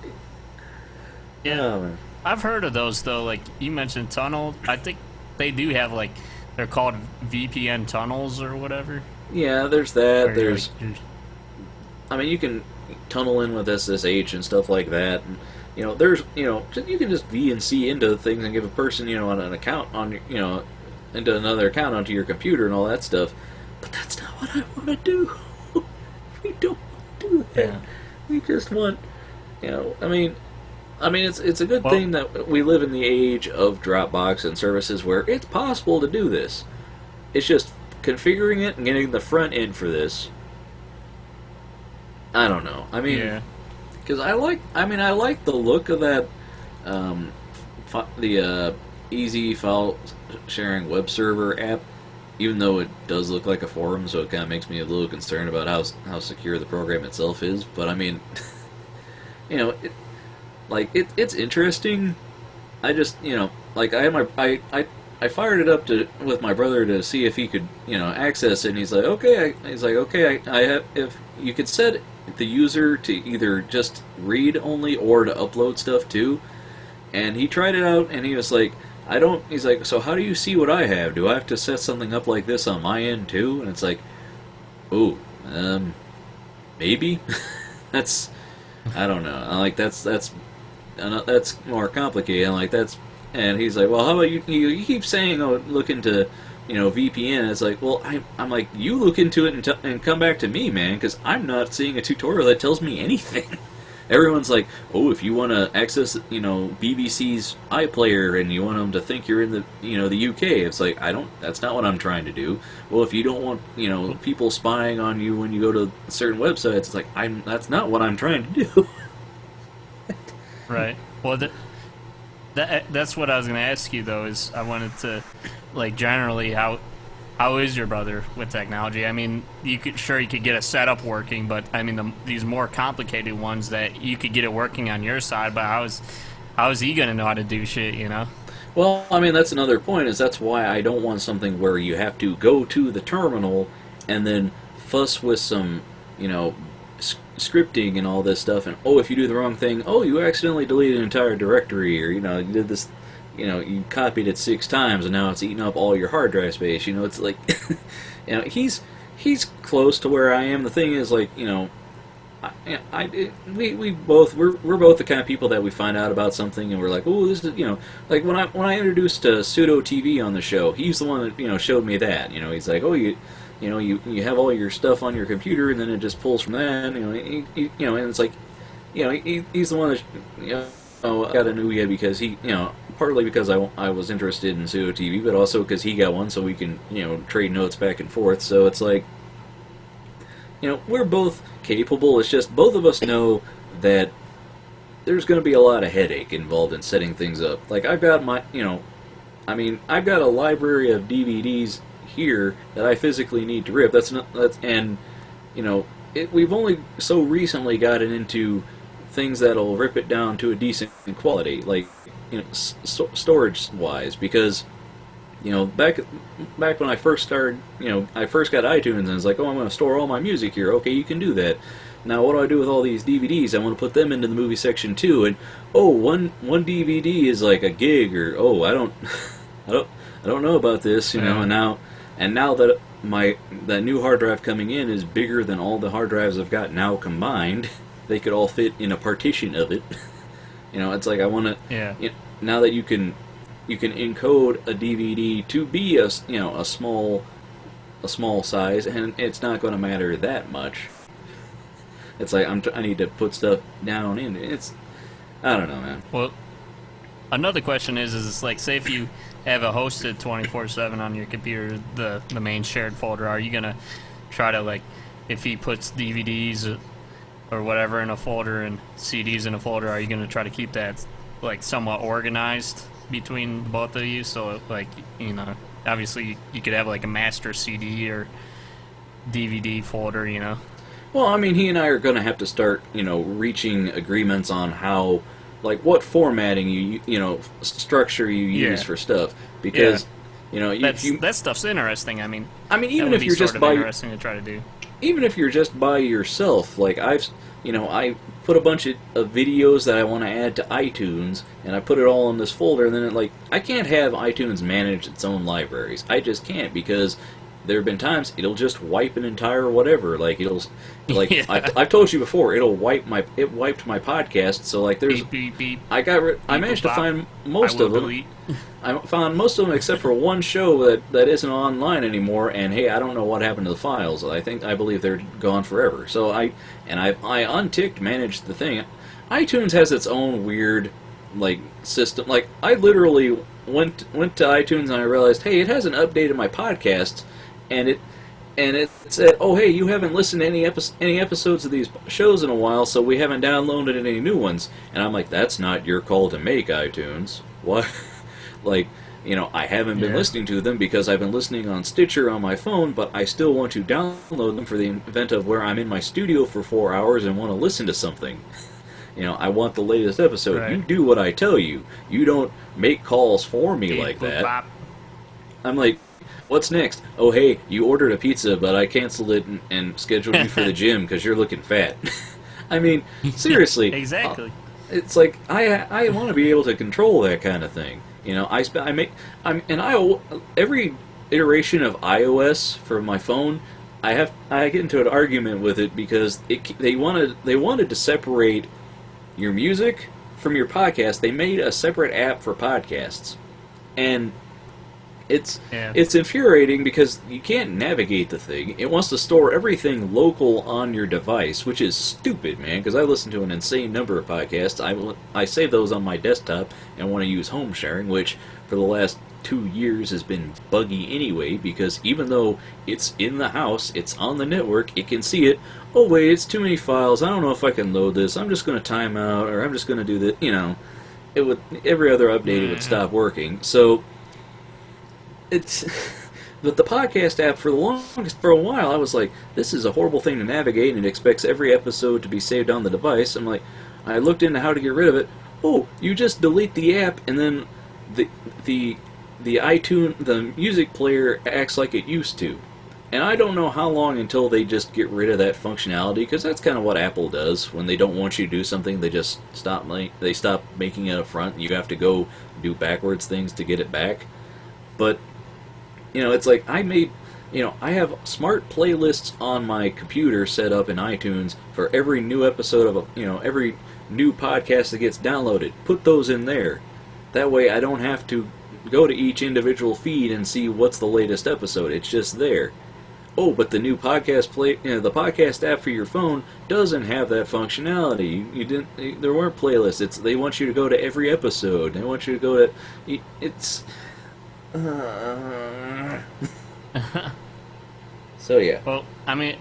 Yeah, oh, I've heard of those though. Like you mentioned tunnel, I think they do have like they're called VPN tunnels or whatever. Yeah, there's that. There's, I mean, you can tunnel in with SSH and stuff like that. And, you know, there's, you know, you can just VNC into things and give a person, you know, on an account on, you know, into another account onto your computer and all that stuff. But that's not what I want to do. We don't do that. Yeah. We just want, you know, I mean, it's a good thing that we live in the age of Dropbox and services where it's possible to do this. It's just configuring it and getting the front end for this. I don't know. I mean, because I like the look of that, the easy file sharing web server app, even though it does look like a forum, so it kind of makes me a little concerned about how secure the program itself is. But I mean, you know, it's interesting. I just, you know, like I fired it up with my brother to see if he could, you know, access it, and he's like, okay. I have, if you could set the user to either just read only or to upload stuff too. And he tried it out, and he was like, he's like, so how do you see what I have? Do I have to set something up like this on my end too? And it's like, oh, maybe. I don't know. I'm like, that's more complicated. I'm like, and he's like, well, how about you keep saying, oh, look into, you know, VPN. It's like, well, I'm like, you look into it and come back to me, man, because I'm not seeing a tutorial that tells me anything. Everyone's like, oh, if you want to access, you know, BBC's iPlayer and you want them to think you're in the, you know, the UK, it's like, that's not what I'm trying to do. Well, if you don't want, you know, people spying on you when you go to certain websites, it's like, that's not what I'm trying to do. Right. Well, that's what I was going to ask you, though, is I wanted to, like, generally, how is your brother with technology? I mean, you could get a setup working, but, I mean, these more complicated ones that you could get it working on your side, but how is he going to know how to do shit, you know? Well, I mean, that's another point, is that's why I don't want something where you have to go to the terminal and then fuss with some, you know, scripting and all this stuff, and if you do the wrong thing, you accidentally deleted an entire directory, or, you know, you did this, you know, you copied it 6 times and now it's eating up all your hard drive space. You know, it's like, you know, he's close to where I am. The thing is, like, you know, we're both the kind of people that we find out about something and we're like, oh, this is, you know, like when I introduced Pseudo TV on the show, he's the one that, you know, showed me that. You know, he's like, you know, you have all your stuff on your computer, and then it just pulls from that. You know, you know, and it's like, you know, he's the one that, you know, I got a Ouya because he, you know, partly because I was interested in Pseudo TV, but also because he got one, so we can, you know, trade notes back and forth. So it's like, you know, we're both capable. It's just both of us know that there's going to be a lot of headache involved in setting things up. Like, I've got my, you know, I mean, I've got a library of DVDs here that I physically need to rip. And, you know, we've only so recently gotten into things that'll rip it down to a decent quality, like, you know, storage wise, because, you know, back when I first started, you know, I first got iTunes and it's like, I'm going to store all my music here. Okay, you can do that. Now, what do I do with all these DVDs? I want to put them into the movie section too, and one DVD is like a gig, or I don't know about this, you know, and now that that new hard drive coming in is bigger than all the hard drives I've got now combined, they could all fit in a partition of it. You know, it's like I want to. Yeah. You know, now that you can encode a DVD to be a small size, and it's not going to matter that much. It's like I need to put stuff down in it. I don't know, man. Well, another question is it's like, say if you have it hosted 24/7 on your computer, the main shared folder, are you gonna try to, like, if he puts DVDs or whatever in a folder and CDs in a folder, are you gonna try to keep that, like, somewhat organized between both of you? So, like, you know, obviously you could have like a master CD or DVD folder, you know. Well, I mean, he and I are going to have to start, reaching agreements on how, like, what formatting structure you use for stuff. Because, that stuff's interesting. I mean, even if you're just interesting to try to do. Even if you're just by yourself, like I put a bunch of videos that I want to add to iTunes, and I put it all in this folder, and then I can't have iTunes manage its own libraries. I just can't, because there have been times it'll just wipe an entire whatever. Yeah. I've told you before, it wiped my podcast. So there's beep, beep, beep. I managed to find most of them. I found most of them except for one show that isn't online anymore. And hey, I don't know what happened to the files. I believe they're gone forever. So I unticked managed the thing. iTunes has its own weird system. I literally went to iTunes and I realized, hey, it hasn't updated my podcasts. And it said, oh, hey, you haven't listened to any episodes of these shows in a while, so we haven't downloaded any new ones. And I'm like, that's not your call to make, iTunes. What? I haven't been listening to them because I've been listening on Stitcher on my phone, but I still want to download them for the event of where I'm in my studio for 4 hours and want to listen to something. I want the latest episode. Right. You do what I tell you. You don't make calls for me like that. Bop. I'm like, what's next? Oh, hey, you ordered a pizza, but I canceled it and scheduled you for the gym because you're looking fat. I mean, seriously. Exactly. It's like, I want to be able to control that kind of thing. Every iteration of iOS for my phone, I get into an argument with it because they wanted to separate your music from your podcast. They made a separate app for podcasts, and it's infuriating because you can't navigate the thing. It wants to store everything local on your device, which is stupid, man, because I listen to an insane number of podcasts. I save those on my desktop and want to use home sharing, which for the last 2 years has been buggy anyway, because even though it's in the house, it's on the network, it can see it. Oh, wait, it's too many files. I don't know if I can load this. I'm just going to time out, or I'm just going to do this. Every other update it would stop working. So but the podcast app for a while I was like, this is a horrible thing to navigate, and it expects every episode to be saved on the device. I'm like, I looked into how to get rid of it. Oh, you just delete the app, and then the iTunes, the music player acts like it used to. And I don't know how long until they just get rid of that functionality, because that's kind of what Apple does. When they don't want you to do something, they just stop making it up front. You have to go do backwards things to get it back. But it's like I have smart playlists on my computer set up in iTunes for every new episode of every new podcast that gets downloaded. Put those in there. That way I don't have to go to each individual feed and see what's the latest episode. It's just there. Oh, but the new podcast the podcast app for your phone doesn't have that functionality. There weren't playlists. They want you to go to every episode. They want you to go to. It's. So yeah. Well, I mean,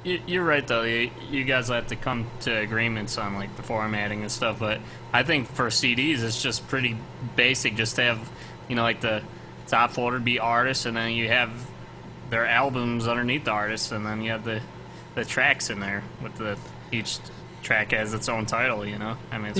you're right though. You guys have to come to agreements on the formatting and stuff. But I think for CDs, it's just pretty basic. Just to have the top folder be artists, and then you have their albums underneath the artists, and then you have the tracks in there with each track has its own title. I mean, it's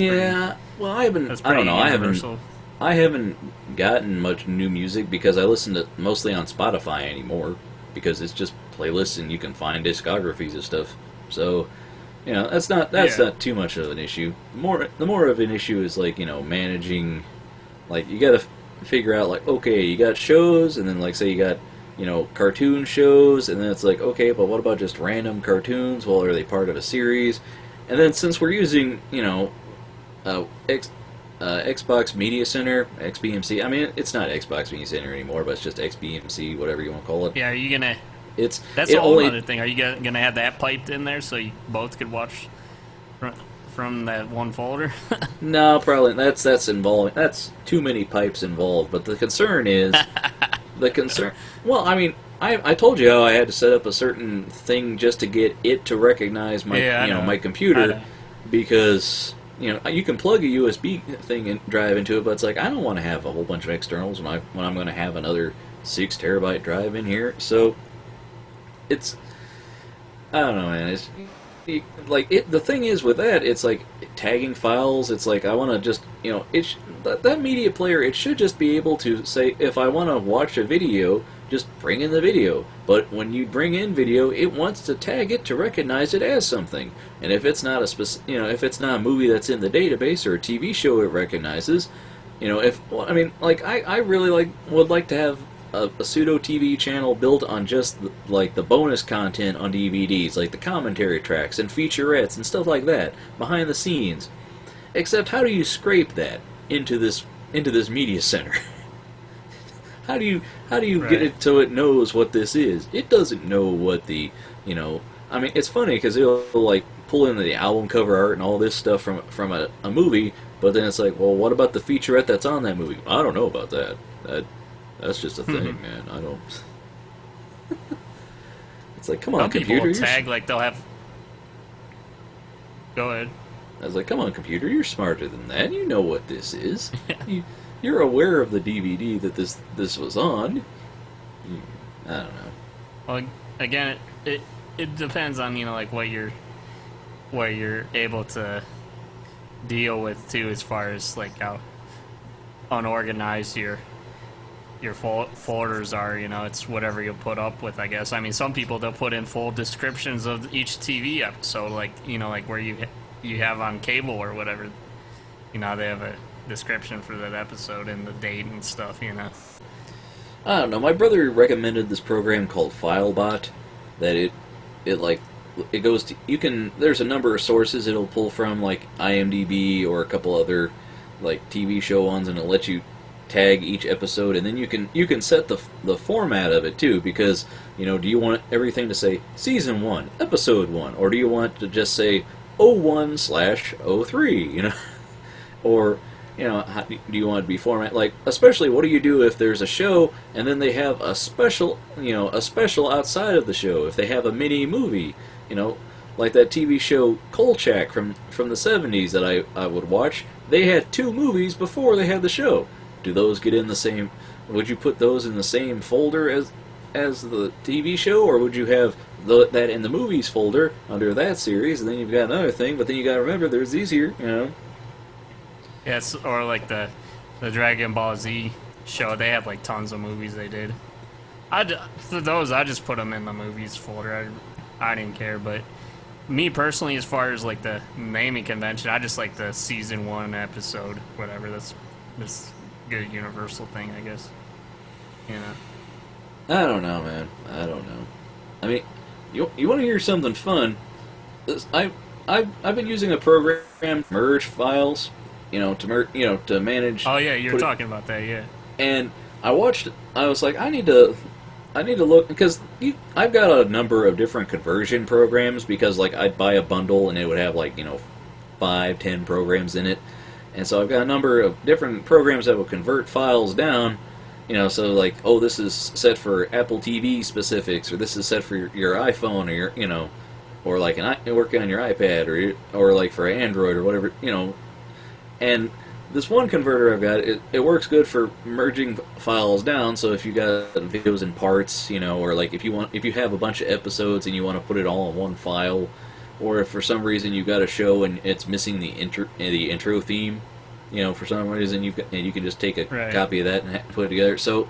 well, I don't know. I haven't gotten much new music because I listen to mostly on Spotify anymore, because it's just playlists and you can find discographies of stuff. So, that's not too much of an issue. The more of an issue is managing. You got to figure out okay, you got shows, and then say you got cartoon shows, and then it's okay, but what about just random cartoons? Well, are they part of a series? And then since we're using Xbox Media Center, XBMC. I mean, it's not Xbox Media Center anymore, but it's just XBMC, whatever you want to call it. Yeah, are you gonna? That's a whole other thing. Are you gonna have that piped in there so you both could watch from that one folder? No, probably that's involving. That's too many pipes involved. But the concern is Well, I mean, I told you how I had to set up a certain thing just to get it to recognize my my computer, because. You can plug a USB thing and drive into it, but it's I don't want to have a whole bunch of externals when I'm going to have another 6 terabyte drive in here. So it's I don't know, man. Like it. The thing is with that, it's like tagging files. It's like I want to just, that media player. It should just be able to say if I want to watch a video, just bring in the video. But when you bring in video, it wants to tag it to recognize it as something. And if it's not if it's not a movie that's in the database or a TV show it recognizes, I really would like to have a pseudo TV channel built on just the bonus content on DVDs, like the commentary tracks and featurettes and stuff like that, behind the scenes. Except, how do you scrape that into this media center? How do you get it so it knows what this is? It doesn't know what it's funny because it'll like pull in the album cover art and all this stuff from a movie, but then it's like, well, what about the featurette that's on that movie? I don't know about that. That's just a thing, man. I don't. It's like, come on, Some computer. People will tag like they'll have. Go ahead. I was like, come on, computer. You're smarter than that. You know what this is. You're aware of the DVD that this was on. I don't know. Well, again, it depends on like what you're able to deal with too, as far as like how unorganized your folders are. It's whatever you put up with, I guess. I mean, some people, they'll put in full descriptions of each TV episode, like like where you have on cable or whatever. They have a description for that episode and the date and stuff. I don't know. My brother recommended this program called FileBot. That it goes to, there's a number of sources it'll pull from, like IMDb or a couple other like TV show ones, and it'll let you tag each episode, and then you can set the format of it too, because do you want everything to say season 1 episode 1, or do you want to just say 01/03, or how do you want it to be format, like, especially what do you do if there's a show and then they have a special outside of the show, if they have a mini movie, like that TV show Kolchak from the 70s that I would watch. They had 2 movies before they had the show. Do those get in the same? Would you put those in the same folder as the TV show, or would you have that in the movies folder under that series, and then you've got another thing? But then you got to remember, there's these here, Yes, or like the Dragon Ball Z show. They had like tons of movies they did. For those, I just put them in the movies folder. I didn't care, but me personally, as far as like the naming convention, I just like the season 1 episode, whatever. That's good universal thing, I guess. I don't know, man. I don't know. I mean, you want to hear something fun? I've been using a program to merge files, to manage. Oh yeah, you're talking about that, yeah. And I was like, I need to look, because I've got a number of different conversion programs, because like I'd buy a bundle and it would have like 5-10 programs in it. And so I've got a number of different programs that will convert files down, so like, oh, this is set for Apple TV specifics, or this is set for your iPhone, or your, or like working on your iPad, or like for Android or whatever, And this one converter I've got, it works good for merging files down. So if you got videos in parts, or like if you have a bunch of episodes and you want to put it all in one file, or if for some reason you've got a show and it's missing the intro theme, for some reason you can just take a copy of that and put it together. So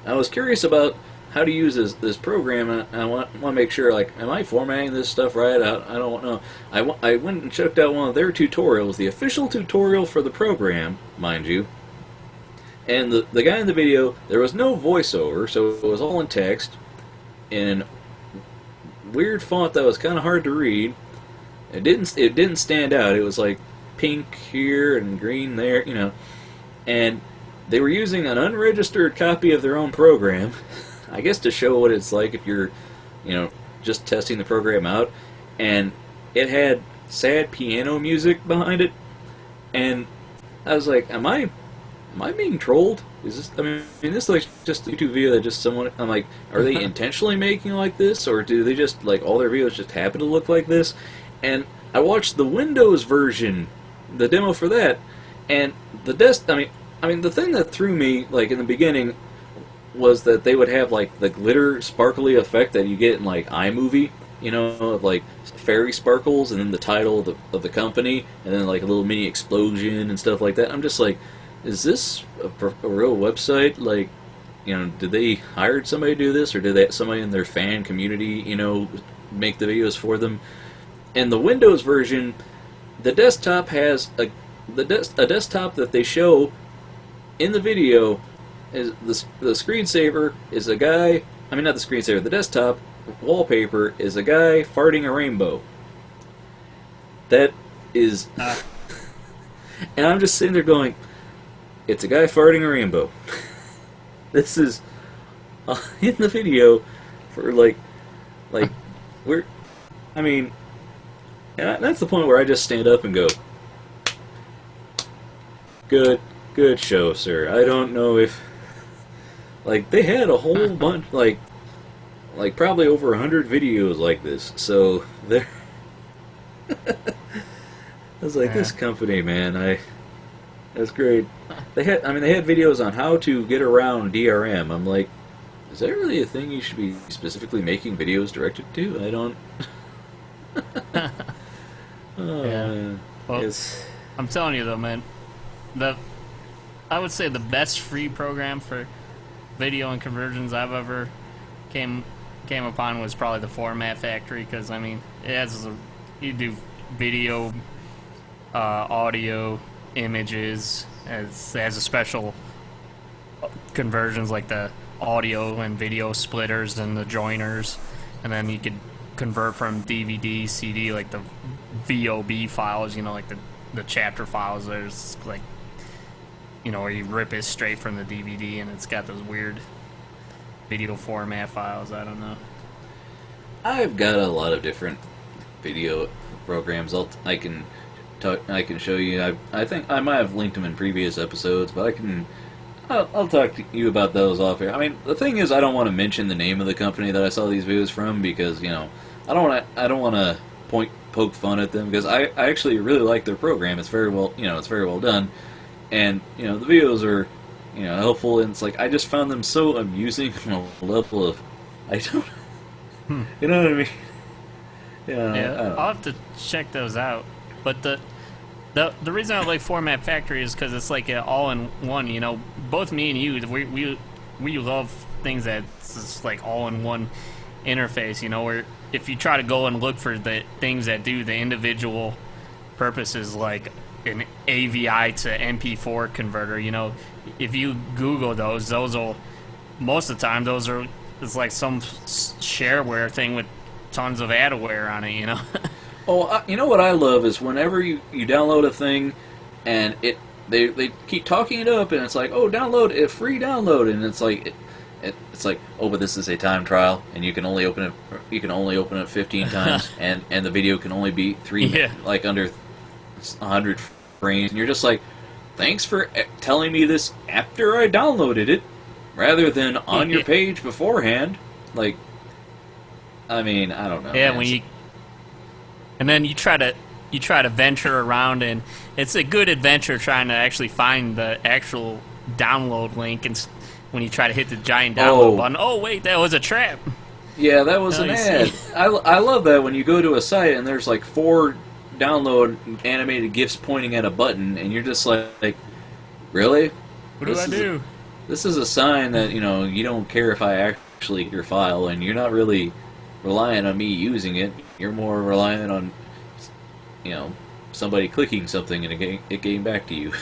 I was curious about how to use this program, and I want to make sure, like, am I formatting this stuff right? I don't know. I went and checked out one of their tutorials, the official tutorial for the program, mind you. And the guy in the video, there was no voiceover, so it was all in text, in weird font that was kind of hard to read. It didn't stand out. It was like pink here and green there, And they were using an unregistered copy of their own program, I guess to show what it's like if you're, just testing the program out. And it had sad piano music behind it, and I was like, am I being trolled? Is this? I mean, this like just a YouTube video that just someone. I'm like, are they intentionally making like this, or do they just like all their videos just happen to look like this? And I watched the Windows version, the demo for that, and the I mean, the thing that threw me like in the beginning was that they would have like the glitter sparkly effect that you get in like iMovie, you know, of like fairy sparkles, and then the title of the company, and then like a little mini explosion and stuff like that. I'm just like, is this a real website? Like, you know, did they hire somebody to do this, or did they somebody in their fan community, you know, make the videos for them? And the Windows version, the desktop has a desktop that they show in the video is the screensaver is a guy. I mean, not the screensaver. The desktop wallpaper is a guy farting a rainbow. That is, and I'm just sitting there going, it's a guy farting a rainbow. This is in the video for like we're. I mean, and that's the point where I just stand up and go, good show, sir. I don't know if, like, they had a whole bunch, like probably over 100 videos like this. So there, I was like, this company, man, that's great. They had videos on how to get around DRM. I'm like, is that really a thing you should be specifically making videos directed to? I don't. Yeah. Well, I'm telling you though, man, I would say the best free program for video and conversions I've ever came upon was probably the Format Factory, because I mean you do video, audio, images. It has a special conversions like the audio and video splitters and the joiners, and then you could convert from DVD, CD, like the VOB files, you know, like the chapter files. There's like, you know, where you rip it straight from the DVD, and it's got those weird video format files. I don't know. I've got a lot of different video programs. I can show you. I think I might have linked them in previous episodes, but I'll talk to you about those off here. I mean, the thing is, I don't want to mention the name of the company that I saw these videos from, because, you know, I don't want to poke fun at them, because I actually really like their program. It's very well done, and, you know, the videos are, you know, helpful, and it's like, I just found them so amusing on a level of, I don't, you know what I mean? Yeah, I'll have to check those out. But the reason I like Format Factory is because it's like an all-in-one. You know, both me and you, we love things that's just like all-in-one interface. You know, where if you try to go and look for the things that do the individual purposes, like an AVI to MP4 converter, you know, if you Google those will, most of the time, it's like some shareware thing with tons of adware on it, you know. Oh, you know what I love is whenever you download a thing, and they keep talking it up, and it's like, oh, download it, free download, and it's like it's like, oh, but this is a time trial, and you can only open it 15 times, and the video can only be like under 100 frames, and you're just like, thanks for telling me this after I downloaded it, rather than on your page beforehand. Like, I mean, I don't know. Yeah, man. And then you try to venture around, and it's a good adventure trying to actually find the actual download link, and when you try to hit the giant download button, oh wait, that was a trap. Yeah, that was an ad. I love that when you go to a site and there's like 4 download animated GIFs pointing at a button, and you're just like, really? What do I do? This is a sign that, you know, you don't care if I actually get your file, and you're not really relying on me using it. You're more reliant on, you know, somebody clicking something and it getting back to you.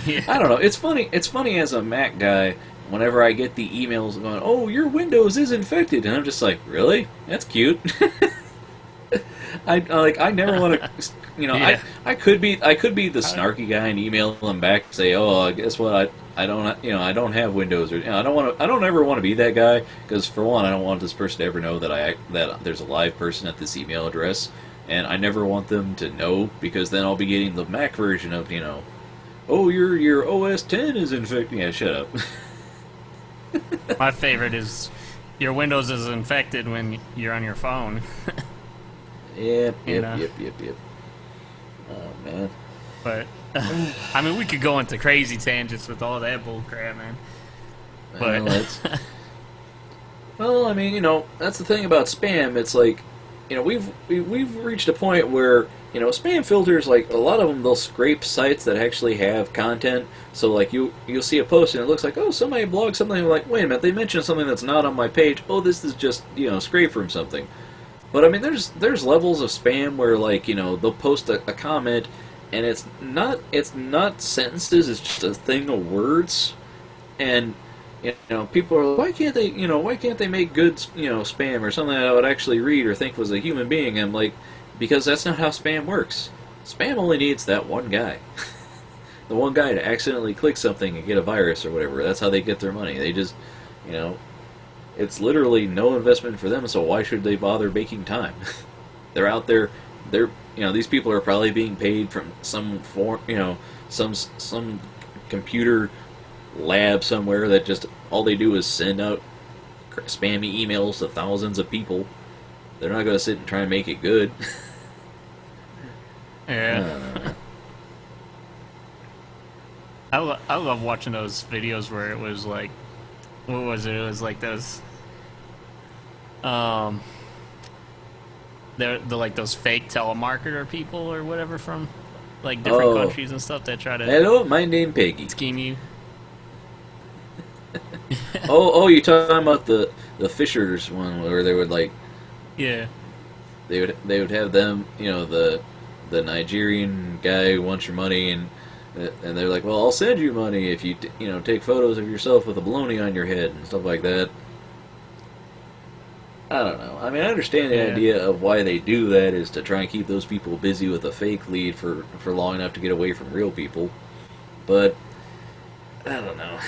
Yeah. I don't know. It's funny. It's funny as a Mac guy. Whenever I get the emails going, "Oh, your Windows is infected," and I'm just like, "Really? That's cute." I never want to, you know. Yeah. I could be the snarky guy and email them back and say, "Oh, guess what? I don't have Windows," or, you know, I don't ever want to be that guy, because for one, I don't want this person to ever know that there's a live person at this email address, and I never want them to know, because then I'll be getting the Mac version of, you know, oh, your OS 10 is infected. Yeah, shut up. My favorite is your Windows is infected when you're on your phone. Yep. Oh man. But I mean, we could go into crazy tangents with all that bull crap, man. But Well, I mean, that's the thing about spam. It's like, we've reached a point where, spam filters, like, a lot of them, they'll scrape sites that actually have content. So, like, you'll see a post and it looks like, oh, somebody blogged something, like, wait a minute, they mentioned something that's not on my page. Oh, this is just, scraped from something. But, I mean, there's levels of spam where, like, they'll post a comment and it's not sentences, it's just a thing of words. And people are like, why can't they make good, spam or something that I would actually read or think was a human being? And I'm like, because that's not how spam works. Spam only needs that one guy. The one guy to accidentally click something and get a virus or whatever. That's how they get their money. They just, it's literally no investment for them, so why should they bother making time? They're out there, these people are probably being paid from some form, some computer lab somewhere that just all they do is send out spammy emails to thousands of people. They're not going to sit and try and make it good. Yeah. I love watching those videos where it was like, what was it? It was like those, they're like those fake telemarketer people or whatever from like different countries and stuff that try to. Hello, my name Peggy. Scheme you. You're talking about the Fishers one where they would like. Yeah. They would have them, the Nigerian guy who wants your money, and they're like, well, I'll send you money if you take photos of yourself with a baloney on your head and stuff like that. I don't know. I mean, I understand the idea of why they do that is to try and keep those people busy with a fake lead for long enough to get away from real people, but I don't know.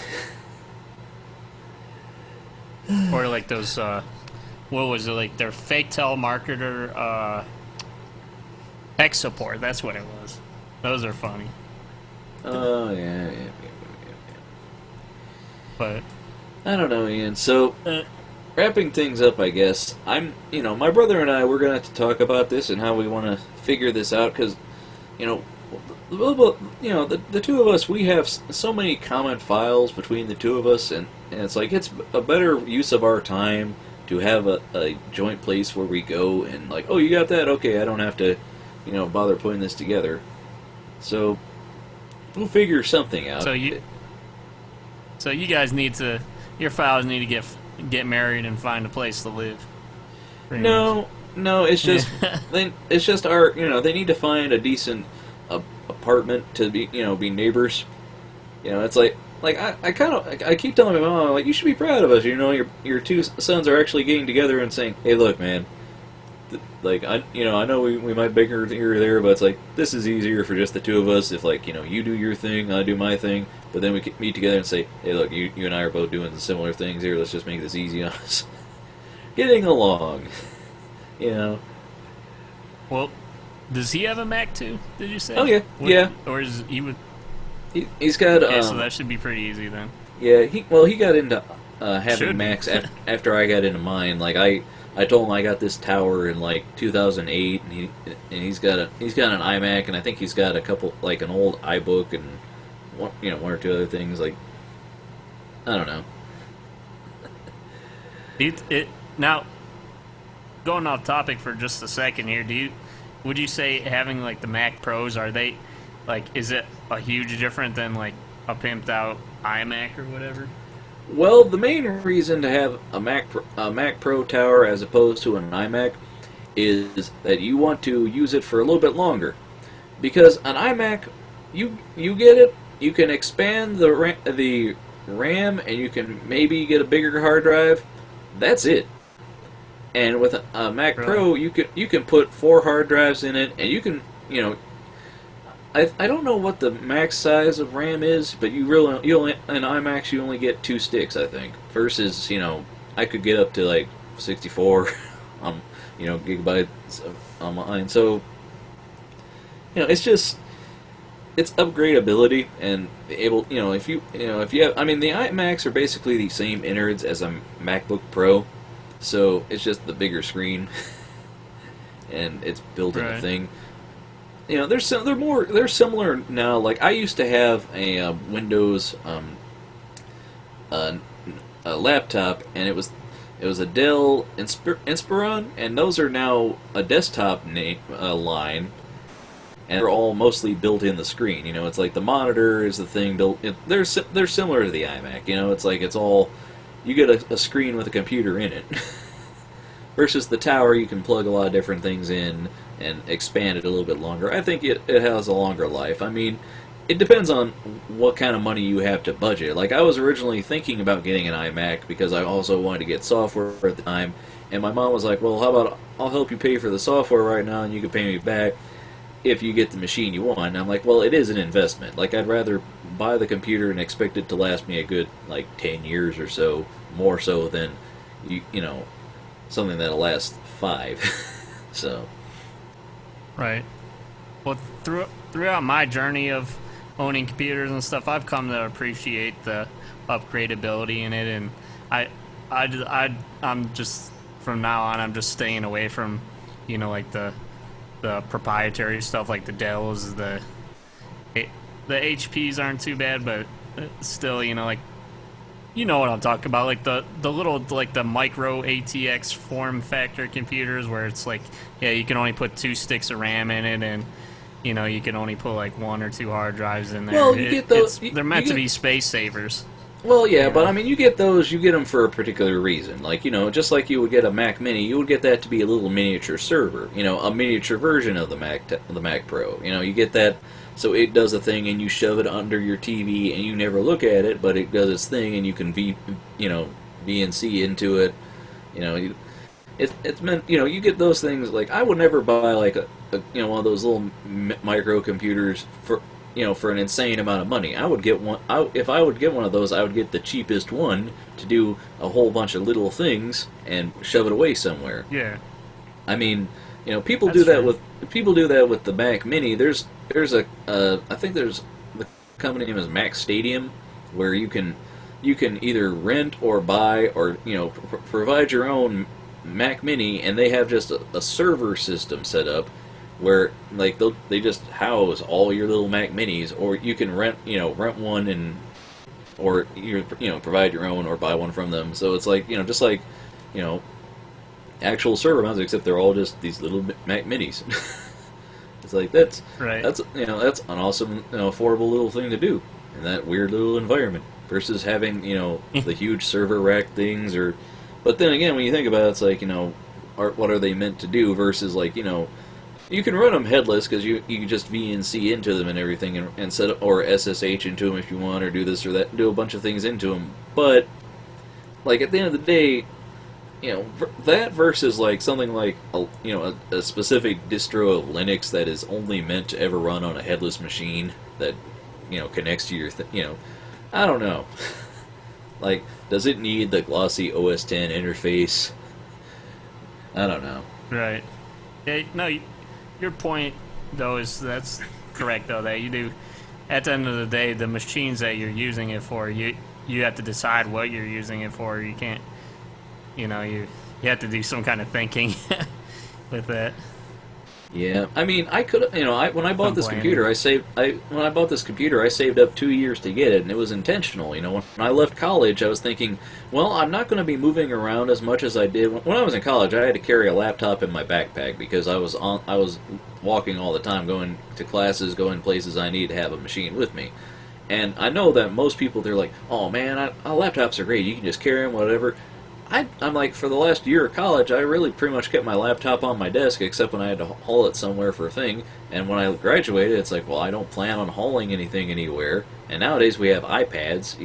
Or like those, what was it, like their fake telemarketer, tech support, that's what it was. Those are funny. Oh, yeah. But I don't know, Ian. So, wrapping things up, I guess, my brother and I, we're going to have to talk about this and how we want to figure this out, because, the two of us, we have so many common files between the two of us, and it's like, it's a better use of our time to have a joint place where we go and like, oh, you got that? Okay, I don't have to, bother putting this together. So, we'll figure something out. So you guys need to, your files need to get married and find a place to live. No, it's just, it's just our, they need to find a decent apartment to be neighbors. It's like I keep telling my mom, like, you should be proud of us. Your two sons are actually getting together and saying, hey, look, man, like, I know we might bicker here or there, but it's like, this is easier for just the two of us if, like, you do your thing, I do my thing, but then we can meet together and say, hey, look, you and I are both doing similar things here, let's just make this easy on us. Getting along, Well, does he have a Mac too, did you say? Oh, yeah, yeah. Or is he would... He's got... Okay, so that should be pretty easy then. Yeah, he got into having Macs after I got into mine. Like, I told him I got this tower in like 2008, and he's got an iMac, and I think he's got a couple, like an old iBook and one or two other things. Like, I don't know. Now, going off topic for just a second here, would you say having like the Mac Pros, are they like, is it a huge different than like a pimped out iMac or whatever? Well, the main reason to have a Mac Pro tower as opposed to an iMac is that you want to use it for a little bit longer. Because an iMac, you get it, you can expand the RAM, and you can maybe get a bigger hard drive. That's it. And with a Mac Pro, you can put 4 hard drives in it, and you can, I don't know what the max size of RAM is, but you only in iMacs you only get 2 sticks, I think. Versus, I could get up to like 64 gigabytes on mine. So, it's upgradability and able, if you have, I mean, the iMacs are basically the same innards as a MacBook Pro. So it's just the bigger screen, and it's built in a thing. They're similar now. Like, I used to have a Windows a laptop, and it was It was a Dell Inspiron, and those are now a desktop line, and they're all mostly built in the screen. You know, it's like the monitor is the thing built. They're similar to the iMac. You know, it's like it's all you get a screen with a computer in it. Versus the tower, you can plug a lot of different things in and expand it a little bit longer. I think it has a longer life. I mean, it depends on what kind of money you have to budget. Like, I was originally thinking about getting an iMac because I also wanted to get software at the time, and my mom was like, well, how about I'll help you pay for the software right now and you can pay me back if you get the machine you want. And I'm like, well, it is an investment. Like, I'd rather buy the computer and expect it to last me a good, like, 10 years or so, more so than, you know, something that'll last 5. So. Right. Well, throughout my journey of owning computers and stuff, I've come to appreciate the upgradability in it, and I'm just from now on I'm just staying away from, you know, like the proprietary stuff like the Dells, the HPs aren't too bad, but still, you know, like, you know what I'm talking about, like the little, like the micro ATX form factor computers where it's like, yeah, you can only put 2 sticks of RAM in it, and you know, you can only put like 1 or 2 hard drives in there. Well, you get those. They're meant to be space savers. Well, yeah, but I mean, you get those. You get them for a particular reason. Like, you know, just like you would get a Mac Mini, you would get that to be a little miniature server. You know, a miniature version of the Mac Pro. You know, you get that so it does a thing, and you shove it under your TV, and you never look at it, but it does its thing, and you can VNC into it. You know, it's meant. You know, you get those things. Like, I would never buy like a one of those little microcomputers for an insane amount of money. I would get one. If I would get one of those, I would get the cheapest one to do a whole bunch of little things and shove it away somewhere. Yeah. I mean, you know, people do that with the Mac Mini. There's I think there's the company name is Mac Stadium, where you can either rent or buy or provide your own Mac Mini, and they have just a server system set up where like they just house all your little Mac Minis, or you can rent one or provide your own or buy one from them. So it's like just like actual server mounts, except they're all just these little Mac Minis. It's like that's right. That's an awesome affordable little thing to do in that weird little environment versus having the huge server rack things. But then again, when you think about it, it's like what are they meant to do versus like you can run them headless because you can just VNC into them and everything and set up, or SSH into them if you want, or do this or that, do a bunch of things into them. But like at the end of the day, that versus like something like a specific distro of Linux that is only meant to ever run on a headless machine that connects to your I don't know. Like, does it need the glossy OS X interface? I don't know. Right. Yeah, no, your point, though, that's correct, though, that you do, at the end of the day, the machines that you're using it for, you have to decide what you're using it for. You can't, you have to do some kind of thinking with that. Yeah, I mean, I could, when I bought this computer, I saved up 2 years to get it, and it was intentional. When I left college, I was thinking, well, I'm not going to be moving around as much as I did when I was in college. I had to carry a laptop in my backpack because I was walking all the time, going to classes, going places I needed to have a machine with me. And I know that most people, they're like, oh man, laptops are great. You can just carry them, whatever. I'm like, for the last year of college, I really pretty much kept my laptop on my desk, except when I had to haul it somewhere for a thing. And when I graduated, it's like, well, I don't plan on hauling anything anywhere. And nowadays we have iPads.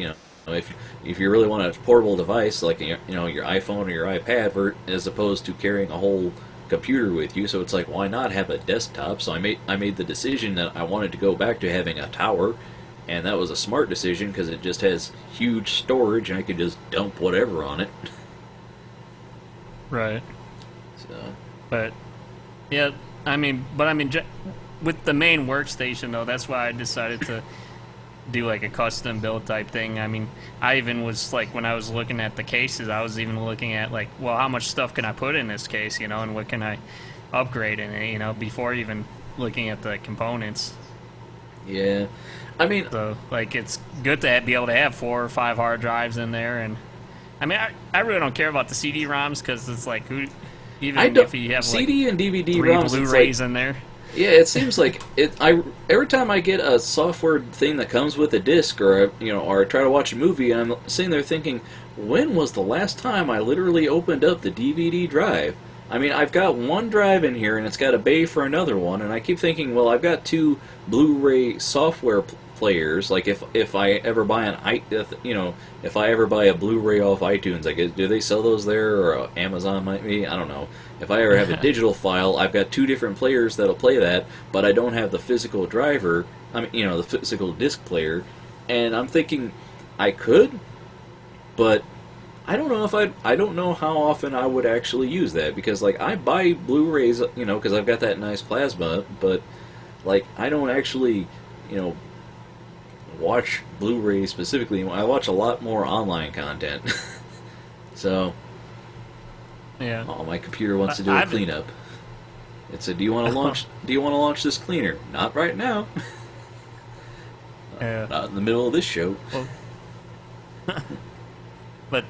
If you really want a portable device like your iPhone or your iPad, as opposed to carrying a whole computer with you, so it's like, why not have a desktop? So I made the decision that I wanted to go back to having a tower. And that was a smart decision because it just has huge storage, and I could just dump whatever on it. Right. So. But with the main workstation though, that's why I decided to do like a custom build type thing. I mean, I even was like, when I was looking at the cases, I was even looking at like, well, how much stuff can I put in this case, and what can I upgrade in it, before even looking at the components. Yeah. I mean, so like, it's good to be able to have 4 or 5 hard drives in there, and I mean, I really don't care about the CD-ROMs because it's like, even if you have CD like and DVD 3 ROMs, Blu-rays like, in there. yeah, it seems like every time I get a software thing that comes with a disc, or or I try to watch a movie, and I'm sitting there thinking, when was the last time I literally opened up the DVD drive? I mean, I've got one drive in here, and it's got a bay for another one, and I keep thinking, well, I've got 2 Blu-ray software players. Like if I ever buy if I ever buy a Blu-ray off iTunes, I guess, do they sell those there, or Amazon might be? I don't know. If I ever have a digital file, I've got 2 different players that'll play that, but I don't have the physical driver. I mean, the physical disc player, and I'm thinking I could, but I don't know if I don't know how often I would actually use that, because like I buy Blu-rays, because I've got that nice plasma, but like I don't actually, watch Blu-ray specifically. I watch a lot more online content. So, yeah. Oh, my computer wants to do a cleanup. It said, "Do you want to launch? Do you want to launch this cleaner?" Not right now. Not in the middle of this show. Well, but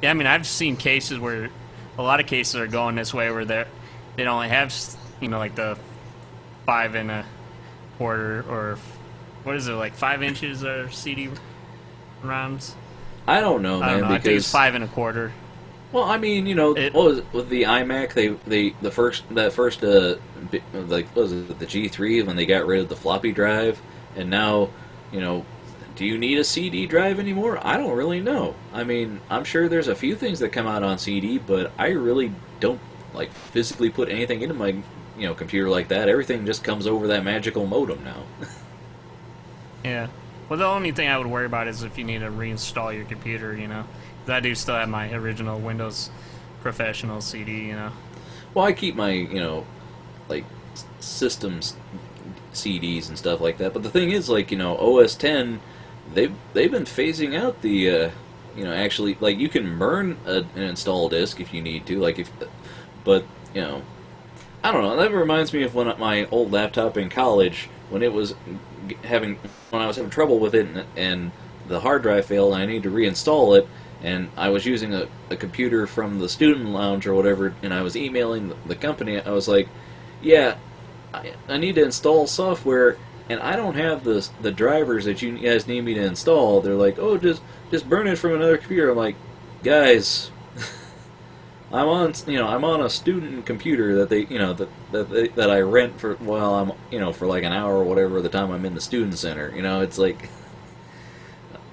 yeah, I mean, I've seen cases where a lot of cases are going this way where they only have like the 5 1/4 or what is it, like 5 inches or CD-ROMs? I don't know, man. I don't know. Because I think it's 5 1/4. Well, I mean, what was it, with the iMac? The first like, what was it, the G3, when they got rid of the floppy drive, and now, do you need a CD drive anymore? I don't really know. I mean, I'm sure there's a few things that come out on CD, but I really don't like physically put anything into my computer like that. Everything just comes over that magical modem now. Yeah. Well, the only thing I would worry about is if you need to reinstall your computer, 'Cause I do still have my original Windows Professional CD, Well, I keep my, like, systems CDs and stuff like that. But the thing is, like, OS 10, they've been phasing out the, actually, like, you can burn an install disk if you need to, like, but, I don't know. That reminds me of when my old laptop in college, when I was having trouble with it, and the hard drive failed, and I need to reinstall it, and I was using a computer from the student lounge or whatever, and I was emailing the company. I was like, yeah, I need to install software, and I don't have the drivers that you guys need me to install. They're like, oh, just burn it from another computer. I'm like, guys, I'm on a student computer that they that I rent for for like an hour or whatever the time I'm in the student center. It's like,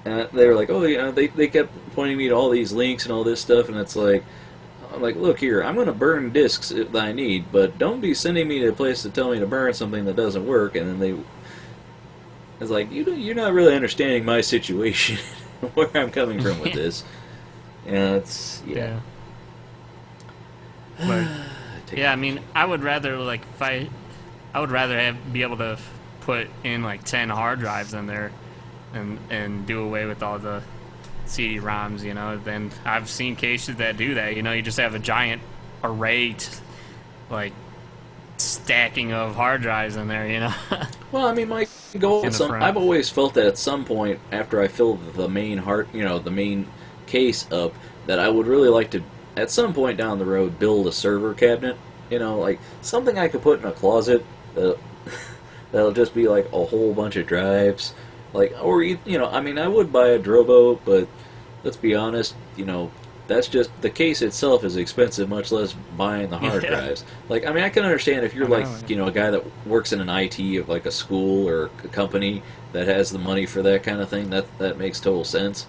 and they were like, oh, they kept pointing me to all these links and all this stuff, and it's like, I'm like, look here, I'm going to burn discs that I need, but don't be sending me to a place to tell me to burn something that doesn't work. And then it's like, you're not really understanding my situation, where I'm coming from with this. And it's yeah. But, yeah, I mean, I would rather be able to put in like 10 hard drives in there, and do away with all the CD-ROMs, Then I've seen cases that do that. You just have a giant array, like stacking of hard drives in there. Well, I mean, my goal. I've always felt that at some point after I fill the main the main case up, that I would really like to, at some point down the road, build a server cabinet. Like something I could put in a closet that'll just be like a whole bunch of drives. Like, or I mean, I would buy a Drobo, but let's be honest, that's just, the case itself is expensive, much less buying the hard drives. Like, I mean, I can understand if you're like, a guy that works in an IT of like a school or a company that has the money for that kind of thing, that makes total sense.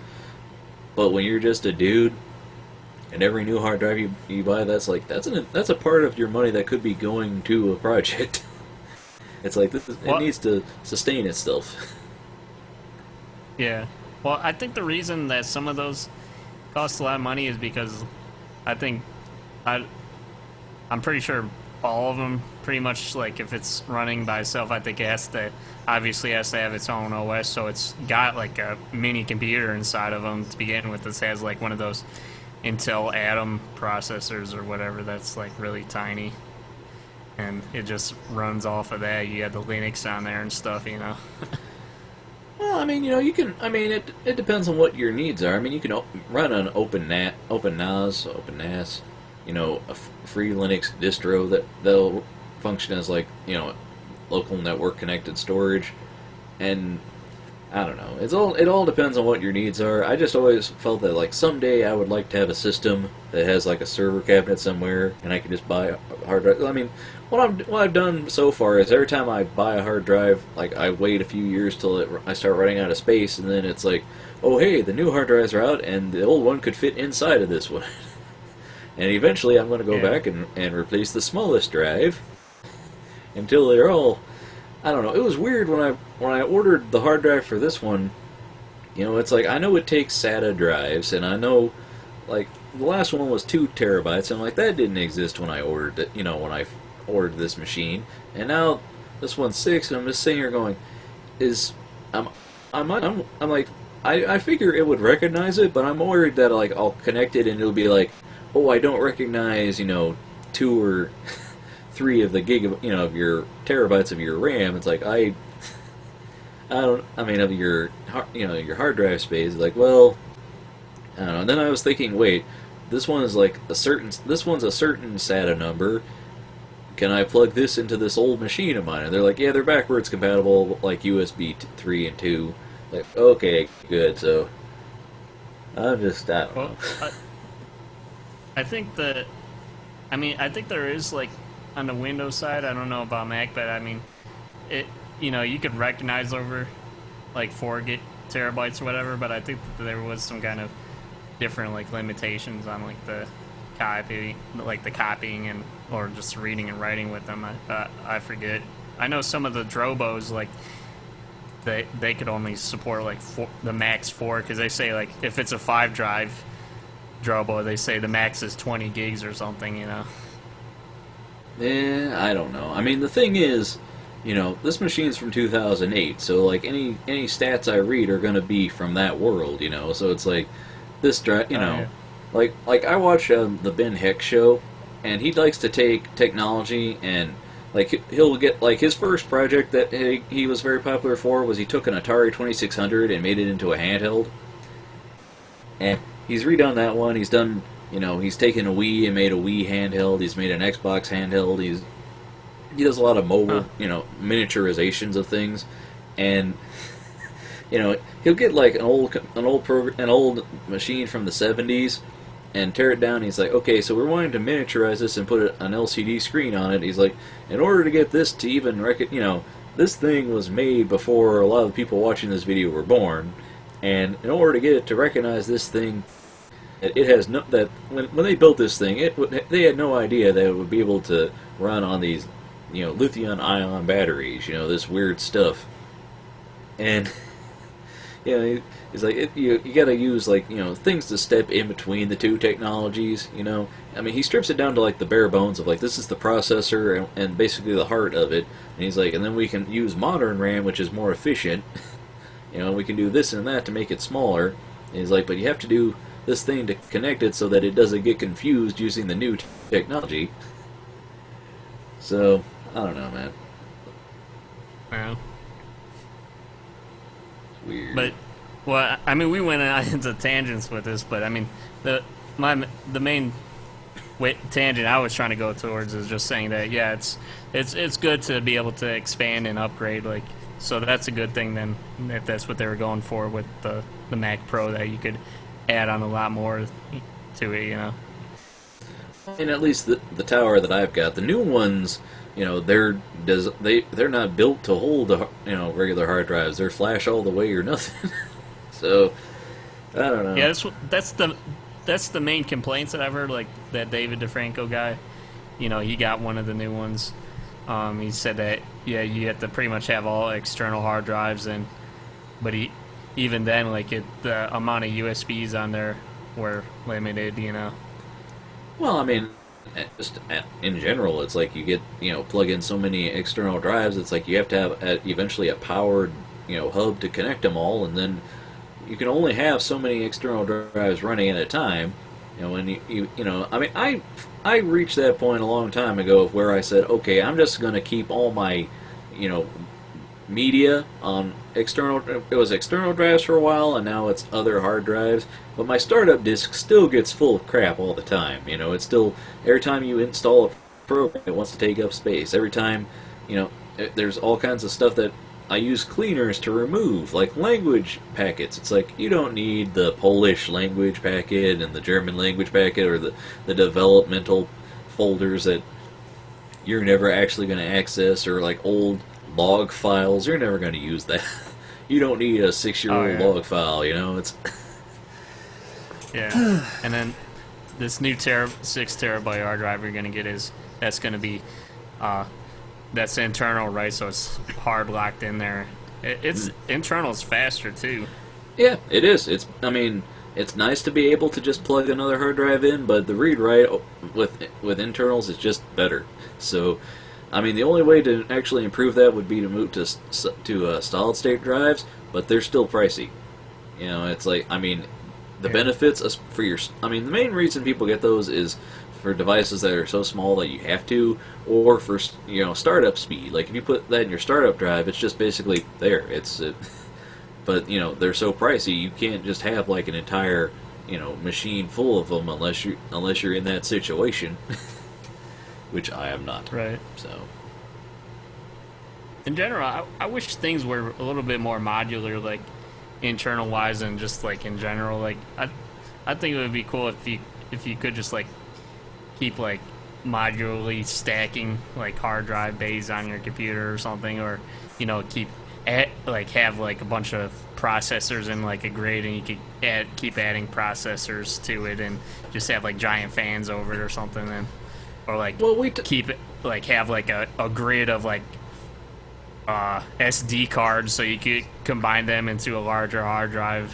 But when you're just a dude, and every new hard drive you buy, that's a part of your money that could be going to a project. It's like, it needs to sustain itself. Yeah. Well, I think the reason that some of those cost a lot of money is because I'm pretty sure all of them, pretty much, like, if it's running by itself, I think it obviously has to have its own OS, so it's got like a mini computer inside of them to begin with. This has like one of those Intel Atom processors or whatever that's like really tiny, and it just runs off of that. You have the Linux on there and stuff. Well, I mean, you can. I mean, it depends on what your needs are. I mean, you can run an open NAS, a free Linux distro that'll function as like local network connected storage, and I don't know. It all depends on what your needs are. I just always felt that like someday I would like to have a system that has like a server cabinet somewhere, and I can just buy a hard drive. I mean, what I've done so far is every time I buy a hard drive, like I wait a few years till I start running out of space, and then it's like, oh hey, the new hard drives are out, and the old one could fit inside of this one. And eventually, I'm going to go back and replace the smallest drive until they're all. I don't know. It was weird when I ordered the hard drive for this one. It's like I know it takes SATA drives, and I know like the last one was 2 terabytes. And I'm like that didn't exist when I ordered it. When I ordered this machine, and now this one's 6, and I'm just sitting here going, I'm like I figure it would recognize it, but I'm worried that like I'll connect it and it'll be like, oh, I don't recognize 2 or 3 of the of your terabytes of your RAM. It's like of your your hard drive space. Like, well, I don't know. And then I was thinking, wait, this one's a certain SATA number. Can I plug this into this old machine of mine? And they're like, yeah, they're backwards compatible, like USB 3 and 2. Like, okay, good. So I don't know. I think I think there is like on the Windows side. I don't know about Mac, but I mean, you could recognize over like 4 terabytes or whatever. But I think that there was some kind of different like limitations on like the copying and or just reading and writing with them. I forget. I know some of the Drobos like they could only support like the max 4 because they say like if it's a 5 drive Drobo, they say the max is 20 gigs or something. I don't know. I mean, the thing is, this machine's from 2008, so like any stats I read are gonna be from that world, So it's like this drive, Yeah. like I watch the Ben Heck show, and he likes to take technology and like he'll get like his first project that he was very popular for was he took an Atari 2600 and made it into a handheld, and he's redone that one. He's done. He's taken a Wii and made a Wii handheld. He's made an Xbox handheld. He does a lot of mobile, miniaturizations of things, and he'll get like an old machine from the 70s and tear it down. He's like, okay, so we're wanting to miniaturize this and put an LCD screen on it. He's like, in order to get this to even this thing was made before a lot of the people watching this video were born, and in order to get it to recognize this thing. It has no that when they built this thing, they had no idea that it would be able to run on these, lithium-ion batteries, this weird stuff. And it's like you got to use like things to step in between the two technologies. I mean, he strips it down to like the bare bones of like this is the processor and basically the heart of it. And he's like, and then we can use modern RAM, which is more efficient. We can do this and that to make it smaller. And he's like, but you have to do this thing to connect it so that it doesn't get confused using the new technology. So, I don't know, man. Well, weird. But, well, I mean, we went into tangents with this, but I mean, the main tangent I was trying to go towards is just saying that it's good to be able to expand and upgrade, like, so that's a good thing then if that's what they were going for with the Mac Pro, that you could add on a lot more to it, And at least the tower that I've got, the new ones, they're not built to hold regular hard drives. They're flash all the way or nothing. So I don't know. Yeah, that's the main complaints that I've heard. Like that David DeFranco guy, he got one of the new ones. He said that you have to pretty much have all external hard drives, but even then, like the amount of USBs on there were limited, Well, I mean, just in general, it's like you get plug in so many external drives. It's like you have to have eventually a powered hub to connect them all, and then you can only have so many external drives running at a time. When I mean, I reached that point a long time ago where I said, okay, I'm just going to keep all my media on external. It was external drives for a while, and now it's other hard drives. But my startup disk still gets full of crap all the time. It's still every time you install a program, it wants to take up space. Every time, there's all kinds of stuff that I use cleaners to remove, like language packets. It's like, you don't need the Polish language packet and the German language packet or the developmental folders that you're never actually going to access, or like old log files. You're never going to use that. You don't need a 6-year-old log file, it's... Yeah, and then this new 6 terabyte hard drive you're going to get that's going to be... that's internal, right? So it's hard locked in there. It's internal is faster too. Yeah, it is. It's nice to be able to just plug another hard drive in, but the read-write with internals is just better. So, the only way to actually improve that would be to move to solid-state drives, but they're still pricey. It's like, the benefits for your... the main reason people get those is for devices that are so small that you have to, or for startup speed. Like if you put that in your startup drive, it's just basically there. But they're so pricey, you can't just have like an entire machine full of them unless you're in that situation, which I am not. Right. So in general, I wish things were a little bit more modular, like internal wise, and just like in general. Like I think it would be cool if you could just like keep like modularly stacking like hard drive bays on your computer or something, or have like a bunch of processors in like a grid, and you could keep adding processors to it, and just have like giant fans over it or something, or like keep it like have like a grid of like SD cards, so you could combine them into a larger hard drive.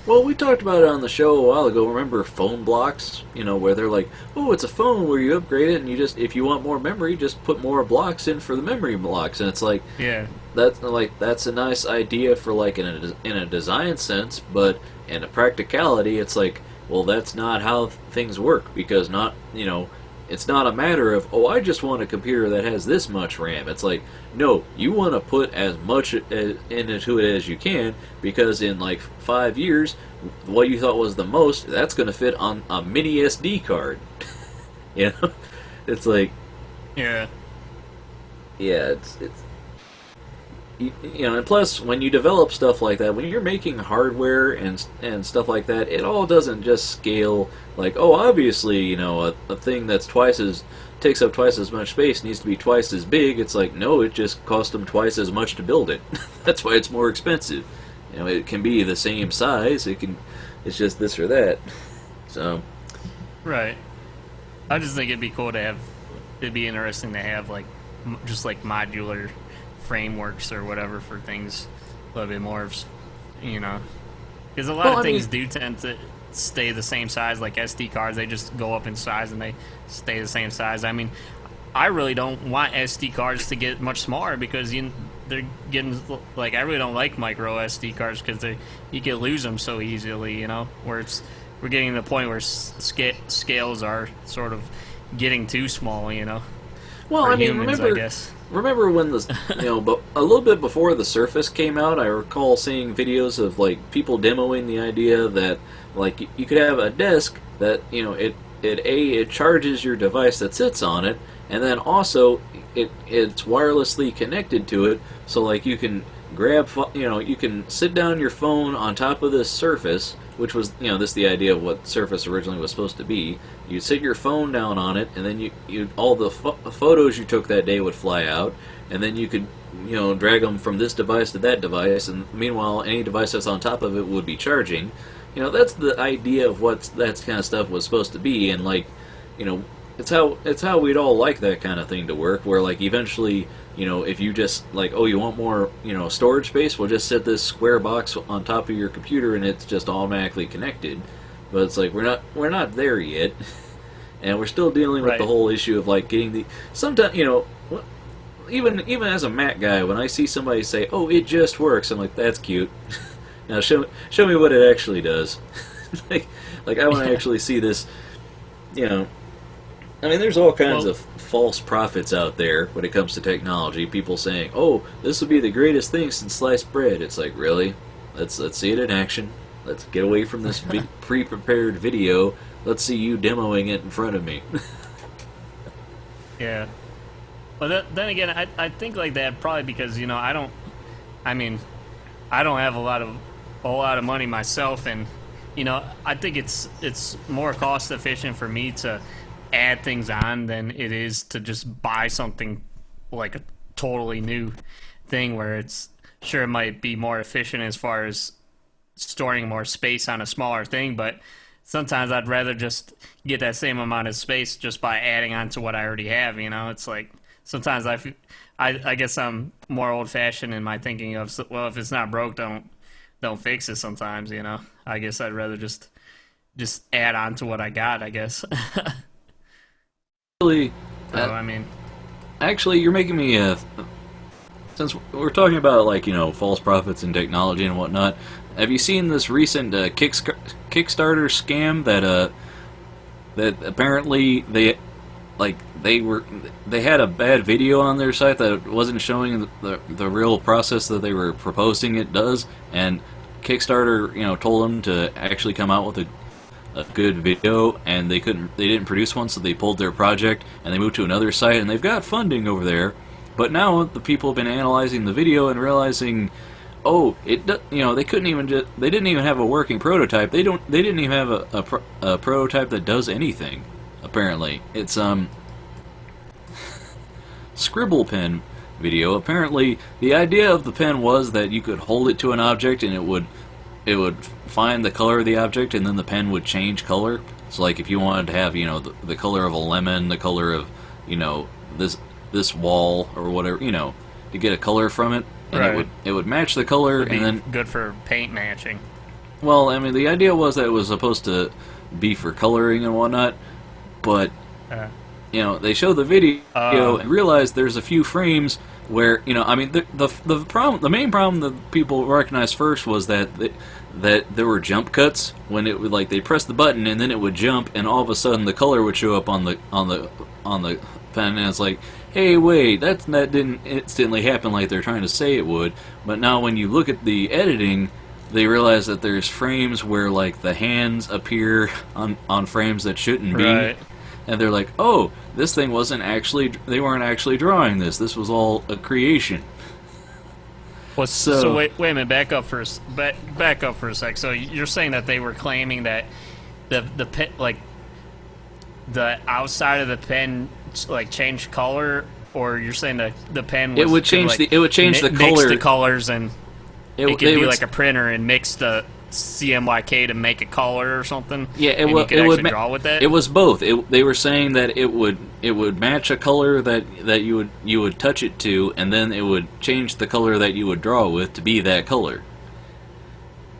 Well, we talked about it on the show a while ago. Remember phone blocks? Where they're like, oh, it's a phone where you upgrade it, and you just, if you want more memory, just put more blocks in for the memory blocks. And it's like, yeah, that's a nice idea for like in a design sense, but in a practicality, it's like, well, that's not how things work, because it's not a matter of, oh, I just want a computer that has this much RAM. It's like, no, you want to put as much into it as you can, because in like 5 years, what you thought was the most, that's going to fit on a mini SD card. It's like, yeah, it's and plus, when you develop stuff like that, when you're making hardware and stuff like that, it all doesn't just scale like, oh, obviously, a thing that's takes up twice as much space needs to be twice as big. It's like, no, it just cost them twice as much to build it. That's why it's more expensive. It can be the same size. It's just this or that. So, right. I just think it'd be cool to have. It'd be interesting to have like just like modular frameworks or whatever for things a little bit more, because a lot of things do tend to stay the same size. Like SD cards, they just go up in size and they stay the same size. I really don't want SD cards to get much smaller, because they're getting like, I really don't like micro SD cards because you can lose them so easily. Where we're getting to the point where scales are sort of getting too small. Well, for humans, I guess. Remember when but a little bit before the Surface came out, I recall seeing videos of like people demoing the idea that like you could have a desk that it charges your device that sits on it, and then also it's wirelessly connected to it, so like you can grab you can sit down your phone on top of this Surface, which was this the idea of what Surface originally was supposed to be. You sit your phone down on it, and then you all the photos you took that day would fly out, and then you could drag them from this device to that device, and meanwhile any device that's on top of it would be charging. That's the idea of what that kind of stuff was supposed to be, and like it's how we'd all like that kind of thing to work, where like eventually if you just like, oh, you want more storage space, we'll just set this square box on top of your computer and it's just automatically connected. But it's like we're not there yet, and we're still dealing with the whole issue of like getting the sometimes even as a Mac guy, when I see somebody say, oh, it just works, I'm like, that's cute. Now show me what it actually does. like I want to actually see this. I mean, there's all kinds of false prophets out there when it comes to technology. People saying, "Oh, this will be the greatest thing since sliced bread." It's like, really? Let's see it in action. Let's get away from this pre-prepared video. Let's see you demoing it in front of me. Yeah. But then again, I think like that probably because I don't have a lot of money myself, and I think it's more cost efficient for me to add things on than it is to just buy something like a totally new thing where it might be more efficient as far as storing more space on a smaller thing, but sometimes I'd rather just get that same amount of space just by adding on to what I already have. It's like sometimes I guess I'm more old fashioned in my thinking of, well, if it's not broke, don't fix it. Sometimes I guess I'd rather just add on to what I got, I guess. Actually, you're making me since we're talking about like false prophets in technology and whatnot. Have you seen this recent Kickstarter scam that apparently they had a bad video on their site that wasn't showing the real process that they were proposing it does, and Kickstarter told them to actually come out with a good video, and they didn't produce one, so they pulled their project and they moved to another site, and they've got funding over there. But now the people have been analyzing the video and realizing, oh, they didn't even have a working prototype. They didn't even have a prototype that does anything. Apparently, it's scribble pen video. Apparently, the idea of the pen was that you could hold it to an object and it would find the color of the object, and then the pen would change color. So, like, if you wanted to have the color of a lemon, the color of this wall or whatever, to get a color from it, and right. it would match the color, It'd be and then good for paint matching. Well, I mean, the idea was that it was supposed to be for coloring and whatnot, but they showed the video and realized there's a few frames where the main problem that people recognized first was that there were jump cuts when it would, like, they pressed the button and then it would jump, and all of a sudden the color would show up on the pen, and it's like, hey, wait, that didn't instantly happen like they're trying to say it would. But now when you look at the editing, they realize that there's frames where, like, the hands appear on frames that shouldn't be. Right. And they're like, oh, this thing they weren't actually drawing this. This was all a creation. Well, so wait a minute, back up for a sec. So you're saying that they were claiming that the pen, like, the outside of the pen, like, changed color, or you're saying that the pen was the color. Mix the colors, and it could be like a printer and mix the CMYK to make a color or something. Yeah, it would draw with that. It was both. They were saying that it would match a color that you would touch it to, and then it would change the color that you would draw with to be that color.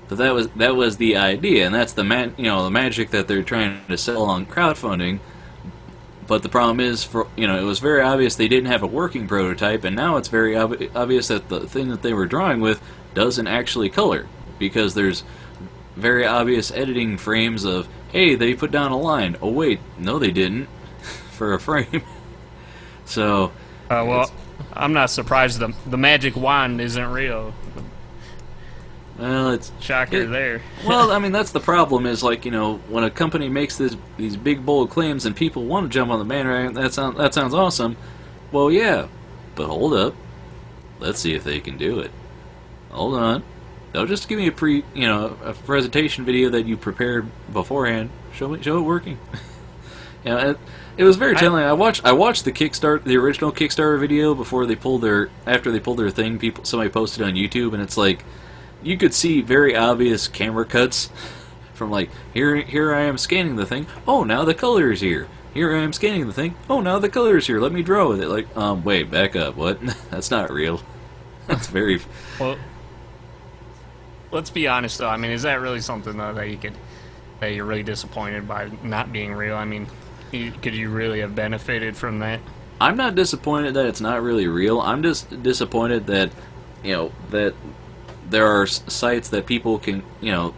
But that was the idea, and that's the magic that they're trying to sell on crowdfunding. But the problem is, it was very obvious they didn't have a working prototype, and now it's very obvious that the thing that they were drawing with doesn't actually color, because there's very obvious editing frames of, hey, they put down a line. Oh, wait, no, they didn't, for a frame. So, well, I'm not surprised the magic wand isn't real. Well, it's shocker there. Well, I mean, that's the problem. Is, like, when a company makes these big bold claims and people want to jump on the bandwagon, that sounds awesome. Well, yeah, but hold up, let's see if they can do it. Hold on. Don't just give me a presentation video that you prepared beforehand. Show it working. It was very telling. I watched the original Kickstarter video after they pulled their thing. Somebody posted on YouTube, and it's like, you could see very obvious camera cuts from, like, here I am scanning the thing. Oh, now the color is here. Here I am scanning the thing. Oh, now the color is here. Let me draw with it. Like, wait, back up. What? That's not real. That's very. Well, let's be honest, though. I mean, is that really something, though, that you're really disappointed by not being real? I mean, could you really have benefited from that? I'm not disappointed that it's not really real. I'm just disappointed that, that there are sites that people can,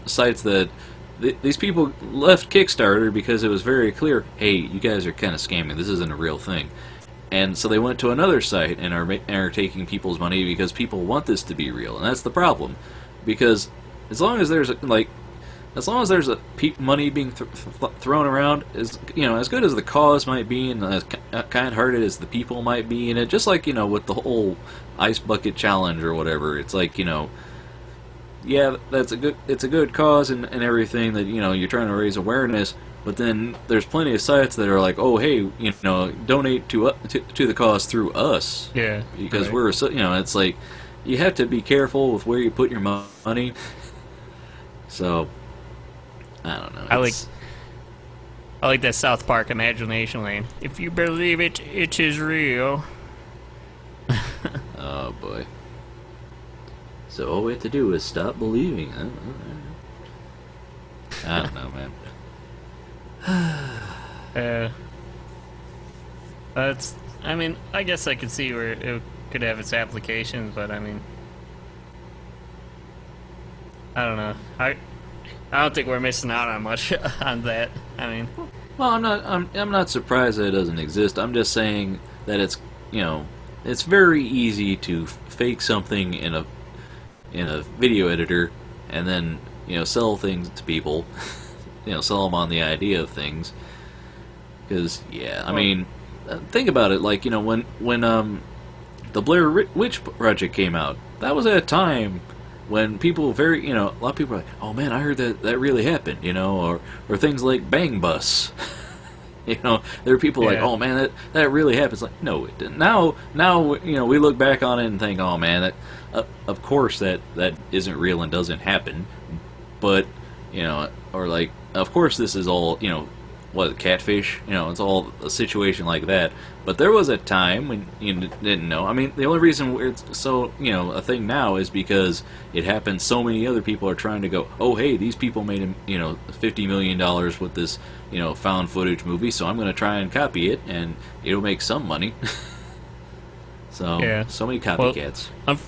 sites that these people left Kickstarter because it was very clear, hey, you guys are kind of scamming. This isn't a real thing. And so they went to another site and are taking people's money because people want this to be real, and that's the problem. Because as long as there's money being thrown around, as good as the cause might be, and as kind-hearted as the people might be in it, just like with the whole ice bucket challenge or whatever, it's like yeah, it's a good cause and everything that you're trying to raise awareness. But then there's plenty of sites that are like, oh, hey, donate to the cause through us. Yeah. Because right. we're, it's like, you have to be careful with where you put your money. So, I don't know. I like that South Park imagination lane. If you believe it, it is real. Oh, boy. So all we have to do is stop believing. I don't know, man. I guess I could see where it could have its applications, but I don't know. I don't think we're missing out on much on that. Well, I'm not surprised that it doesn't exist. I'm just saying that it's it's very easy to fake something in a video editor and then sell things to people. Sell them on the idea of things. Because, think about it. Like, when the Blair Witch Project came out, that was at a time when people a lot of people were like, oh man, I heard that really happened, or things like Bang Bus. There are people like, oh man, that really happened. It's like, no, it didn't. Now, we look back on it and think, oh man, that of course that isn't real and doesn't happen. But, or like, of course this is all, catfish? It's all a situation like that. But there was a time when you didn't know. The only reason it's so, a thing now is because it happened. So many other people are trying to go, oh, hey, these people made, $50 million with this, found footage movie, so I'm going to try and copy it, and it'll make some money. So many copycats. Well,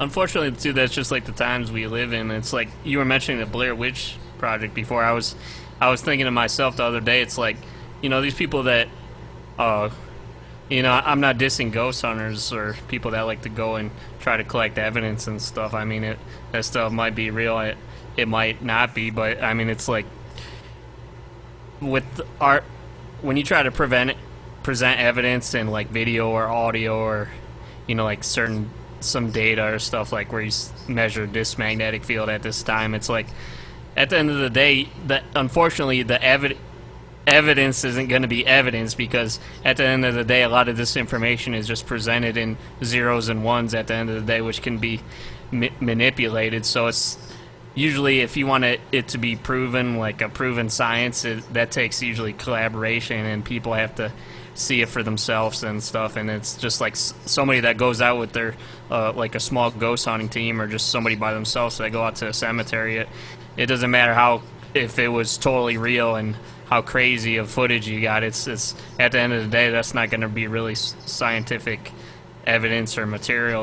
unfortunately, too, that's just like the times we live in. It's like you were mentioning the Blair Witch Project before. I was thinking to myself the other day, it's like, these people that, I'm not dissing ghost hunters or people that like to go and try to collect evidence and stuff. That stuff might be real, it might not be, but it's like, with art, when you try to present evidence in like video or audio or, like some data or stuff, like where you measure this magnetic field at this time, it's like, at the end of the day, unfortunately, the evidence isn't going to be evidence, because at the end of the day, a lot of this information is just presented in zeros and ones at the end of the day, which can be manipulated. So it's usually, if you want it to be proven, like a proven science, that takes usually collaboration, and people have to see it for themselves and stuff. And it's just like somebody that goes out with their like a small ghost hunting team, or just somebody by themselves, so they go out to a cemetery. It doesn't matter if it was totally real and how crazy of footage you got. It's at the end of the day, that's not going to be really scientific evidence or material,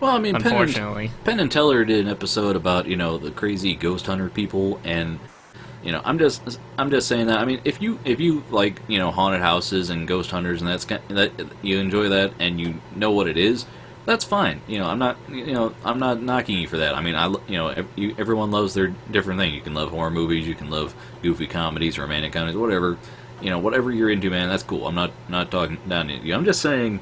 Well, unfortunately, Penn and Teller did an episode about the crazy ghost hunter people, and I'm just saying that. If you like haunted houses and ghost hunters, and that you enjoy that, and you know what it is, that's fine. I'm not knocking you for that. Everyone loves their different thing. You can love horror movies, you can love goofy comedies, romantic comedies, whatever. Whatever you're into, man, that's cool. I'm not talking down at you. I'm just saying,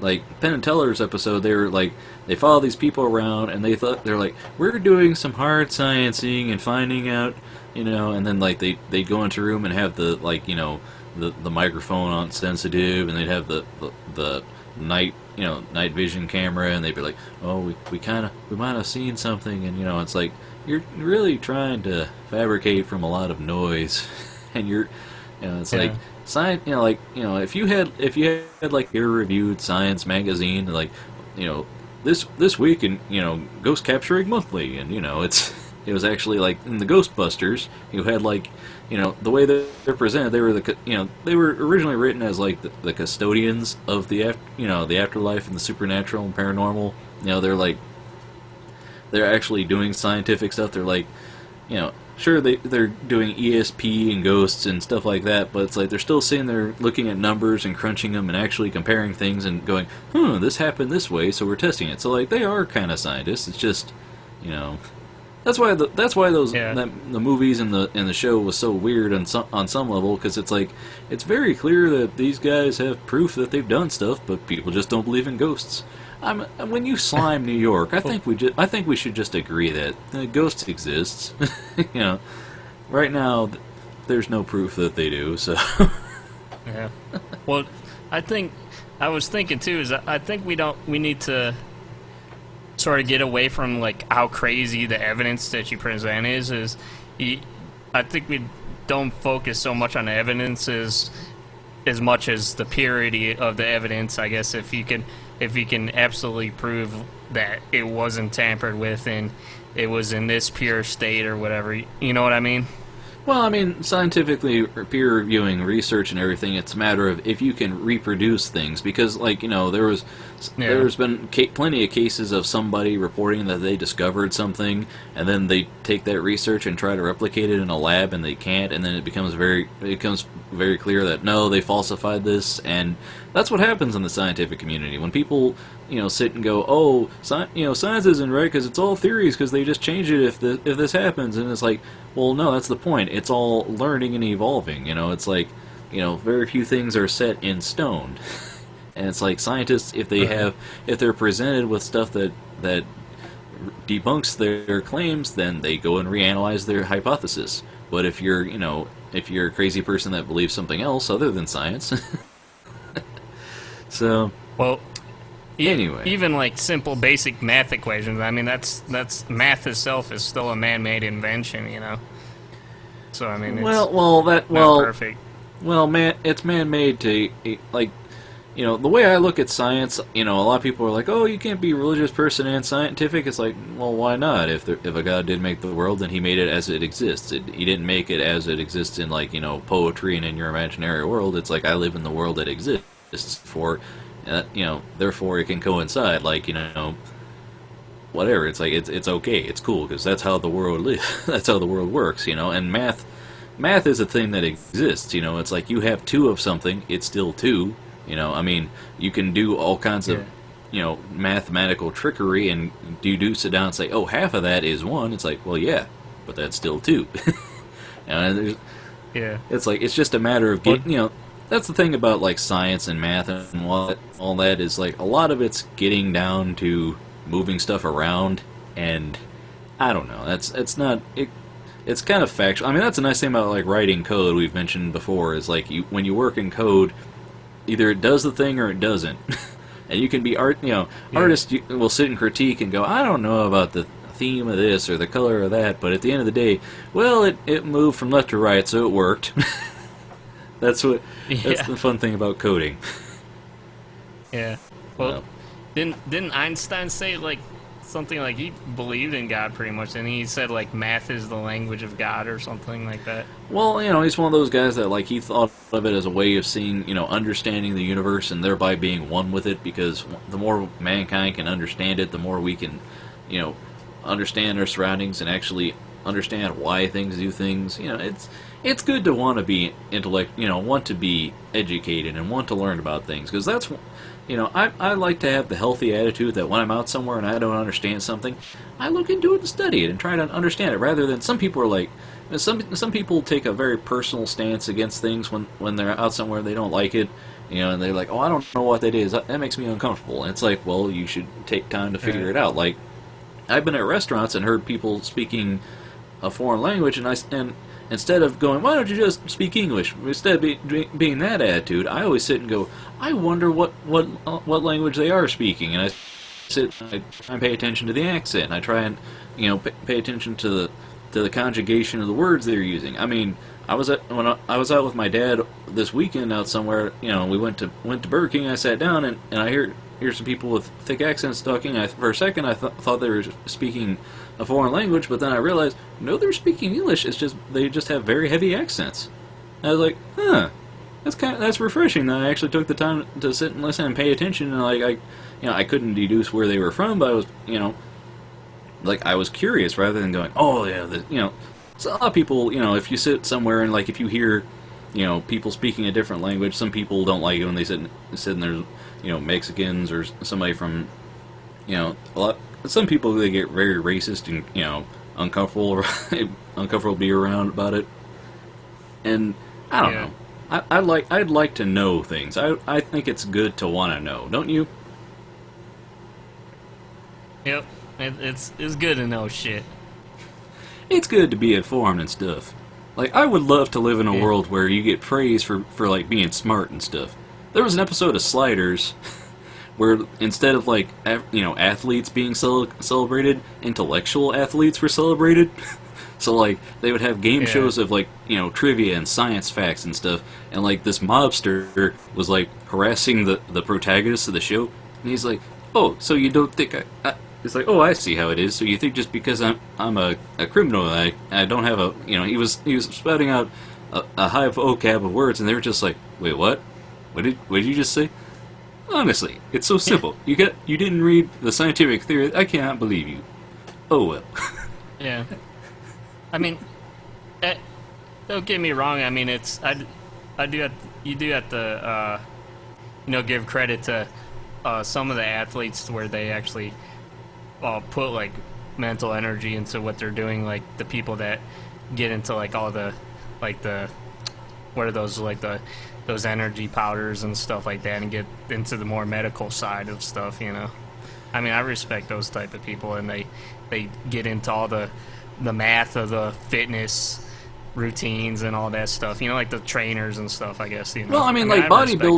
like Penn and Teller's episode, they were like, they follow these people around, and they're like, we're doing some hard sciencing and finding out, and then like they go into a room and have the the microphone on sensitive, and they'd have the night vision camera, and they'd be like, oh, we might have seen something, and it's like, you're really trying to fabricate from a lot of noise, and it's like science, if you had like peer-reviewed science magazine, like, this week in ghost capturing monthly, and it was actually like in the Ghostbusters, you had like, the way that they're presented, they were they were originally written as like the custodians of the afterlife and the supernatural and paranormal. They're actually doing scientific stuff. They're like, sure they're doing ESP and ghosts and stuff like that, but it's like they're still sitting there looking at numbers and crunching them and actually comparing things and going, this happened this way, so we're testing it. So like they are kind of scientists. It's just, that's why those the movies and the show was so weird on some level, because it's like it's very clear that these guys have proof that they've done stuff, but people just don't believe in ghosts. When you slime New York, I think we should just agree that ghosts exist. Right now there's no proof that they do. So yeah. Well, I was thinking too is I think we need to sort of get away from like how crazy the evidence that you present is. I think we don't focus so much on the evidence as much as the purity of the evidence. I guess if you can absolutely prove that it wasn't tampered with and it was in this pure state or whatever, you know what I mean? Well, I mean, scientifically, peer reviewing research and everything, it's a matter of if you can reproduce things, because, like, there's been plenty of cases of somebody reporting that they discovered something, and then they take that research and try to replicate it in a lab, and they can't, and then it becomes very clear that, no, they falsified this, and that's what happens in the scientific community. When people, sit and go, science isn't right because it's all theories because they just change it if this happens, and it's like, well, no, that's the point. It's all learning and evolving. It's like, very few things are set in stone. And it's like scientists, if they're presented with stuff that debunks their claims, then they go and reanalyze their hypothesis. But if you're a crazy person that believes something else other than science, so well. Anyway, even like simple basic math equations. I mean, that's math itself is still a man-made invention, So I mean, it's not perfect. Well, it's man-made to like, the way I look at science. A lot of people are like, oh, you can't be a religious person and scientific. It's like, well, why not? If a God did make the world, then He made it as it exists. He didn't make it as it exists in like poetry and in your imaginary world. It's like I live in the world that exists for. Therefore it can coincide, like, whatever. It's like, it's okay, it's cool, because that's how the world that's how the world works, and math is a thing that exists, it's like you have two of something, it's still two, I mean, you can do all kinds of, mathematical trickery and deduce it down and say, oh, half of that is one, it's like, well, yeah, but that's still two. It's like, it's just a matter of getting, that's the thing about like science and math and all that is like a lot of it's getting down to moving stuff around, and I don't know. It's kind of factual. I mean, that's a nice thing about like writing code we've mentioned before is like when you work in code, either it does the thing or it doesn't, and you can be artists will sit and critique and go, I don't know about the theme of this or the color of that, but at the end of the day, well, it moved from left to right, so it worked. That's the fun thing about coding. Yeah. Well, didn't Einstein say like something like he believed in God pretty much, and he said like math is the language of God or something like that? Well, he's one of those guys that like he thought of it as a way of seeing, understanding the universe and thereby being one with it, because the more mankind can understand it, the more we can, understand our surroundings and actually understand why things do things. It's good to want to be want to be educated and want to learn about things, because that's, I like to have the healthy attitude that when I'm out somewhere and I don't understand something, I look into it and study it and try to understand it, rather than some people are like, some people take a very personal stance against things when they're out somewhere and they don't like it, and they're like, oh, I don't know what that is, that makes me uncomfortable, and it's like, well, you should take time to figure it out. Like, I've been at restaurants and heard people speaking a foreign language, and instead of going, why don't you just speak English? Instead of being that attitude, I always sit and go, I wonder what language they are speaking, and I sit and I try and pay attention to the accent, and I try and pay attention to the conjugation of the words they're using. I mean, when I was out with my dad this weekend out somewhere, we went to Burger King. I sat down and I hear some people with thick accents talking. For a second, I thought they were speaking a foreign language, but then I realized, no, they're speaking English. It's just they just have very heavy accents. I was like, huh, that's refreshing. That I actually took the time to sit and listen and pay attention. And like I couldn't deduce where they were from, but I was, I was curious rather than going, oh yeah, So a lot of people, if you sit somewhere and like if you hear, people speaking a different language, some people don't like it when they sit and there's, Mexicans or somebody from, a lot. Some people they get very racist and uncomfortable uncomfortable to be around about it. And I don't know. I'd like to know things. I think it's good to want to know, don't you? Yep, it's good to know shit. It's good to be informed and stuff. Like, I would love to live in a world where you get praise for like being smart and stuff. There was an episode of Sliders where instead of like athletes being celebrated, intellectual athletes were celebrated. So like they would have game shows of like trivia and science facts and stuff, and like this mobster was like harassing the protagonist of the show, and he's like, "Oh, so you don't think I it's like, oh, I see how it is. So you think just because I'm a criminal, I don't have a he was spouting out a high vocab of words, and they were just like, wait, what? What did you just say? Honestly, it's so simple. You didn't read the scientific theory. I cannot believe you. Oh well. Yeah. I mean, don't get me wrong. I mean, you do have to give credit to some of the athletes where they actually put like mental energy into what they're doing. Like the people that get into like all the what are those like those energy powders and stuff like that, and get into the more medical side of stuff. I mean, I respect those type of people, and they get into all the math of the fitness routines and all that stuff. Like the trainers and stuff, I guess. Well, I mean, like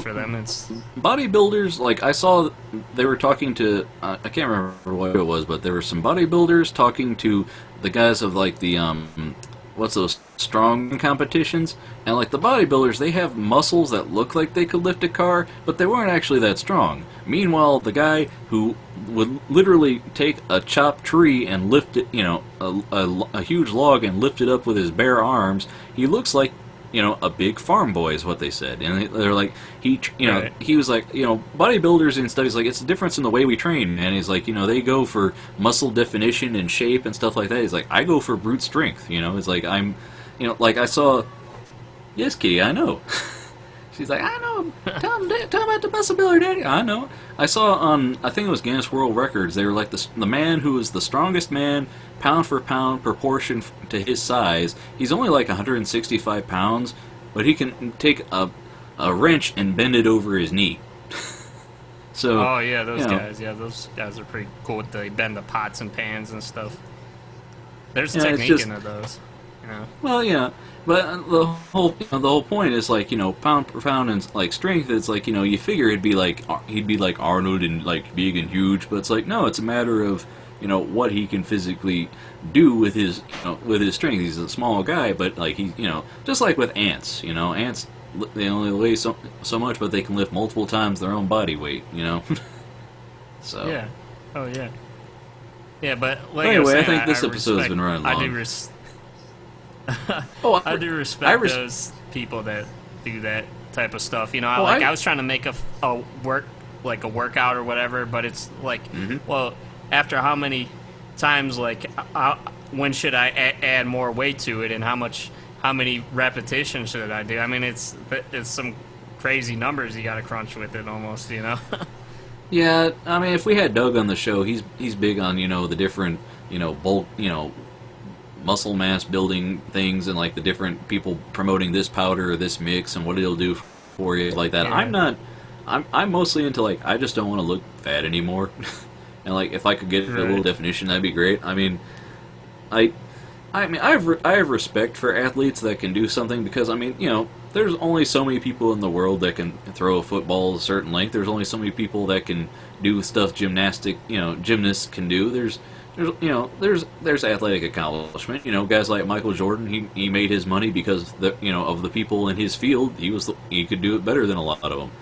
for them. It's bodybuilders. Like I saw, they were talking to. I can't remember what it was, but there were some bodybuilders talking to the guys of like the what's those strong competitions, and like the bodybuilders, they have muscles that look like they could lift a car, but they weren't actually that strong. Meanwhile, the guy who would literally take a chopped tree and lift it, a huge log and lift it up with his bare arms, he looks like a big farm boy is what they said. And they're like, Right. he was like, bodybuilders and stuff, he's like, it's a difference in the way we train. And he's like, they go for muscle definition and shape and stuff like that. He's like, I go for brute strength, It's like, I'm, like I saw, yes, Kitty, I know. She's like, I know, tell him about the muscle builder, Daddy. I know. I saw on, I think it was Guinness World Records, they were like the man who is the strongest man, pound for pound, proportion to his size. He's only like 165 pounds, but he can take a wrench and bend it over his knee. So. Oh yeah, those guys. Yeah, those guys are pretty cool. They bend the pots and pans and stuff. There's technique into those. Well, yeah, but the whole point is like pound per pound and like strength. It's like you figure he'd be like Arnold and like big and huge, but it's like no, it's a matter of what he can physically do with his strength. He's a small guy, but like he just like with ants. Ants they only weigh so much, but they can lift multiple times their own body weight. So yeah, oh yeah, yeah. But like anyway, I think this episode has been running long. I do respect those people that do that type of stuff. I was trying to make a workout or whatever, but it's like, well, after how many times, like, when should I add more weight to it, and how many repetitions should I do? I mean, it's some crazy numbers you got to crunch with it almost, Yeah, I mean, if we had Doug on the show, he's big on the different bulk muscle mass building things, and like the different people promoting this powder or this mix and what it'll do for you like that. Yeah. I'm mostly into like, I just don't want to look fat anymore. And like if I could get a little definition, that'd be great. I mean, I have respect for athletes that can do something, because I mean, there's only so many people in the world that can throw a football a certain length. There's only so many people that can do stuff gymnasts can do. There's athletic accomplishment. Guys like Michael Jordan, he made his money because of the people in his field. He could do it better than a lot of them.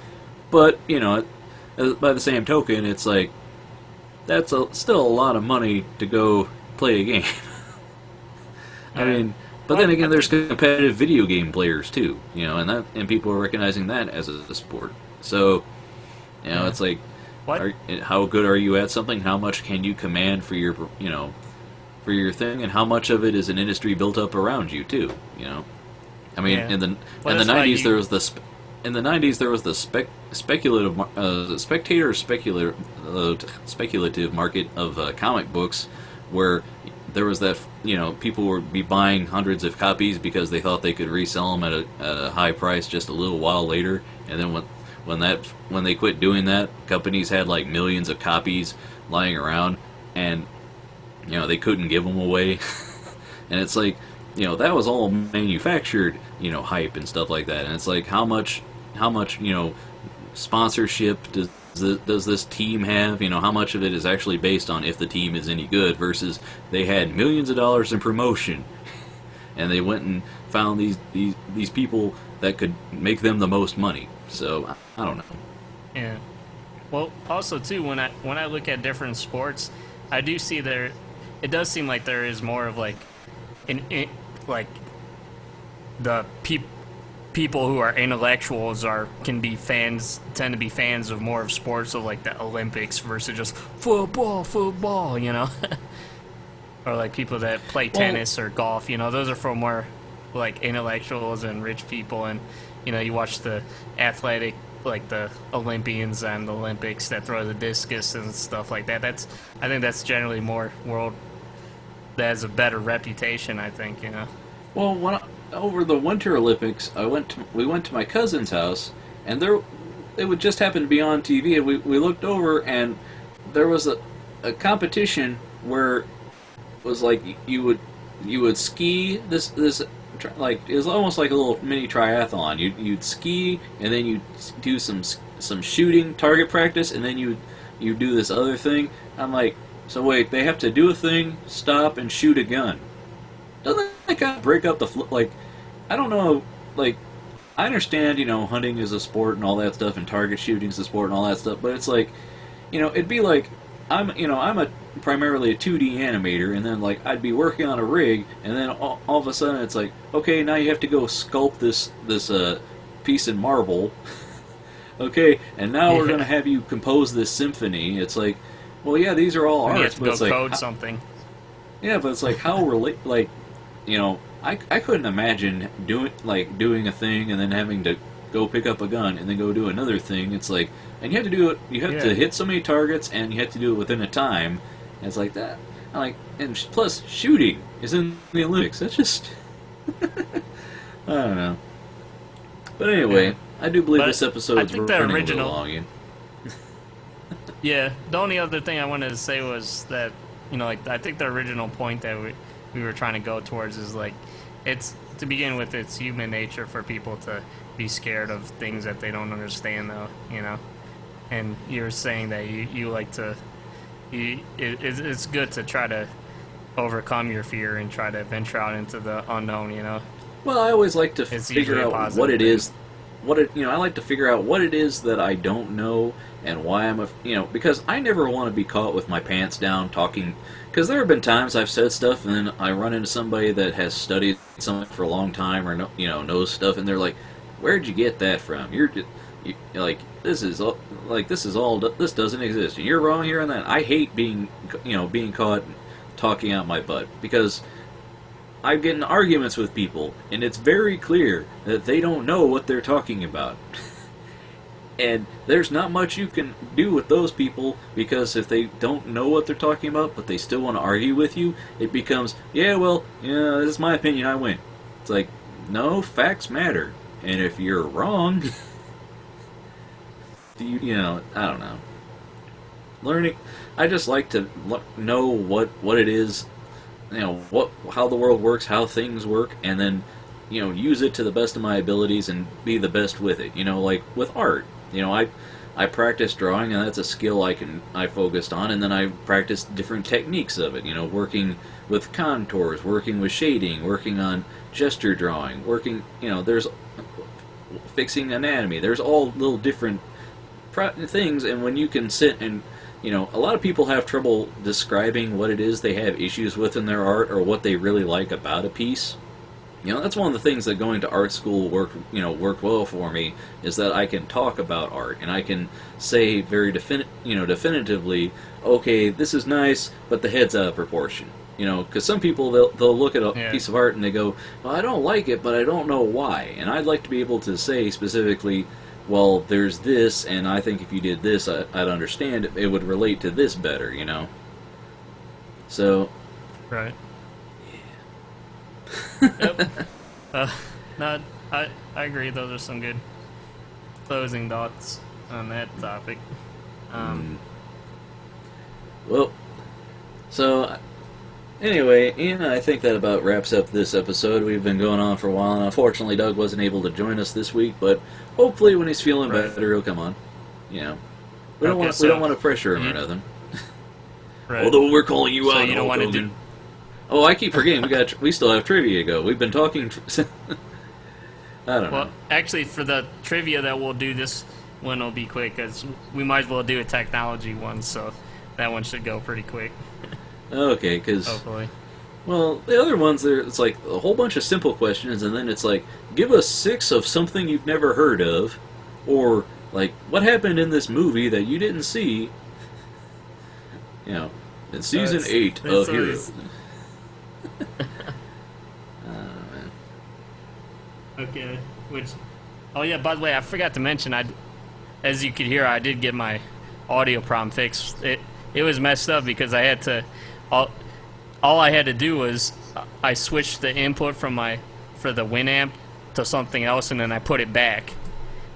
But by the same token, it's like that's still a lot of money to go play a game. I mean, but then again, there's competitive video game players too. And people are recognizing that as a sport. So it's like, how good are you at something? How much can you command for your for your thing, and how much of it is an industry built up around you too. You know, I mean, Yeah. in the Well, in the that's why '90s you- there was the in the '90s there was the speculative market of comic books, where there was that, you know, people would be buying hundreds of copies because they thought they could resell them at a high price just a little while later, and then when they quit doing that, companies had like millions of copies lying around, and you know, they couldn't give them away. And it's like, you know, that was all manufactured, you know, hype and stuff like that. And it's like, how much, you know, sponsorship does this team have? You know, how much of it is actually based on if the team is any good versus they had millions of dollars in promotion, and they went and found these people that could make them the most money. So I don't know. Yeah. Well, also too, when I look at different sports, I do see it does seem like there is more of like like the people who are intellectuals tend to be fans of more of sports, of like the Olympics versus just football, you know. Or like people that play tennis or golf, you know, those are for more like intellectuals and rich people. And you know, you watch the athletic, like the Olympians and the Olympics that throw the discus and stuff like that. I think that's generally more world that has a better reputation, I think, you know. Well, over the Winter Olympics, we went to my cousin's house, and it would just happen to be on TV, and we looked over, and there was a competition where it was like you would ski this like, it was almost like a little mini triathlon. You'd ski, and then you'd do some shooting, target practice, and then you do this other thing. I'm like, so wait, they have to do a thing, stop, and shoot a gun. Doesn't that kind of break up like, I don't know, like, I understand, you know, hunting is a sport and all that stuff, and target shooting is a sport and all that stuff, but it's like, you know, it'd be like, I'm primarily a 2D animator, and then like I'd be working on a rig, and then all of a sudden it's like, okay, now you have to go sculpt this piece in marble. Okay, and now we're gonna have you compose this symphony. It's like, well, yeah, these are all You have arts, to but go it's like, code something. yeah, but it's like, how like, you know, I couldn't imagine doing a thing and then having to go pick up a gun and then go do another thing. It's like, and you have to do it. You have to hit so many targets, and you have to do it within a time. And it's like that. I'm like, and plus shooting is in the Olympics. That's just, I don't know. But anyway, I do believe this episode's I think the running original- a little long. Yeah. Yeah, the only other thing I wanted to say was that, you know, like, I think the original point that we were trying to go towards is like, it's, to begin with, it's human nature for people to be scared of things that they don't understand, though, you know. And you're saying that you like to, it's good to try to overcome your fear and try to venture out into the unknown, you know. Well, I always like to It's figure usually a out positive what it thing. is. I like to figure out what it is that I don't know and why I'm because I never want to be caught with my pants down talking. Because there have been times I've said stuff and then I run into somebody that has studied something for a long time or knows stuff, and they're like, "Where'd you get that from? This doesn't exist. You're wrong here and that." I hate being caught talking out my butt, because I get in arguments with people, and it's very clear that they don't know what they're talking about. And there's not much you can do with those people, because if they don't know what they're talking about, but they still want to argue with you, it becomes, this is my opinion, I win. It's like, no, facts matter. And if you're wrong, I don't know. Learning, I just like to know what it is, how the world works, how things work, and then, use it to the best of my abilities and be the best with it. Like with art, I practice drawing, and that's a skill I focused on, and then I practiced different techniques of it. Working with contours, working with shading, working on gesture drawing, there's fixing anatomy. There's all little different things, and when you can sit and a lot of people have trouble describing what it is they have issues with in their art, or what they really like about a piece. That's one of the things that going to art school worked well for me, is that I can talk about art, and I can say very definitively, okay, this is nice, but the head's out of proportion. because some people they'll look at a Yeah. piece of art and they go, well, I don't like it, but I don't know why. And I'd like to be able to say specifically, well, there's this, and I think if you did this, I'd understand it. It would relate to this better, So, Right. Yep. No, I agree. Those are some good closing thoughts on that topic. well, so anyway, Ian, I think that about wraps up this episode. We've been going on for a while, and unfortunately, Doug wasn't able to join us this week. But hopefully, when he's feeling Right. better, he'll come on. We don't Okay, want so we don't want to pressure him you- or nothing. Right. Although we're calling you So out, you don't Hulk want to Hogan. do. Oh, I keep forgetting. We still have trivia to go. We've been talking. I don't Well, know. actually, for the trivia that we'll do, this one will be quick, because we might as well do a technology one, so that one should go pretty quick, Okay, because hopefully. well, the other ones it's like a whole bunch of simple questions, and then it's like give us 6 of something you've never heard of, or like what happened in this movie that you didn't see. In season it's- 8 it's of Hero. always- Man. Okay, oh yeah, by the way, I forgot to mention, as you could hear, I did get my audio problem fixed. It was messed up because I had to, all I had to do was, I switched the input for the Winamp to something else, and then I put it back,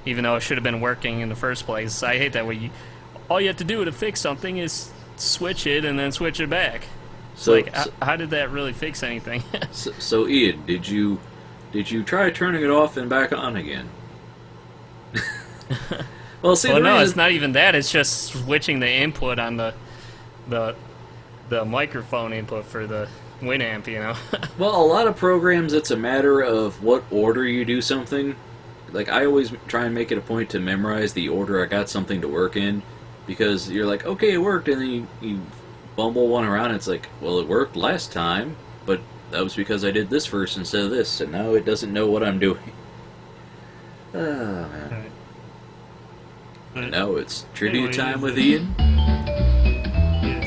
even though it should have been working in the first place. I hate that way. All you have to do to fix something is switch it and then switch it back. So, How did that really fix anything? so Ian, did you try turning it off and back on again? Well, see, Well, the no, reason, it's not even that. It's just switching the input on the microphone input for the Winamp, well, a lot of programs, it's a matter of what order you do something. Like, I always try and make it a point to memorize the order I got something to work in, because you're like, okay, it worked, and then you bumble one around, and it's like, well, it worked last time, but that was because I did this first instead of this, and now it doesn't know what I'm doing. Oh, man. Right. And now it's trivia Anyway, time is with it- Ian. Yes.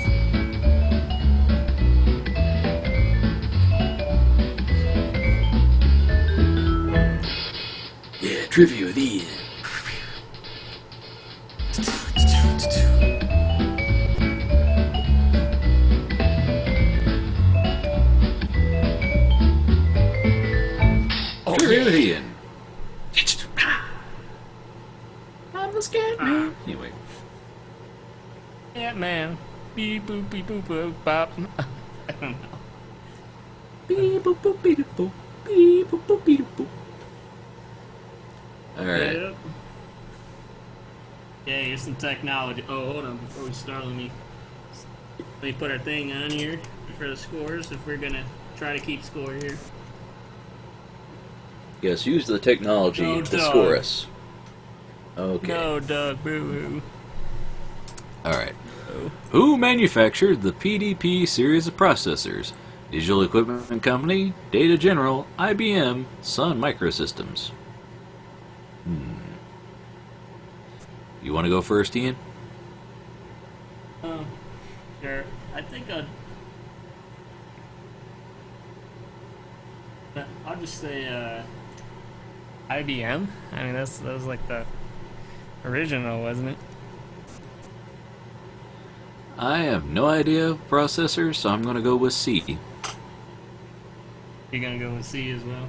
Yeah, trivia with Ian. Trivia with Ian. I'm the scat man. Anyway. Yeah, man. Beep boop beep boop boop bop. I don't know. Beep boop boop beep boop. Beep boop boop beep boop. Alright. Yep. Yeah, here's some technology. Oh, hold on. Before we start, let me put our thing on here for the scores if we're gonna try to keep score here. Yes, use the technology No, to dog. score us. Okay. No, Doug. Boo. Alright. Who manufactured the PDP series of processors? Digital Equipment Company, Data General, IBM, Sun Microsystems. You want to go first, Ian? Sure. I think I'll just say IBM. I mean, that was like the original, wasn't it? I have no idea of processors, so I'm going to go with C. You're gonna go with C as well.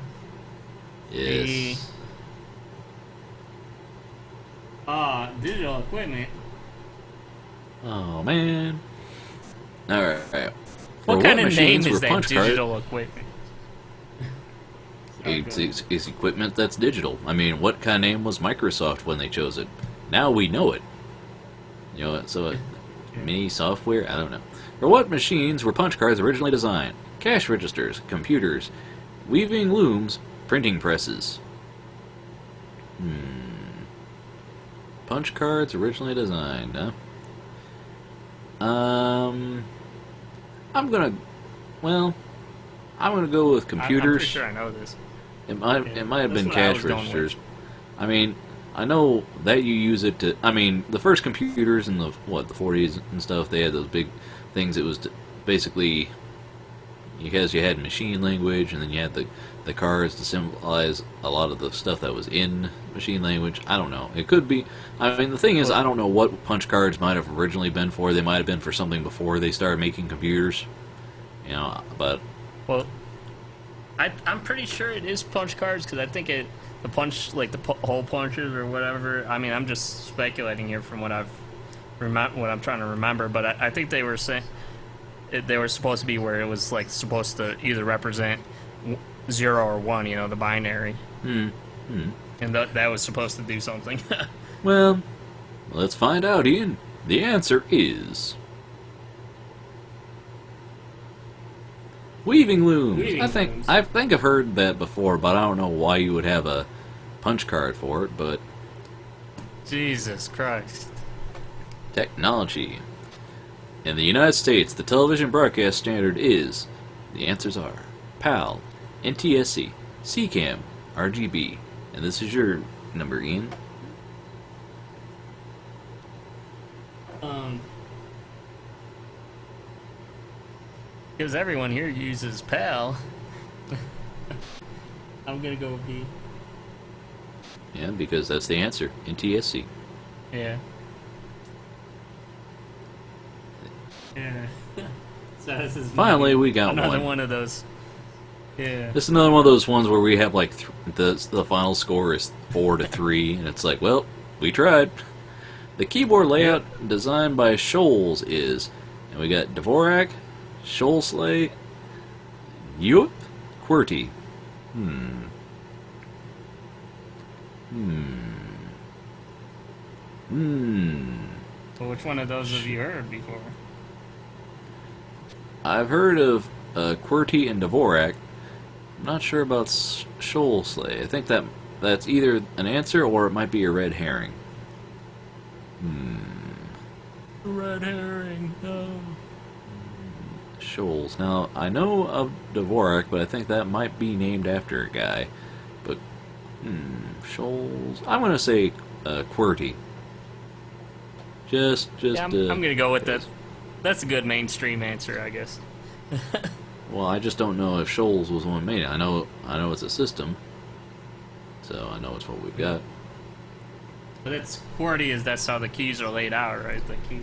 Yes. Digital equipment. Oh, man. Alright. What kind of name machines is were that? punch card- Digital equipment. It's equipment that's digital. I mean, what kind of name was Microsoft when they chose it? Now we know it. Mini software? I don't know. For what machines were punch cards originally designed? Cash registers, computers, weaving looms, printing presses. Punch cards originally designed, huh? I'm gonna go with computers. I'm pretty sure I know this. It might have That's been what I cash was going registers. I mean, I know that you use it to. I mean, the first computers in the 40s and stuff, they had those big things. It was basically because you had machine language, and then you had the cards to symbolize a lot of the stuff that was in machine language. I don't know. It could be. I mean, the thing is, I don't know what punch cards might have originally been for. They might have been for something before they started making computers. You know, but... Well, I'm pretty sure it is punch cards, because I think the punch, like the hole punches or whatever. I mean, I'm just speculating here from what I'm trying to remember, but I think they were saying they were supposed to be where it was like supposed to either represent 0 or 1, you know, the binary. And that was supposed to do something. Well, let's find out, Ian. The answer is weaving looms. I think I've heard that before, but I don't know why you would have a punch card for it. But Jesus Christ. Technology. In the United States, the television broadcast standard is, the answers are PAL, NTSC, CCAM, RGB. And this is your number, Ian. Because everyone here uses PAL. I'm gonna go with B. Yeah, because that's the answer, NTSC. Yeah. Yeah. So this is Finally, we got another one. one of those. Yeah. This is another one of those ones where we have like the final score is 4-3, and it's like, well, we tried. The keyboard layout designed by Scholes is, and we got Dvorak, Scholsley, Yup, QWERTY. So which one of those have you heard before? I've heard of QWERTY and Dvorak. I'm not sure about Scholsley. I think that's either an answer or it might be a red herring. Red herring. Oh. Scholes. Now, I know of Dvorak, but I think that might be named after a guy. But, Scholes. I'm going to say QWERTY. Just. Yeah, I'm going to go with that. That's a good mainstream answer, I guess. Well, I just don't know if Scholes was one made it. I know it's a system, so I know it's what we've got. But it's QWERTY. That's how the keys are laid out, right? The key.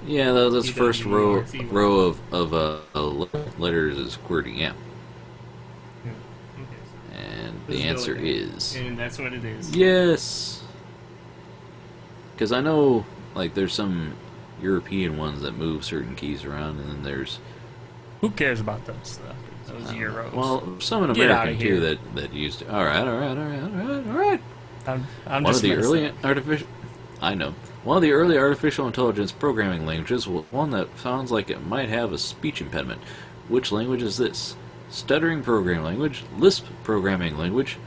Yeah, that's first row T1. of letters is QWERTY. Yeah. Okay. And the answer is. And that's what it is. Yes. Because I know, like, there's some European ones that move certain keys around, and then there's. Who cares about those stuff? Those Euros. Well, some in Get American outta too here. that used to. All right. I'm One just of the early messing. artificial. I know. One of the early artificial intelligence programming languages was one that sounds like it might have a speech impediment. Which language is this? Stuttering programming language, Lisp programming language,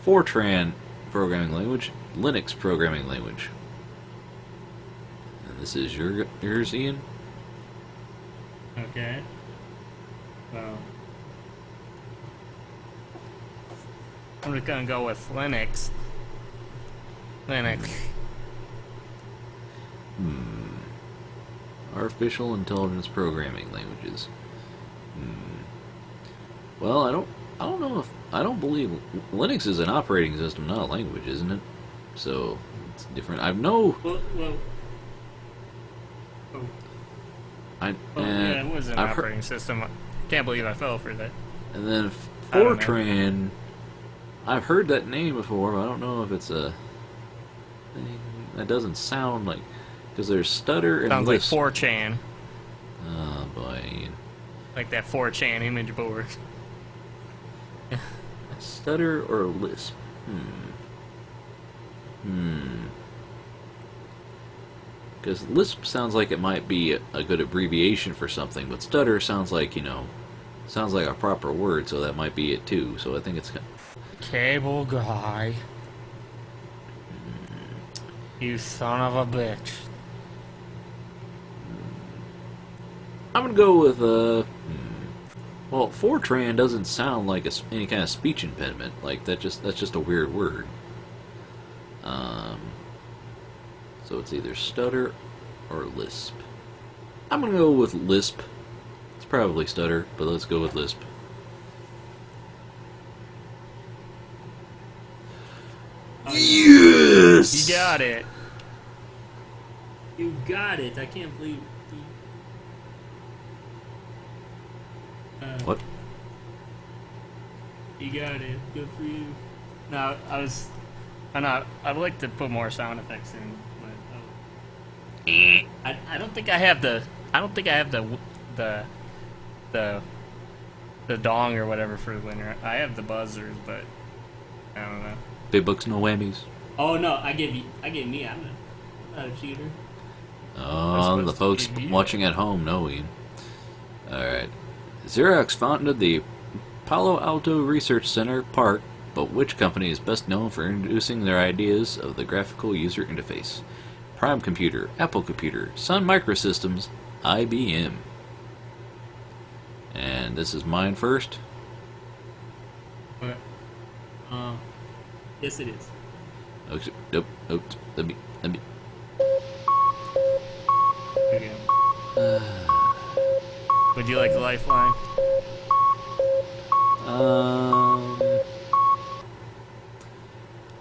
Fortran programming language, Linux programming language. And this is yours, Ian. Okay. Well, I'm just gonna go with Linux. Linux. Artificial intelligence programming languages. Well, I don't believe Linux is an operating system, not a language, isn't it? So it's different. I know. Yeah, it was an I've operating system. Can't believe I fell for that. And then I don't know. Fortran, I've heard that name before, but I don't know if it's a thing. That doesn't sound like, because there's stutter and Sounds like lisp. 4chan. Oh boy. Like that 4chan image board. Stutter or lisp? Because lisp sounds like it might be a good abbreviation for something, but stutter sounds like, sounds like a proper word, so that might be it too. So I think it's Cable guy. You son of a bitch. I'm gonna go with well, Fortran doesn't sound like any kind of speech impediment. Like that's just a weird word. So it's either stutter or lisp. I'm gonna go with lisp. It's probably stutter, but let's go with lisp. Yes! You got it. You got it. I can't believe. What? You got it. Good for you. No, I'd like to put more sound effects in, but I don't think I have the dong or whatever for the winner. I have the buzzers, but I don't know. Big bucks, no whammies. Oh no, I gave me. I'm not a cheater. The folks watching at home know, Ian. Alright. Xerox founded the Palo Alto Research Center, PARC, but which company is best known for introducing their ideas of the graphical user interface? Prime Computer, Apple Computer, Sun Microsystems, IBM. And this is mine first. But, yes, it is. Okay, nope, let me. Okay. Would you like a lifeline?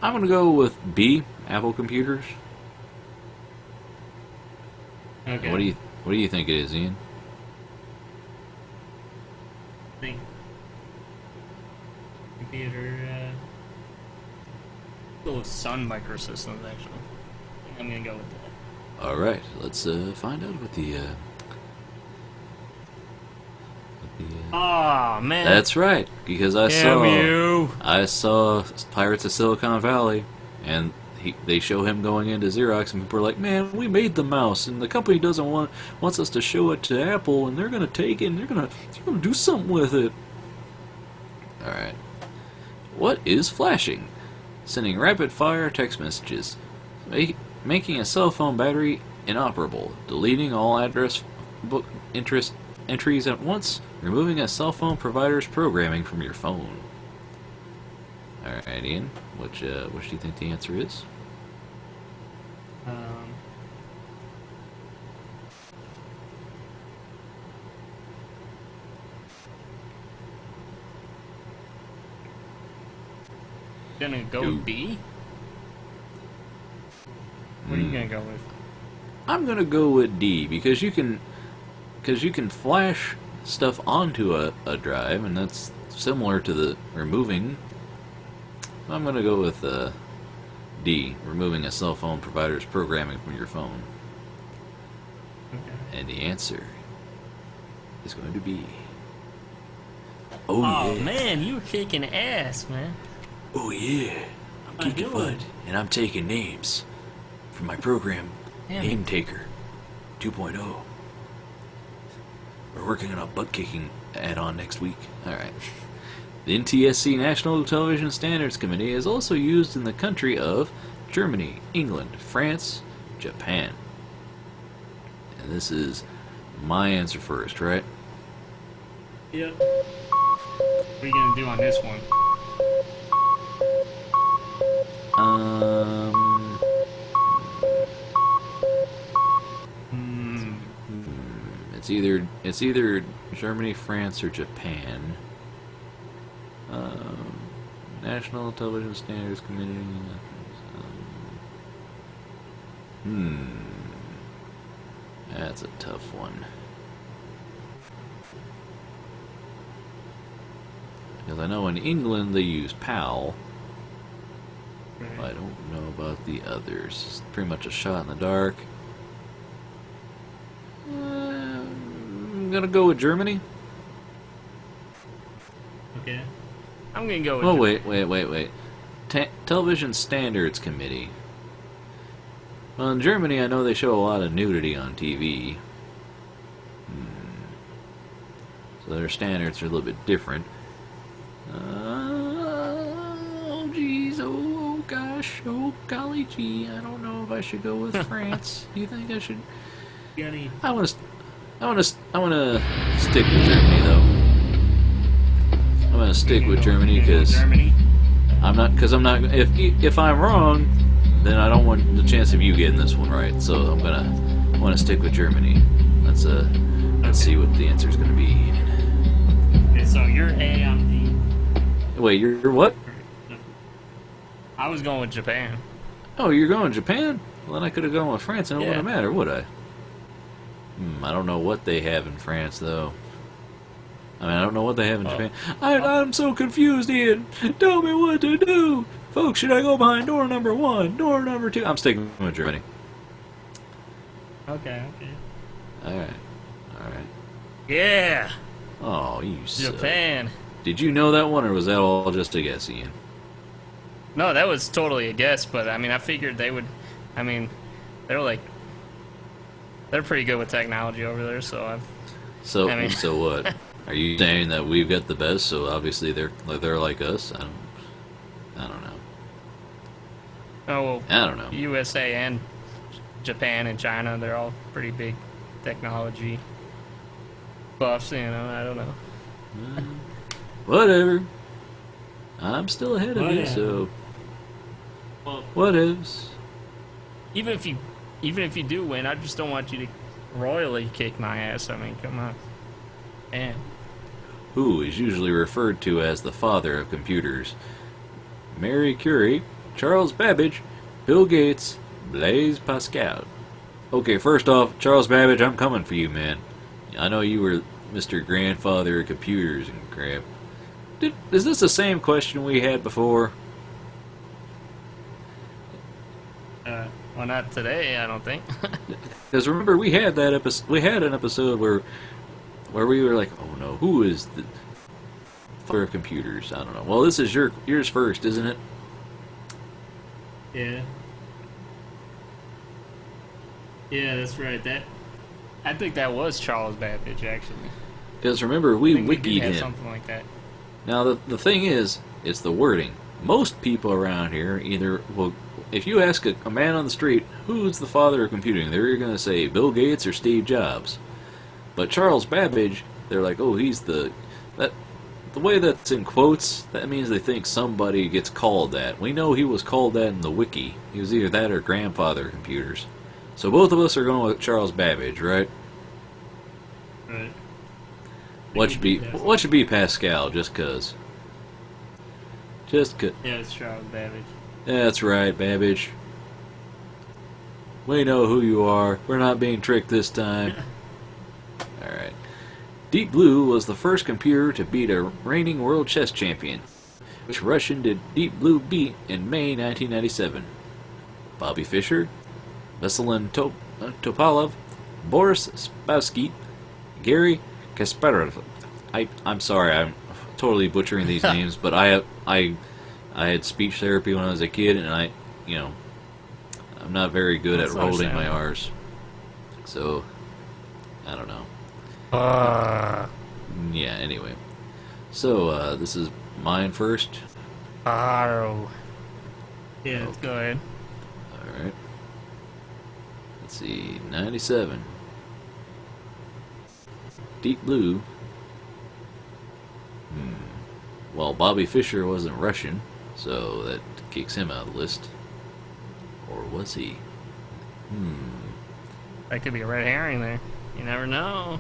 I'm gonna go with B, Apple Computers. Okay. What do you think it is, Ian? Think. Computer. Go with Sun Microsystems, actually. I think I'm gonna go with that. All right, let's find out what the. Oh man. That's right, because I saw Pirates of Silicon Valley, and they show him going into Xerox, and people are like, "Man, we made the mouse, and the company wants us to show it to Apple, and they're gonna take it, and they're gonna do something with it." All right, what is flashing? Sending rapid-fire text messages, making a cell phone battery inoperable, deleting all address book entries at once, removing a cell phone provider's programming from your phone. Alright, Ian, which do you think the answer is? Gonna go with B? What are you gonna go with? I'm gonna go with D, because you can flash stuff onto a drive, and that's similar to the removing. I'm gonna go with D, removing a cell phone provider's programming from your phone. Okay. And the answer is going to be. Oh Yeah. man, you were kicking ass, man. Oh yeah, I'm kicking butt, and I'm taking names from my program, Name Taker 2.0. We're working on a butt-kicking add-on next week. Alright. The NTSC National Television Standards Committee is also used in the country of Germany, England, France, Japan. And this is my answer first, right? Yep. What are you gonna do on this one? It's either Germany, France, or Japan. National Television Standards Committee. That's a tough one. Because I know in England they use PAL. I don't know about the others. It's pretty much a shot in the dark. I'm gonna go with Germany. Okay. I'm gonna go with. Oh wait. Television Standards Committee. Well, in Germany, I know they show a lot of nudity on TV. So their standards are a little bit different. Oh geez, oh gosh, oh golly gee, I don't know if I should go with France. Do you think I should? I want to stick with Germany though. I'm gonna stick with Germany because I'm not. If I'm wrong, then I don't want the chance of you getting this one right. So I want to stick with Germany. That's a Let's see what the answer is going to be. Okay, so you're A, I'm D. Wait, you're what? I was going with Japan. Oh, you're going Japan? Well, then I could have gone with France, and it wouldn't matter, would I? I don't know what they have in France, though. I mean, I don't know what they have in Japan. I'm so confused, Ian. Tell me what to do. Folks, should I go behind door number 1, door number 2? I'm sticking with Germany. Okay. Alright. Yeah. Oh, you Japan. suck. Did you know that one, or was that all just a guess, Ian? No, that was totally a guess, but I mean, I figured they would. I mean, they're pretty good with technology over there, so So I mean- so what? Are you saying that we've got the best? So obviously they're like us. I don't know. Oh well. I don't know. USA and Japan and China, they're all pretty big technology buffs. I don't know. Whatever. I'm still ahead of you, Whatever. so Well, what ifs? even if you do win, I just don't want you to royally kick my ass. I mean, come on. And Who is usually referred to as the father of computers? Marie Curie, Charles Babbage, Bill Gates, Blaise Pascal. Okay, first off, Charles Babbage, I'm coming for you, man. I know you were Mr. Grandfather of computers and crap. Is this the same question we had before? well, not today, I don't think. Because remember, we had that episode. We had an episode where we were like, "Oh no, who is the father of computers?" I don't know. Well, this is yours first, isn't it? Yeah. Yeah, that's right. I think that was Charles Babbage, actually. Because remember, we I think wikied did have him. something like that. Now, the thing is, it's the wording. Most people around here if you ask a man on the street, who's the father of computing, they're going to say Bill Gates or Steve Jobs. But Charles Babbage, they're like, oh, he's the way that's in quotes, that means they think somebody gets called that. We know he was called that in the wiki. He was either that or grandfather of computers. So both of us are going with Charles Babbage, right? Right. What should be Pascal, just 'cause? Just 'cause. Yeah, it's Charles Babbage. That's right, Babbage. We know who you are. We're not being tricked this time. Alright. Deep Blue was the first computer to beat a reigning world chess champion. Which Russian did Deep Blue beat in May 1997? Bobby Fischer, Vasilin Topalov, Boris Spassky, Gary Kasparov. I'm sorry, I'm totally butchering these names, but I had speech therapy when I was a kid, and I'm not very good That's at holding my understandable. R's. So, I don't know. Yeah, anyway. So, this is mine first. Oh. Yeah, let's go ahead. Alright. Let's see, 97. Deep Blue. Well, Bobby Fischer wasn't Russian, so that kicks him out of the list. Or was he? That could be a red herring there. You never know.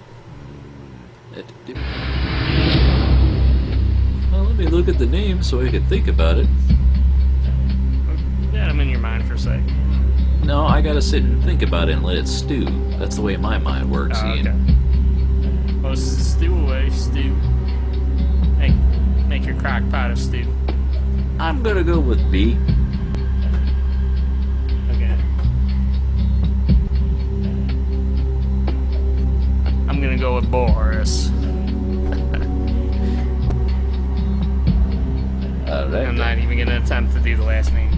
Well, let me look at the name so I can think about it. Yeah, I'm in your mind for a sec. No, I gotta sit and think about it and let it stew. That's the way my mind works, Oh, Ian. okay. Well, stew away, stew. Make your crock pot of stew. I'm gonna go with B. Okay. I'm gonna go with Boris. Alright. I'm not even gonna attempt to do the last name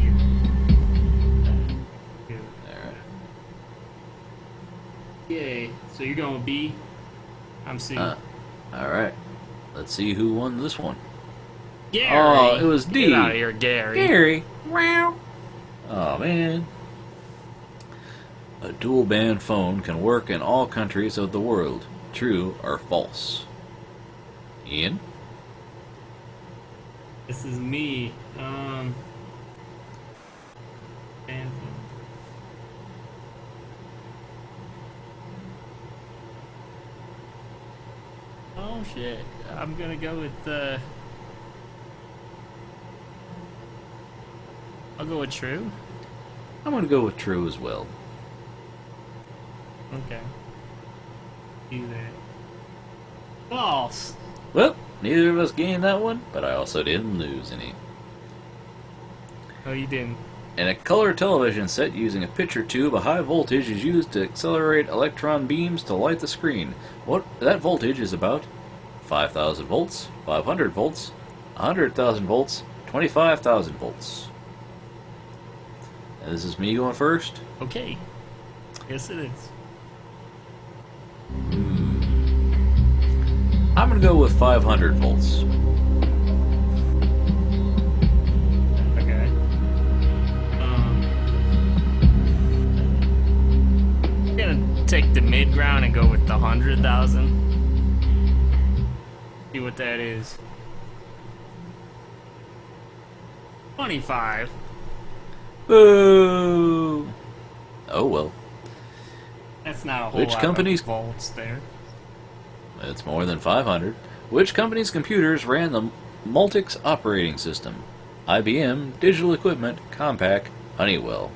either. Alright. Yay. So you're going with B. I'm C. Alright. Let's see who won this one. Gary. Oh, it was D. Get out of here, Gary. Gary. Wow. Oh, man. A dual band phone can work in all countries of the world. True or false? Ian? This is me. Oh shit! I'm gonna go with I'll go with true. I'm going to go with true as well. Okay. Do that. False. Well, neither of us gained that one, but I also didn't lose any. Oh, you didn't. In a color television set using a picture tube, a high voltage is used to accelerate electron beams to light the screen. What that voltage is about 5,000 volts, 500 volts, 100,000 volts, 25,000 volts. And this is me going first. Okay. Yes, it is. I'm going to go with 500 volts. Okay. I'm gonna take the mid ground and go with the 100,000. See what that is. 25. Boo! Oh well. That's not a whole Which lot companies- of volts there. It's more than 500. Which company's computers ran the Multics operating system? IBM, Digital Equipment, Compaq, Honeywell.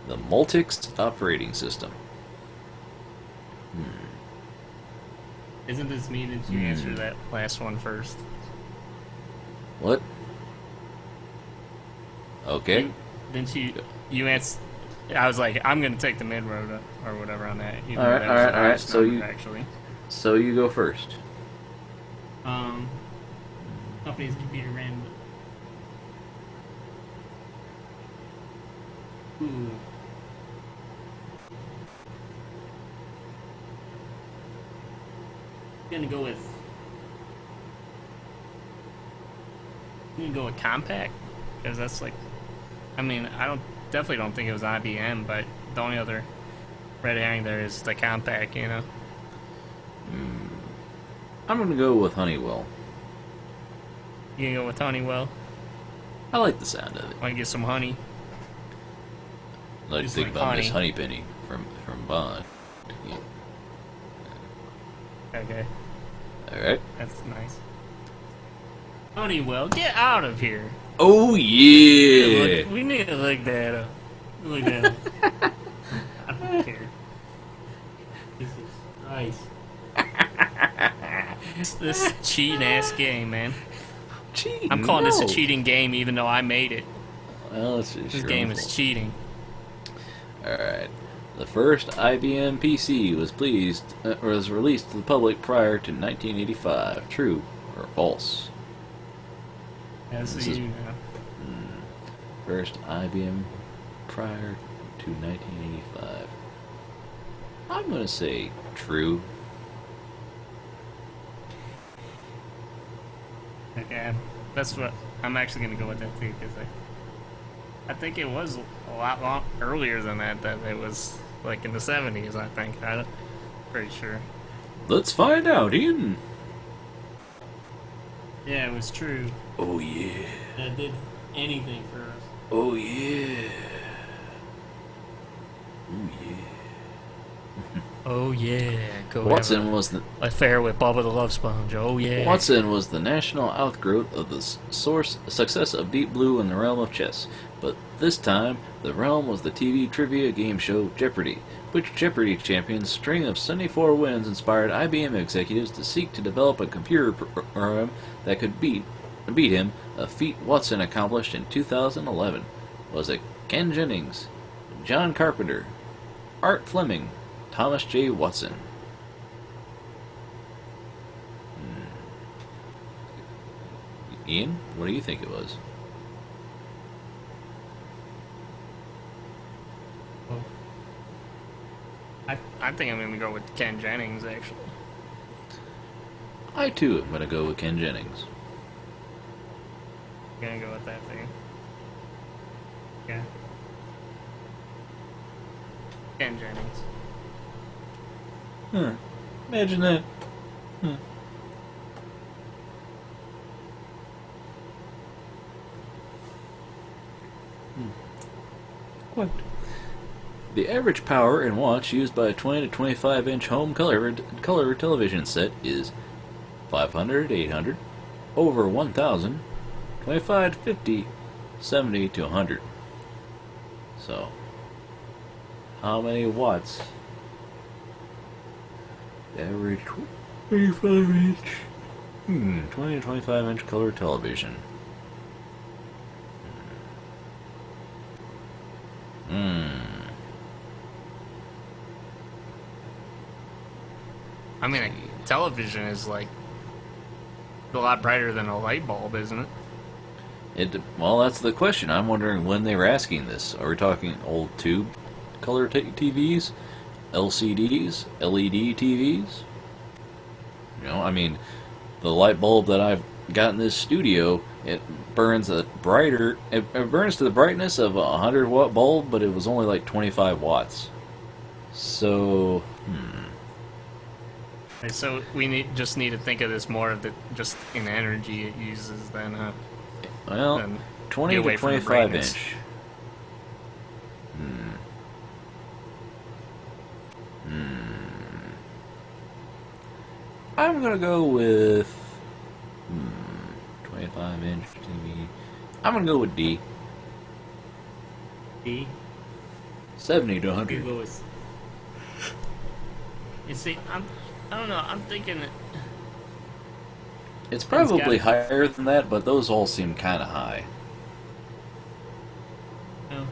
The Multics operating system. Isn't this me that you answer that last one first? What? Okay. Didn't you answer? I was like, I'm gonna take the mid road or whatever on that. Even though Alright, that was the alright. highest So number, you- actually. So you go first. Company's computer ran. Ooh. I'm gonna go with Compaq, because that's like, I mean, definitely don't think it was IBM, but the only other red herring there is the Compaq, you know. I'm going to go with Honeywell. You can go with Honeywell. I like the sound of it. Want to get some honey? I like to Just think like about honey. Miss Honeypenny from Bond. Yeah. Okay, Alright. that's nice. Honeywell, get out of here. Oh yeah! Look, we need to look that up. Look that up. I don't care. Jesus Christ. This cheating ass game, man. Cheating, I'm calling this a no. cheating game, even though I made it. Well, it's This game is cheating. Alright. The first IBM PC was released to the public prior to 1985. True or false? As This you is- know. First IBM prior to 1985. I'm going to say true. Okay, that's what I'm actually gonna go with that too, because I think it was a lot earlier than that. That it was like in the 70s. I think. I'm pretty sure. Let's find out, Ian. Yeah, it was true. Oh yeah. That did anything for us. Oh yeah. Oh yeah. Oh yeah, go Watson was the affair with Bubba the Love Sponge. Oh yeah. Watson was the national outgrowth of the success of Deep Blue in the realm of chess, but this time the realm was the TV trivia game show Jeopardy, which Jeopardy champion's string of 74 wins inspired IBM executives to seek to develop a computer program that could beat him, a feat Watson accomplished in 2011. Was it Ken Jennings, John Carpenter, Art Fleming, Thomas J. Watson? Ian, what do you think it was? I think I'm gonna go with Ken Jennings actually. I too am going to go with Ken Jennings. I'm gonna go with that thing. Yeah. Ken Jennings. Huh. Imagine that. Huh. Quite. The average power in watts used by a 20 to 25 inch home color television set is 500, 800, over 1000, 25 to 50, 70 to 100. So, how many watts? The average 25 inch. 20 to 25 inch color television. I mean, a television is like a lot brighter than a light bulb, isn't it? Well, that's the question. I'm wondering when they were asking this. Are we talking old tube color TVs, LCDs, LED TVs? You know, I mean, the light bulb that I've got in this studio, it burns it burns to the brightness of a 100-watt bulb, but it was only like 25 watts. So, And so we just need to think of this more of just in energy it uses than well, than 20 get away to from the 25 brightness. inch. I'm gonna go with 25 inch TV. I'm gonna go with D. D. 70 to You 100. go with. You see, I don't know. I'm thinking It's probably got- higher than that, but those all seem kind of high. No.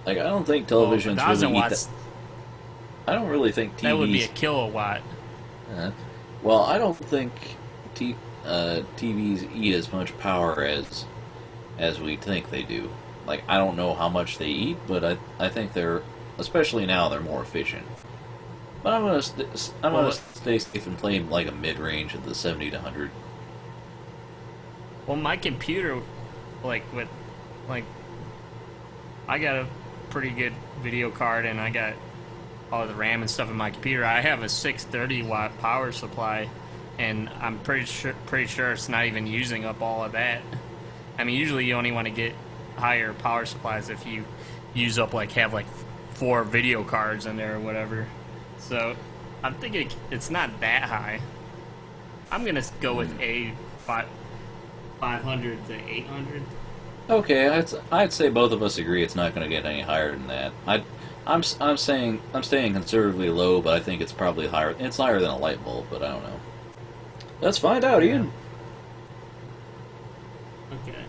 Like, I don't think televisions 1,000 really eat watts. that. I don't really think TVs. That would be a kilowatt. Well, I don't think TVs eat as much power as we think they do. Like, I don't know how much they eat, but I think they're, especially now, they're more efficient. But I'm gonna stay safe and play like a mid range of the 70 to 100. Well, my computer, I got a pretty good video card and I got all the RAM and stuff in my computer. I have a 630-watt power supply, and I'm pretty sure it's not even using up all of that. I mean, usually you only want to get higher power supplies if you use up have 4 video cards in there or whatever. So I'm thinking it's not that high. I'm gonna go with a 500 to 800. Okay, I'd say both of us agree it's not going to get any higher than that. I'm staying conservatively low, but I think it's probably higher. It's higher than a light bulb, but I don't know. Let's find out, Ian. Okay.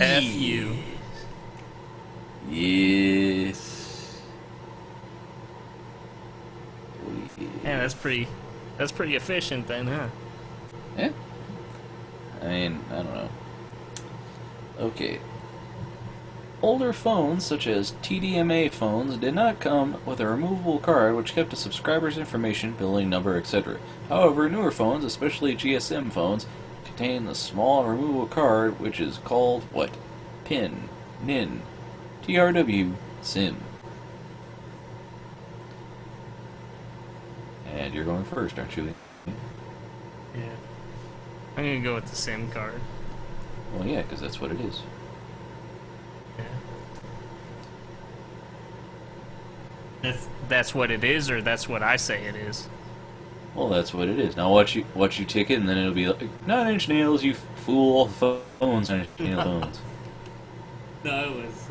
F you. Yes. Yeah, that's pretty efficient then, huh? Yeah. I mean, I don't know. Okay. Older phones, such as TDMA phones, did not come with a removable card which kept a subscriber's information, billing number, etc. However, newer phones, especially GSM phones, contain the small removable card which is called what? PIN, NIN, TRW, SIM. And you're going first, aren't you? Yeah. I'm gonna go with the SIM card. Well, yeah, because that's what it is. Yeah. That's what it is, or that's what I say it is. Well, that's what it is. Now watch you tick it, and then it'll be like 9-inch nails. You fool! All the phones, 9-inch nail phones. No, it was.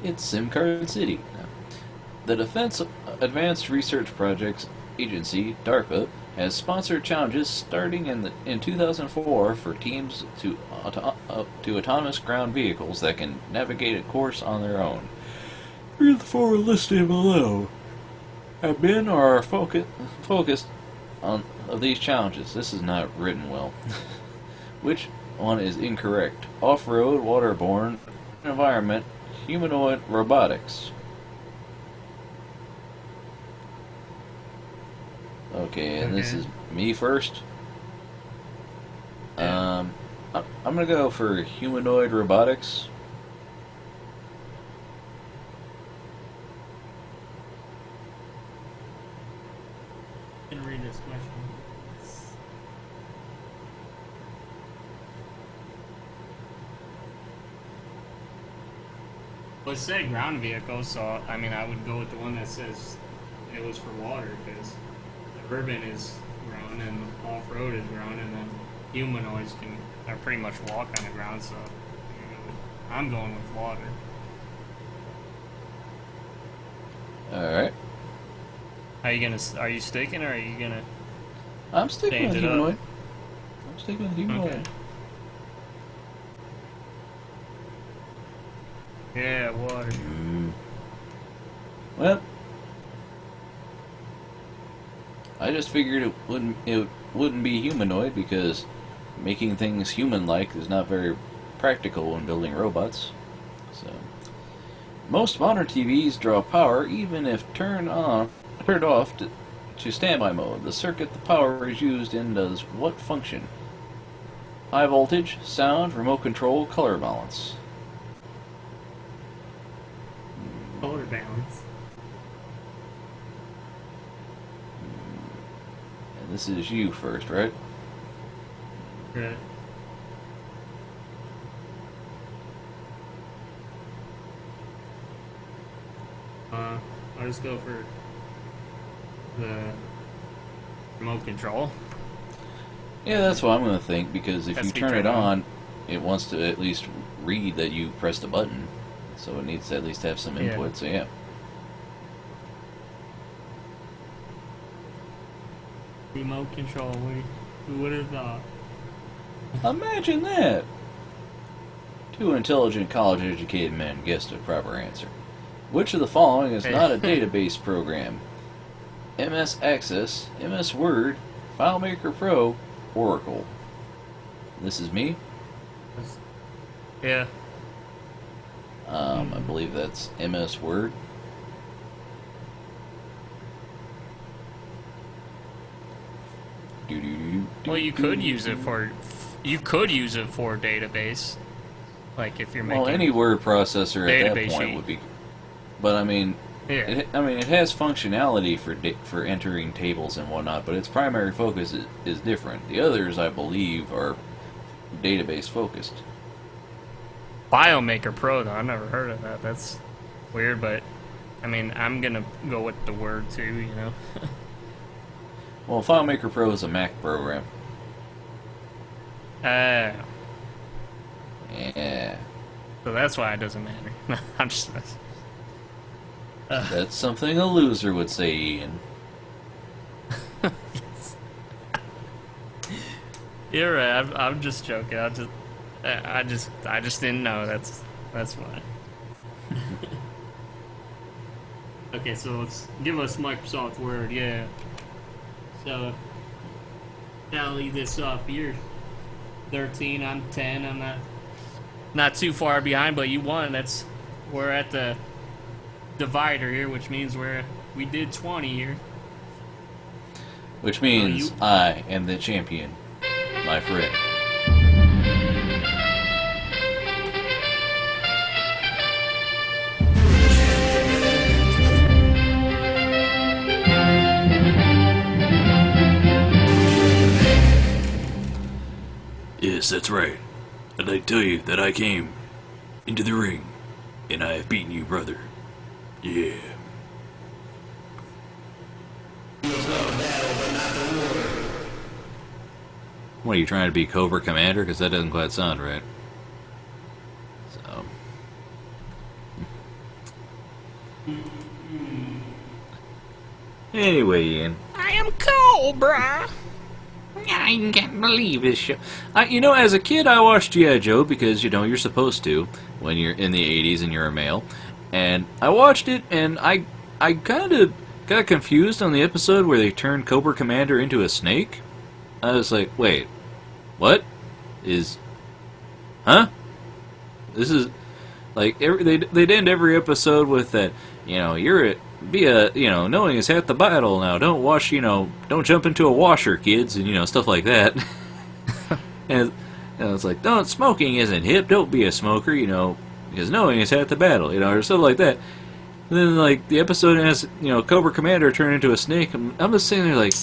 It's SIM Card City. The Defense Advanced Research Projects Agency (DARPA) has sponsored challenges starting in 2004 for teams to autonomous ground vehicles that can navigate a course on their own. 3 of the 4 listed below have been or are focused on of these challenges. This is not written well. Which one is incorrect? Off-road, waterborne, environment, humanoid, robotics. Okay, and this is me first. I'm gonna go for humanoid robotics. can read this question. Well, it said ground vehicle, so I mean, I would go with the one that says it was for water, because the urban is ground and off-road is ground, and then humanoids are pretty much walk on the ground, so I'm going with water. Alright. Are you sticking, or are you gonna? I'm sticking with humanoid. I'm sticking with humanoid. Okay. Yeah, water. Well, I just figured it wouldn't be humanoid because making things human-like is not very practical when building robots. So, most modern TVs draw power even if turned off to standby mode. The circuit the power is used in does what function? High voltage, sound, remote control, color balance. Color balance. And this is you first, right? Right. I'll just go for the remote control. Yeah, that's what I'm going to think, because if Has you to be turn it turned on. on, it wants to at least read that you pressed a button. So it needs to at least have some Yeah. input, so yeah. Remote control. Who would have thought? Imagine that! Two intelligent, college-educated men guessed a proper answer. Which of the following is not a database program? MS Access, MS Word, FileMaker Pro, Oracle. This is me. Yeah. I believe that's MS Word. Well, you could use it for database, like if you're making. Well, any word processor at that database point sheet. would be. But I mean, Yeah. it has functionality for entering tables and whatnot, but its primary focus is different. The others, I believe, are database focused. FileMaker Pro, though, I've never heard of that. That's weird, but I mean, I'm gonna go with the Word too. You know. Well, FileMaker Pro is a Mac program. Yeah. So that's why it doesn't matter. I'm just. That's something a loser would say, Ian. Yes. You're right. I'm just joking. I just didn't know. That's why. Okay, so let's give us Microsoft Word. Yeah. So tally this up. You're 13. I'm 10. I'm not too far behind, but you won. We're at the divider here, which means we did 20 here. Which means I am the champion, my friend. Yes, that's right. I'd like to tell you that I came into the ring, and I have beaten you, brother. Yeah. What, are you trying to be Cobra Commander? Because that doesn't quite sound right. So. Anyway, Ian. I am Cobra. I can't believe this show. As a kid, I watched G.I. Joe because, you're supposed to when you're in the 80s and you're a male. And I watched it, and I kind of got confused on the episode where they turned Cobra Commander into a snake. I was like, wait, what? Huh? This is, like, they'd end every episode with that, knowing is half the battle now. Don't jump into a washer, kids, and, stuff like that. and it's like, don't, smoking isn't hip, don't be a smoker, because knowing is half the battle, or stuff like that. And then, like, the episode has, Cobra Commander turn into a snake. I'm just sitting there like,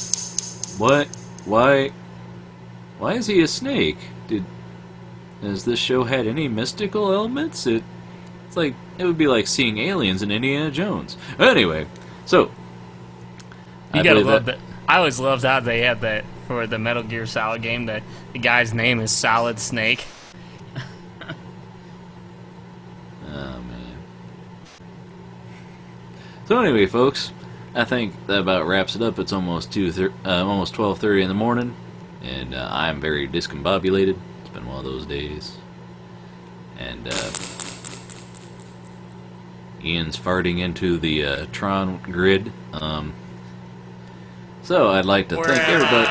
what? Why is he a snake? Has this show had any mystical elements? It's like, it would be like seeing aliens in Indiana Jones. Anyway, so... You gotta love that. I always loved how they had that for the Metal Gear Solid game, that the guy's name is Solid Snake. So anyway, folks, I think that about wraps it up. It's almost 12:30 in the morning, and I'm very discombobulated. It's been one of those days, and Ian's farting into the Tron grid. So I'd like to thank everybody,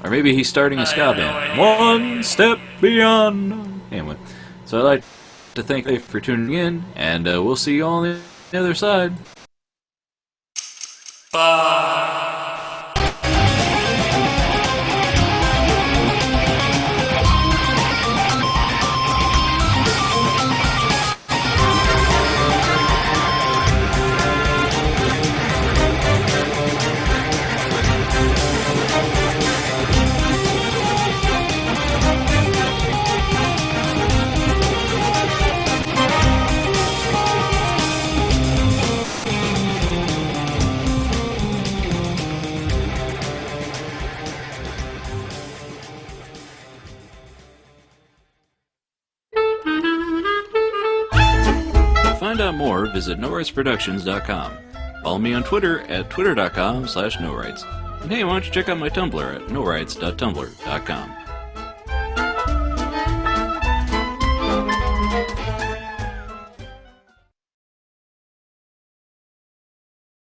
or maybe he's starting a ska band. One step beyond. Anyway, so I'd like to thank you for tuning in, and we'll see you all on the other side. Bye. To find out more, visit NoRightsProductions.com. Follow me on Twitter at twitter.com/NoRights. And hey, why don't you check out my Tumblr at NoRights.tumblr.com.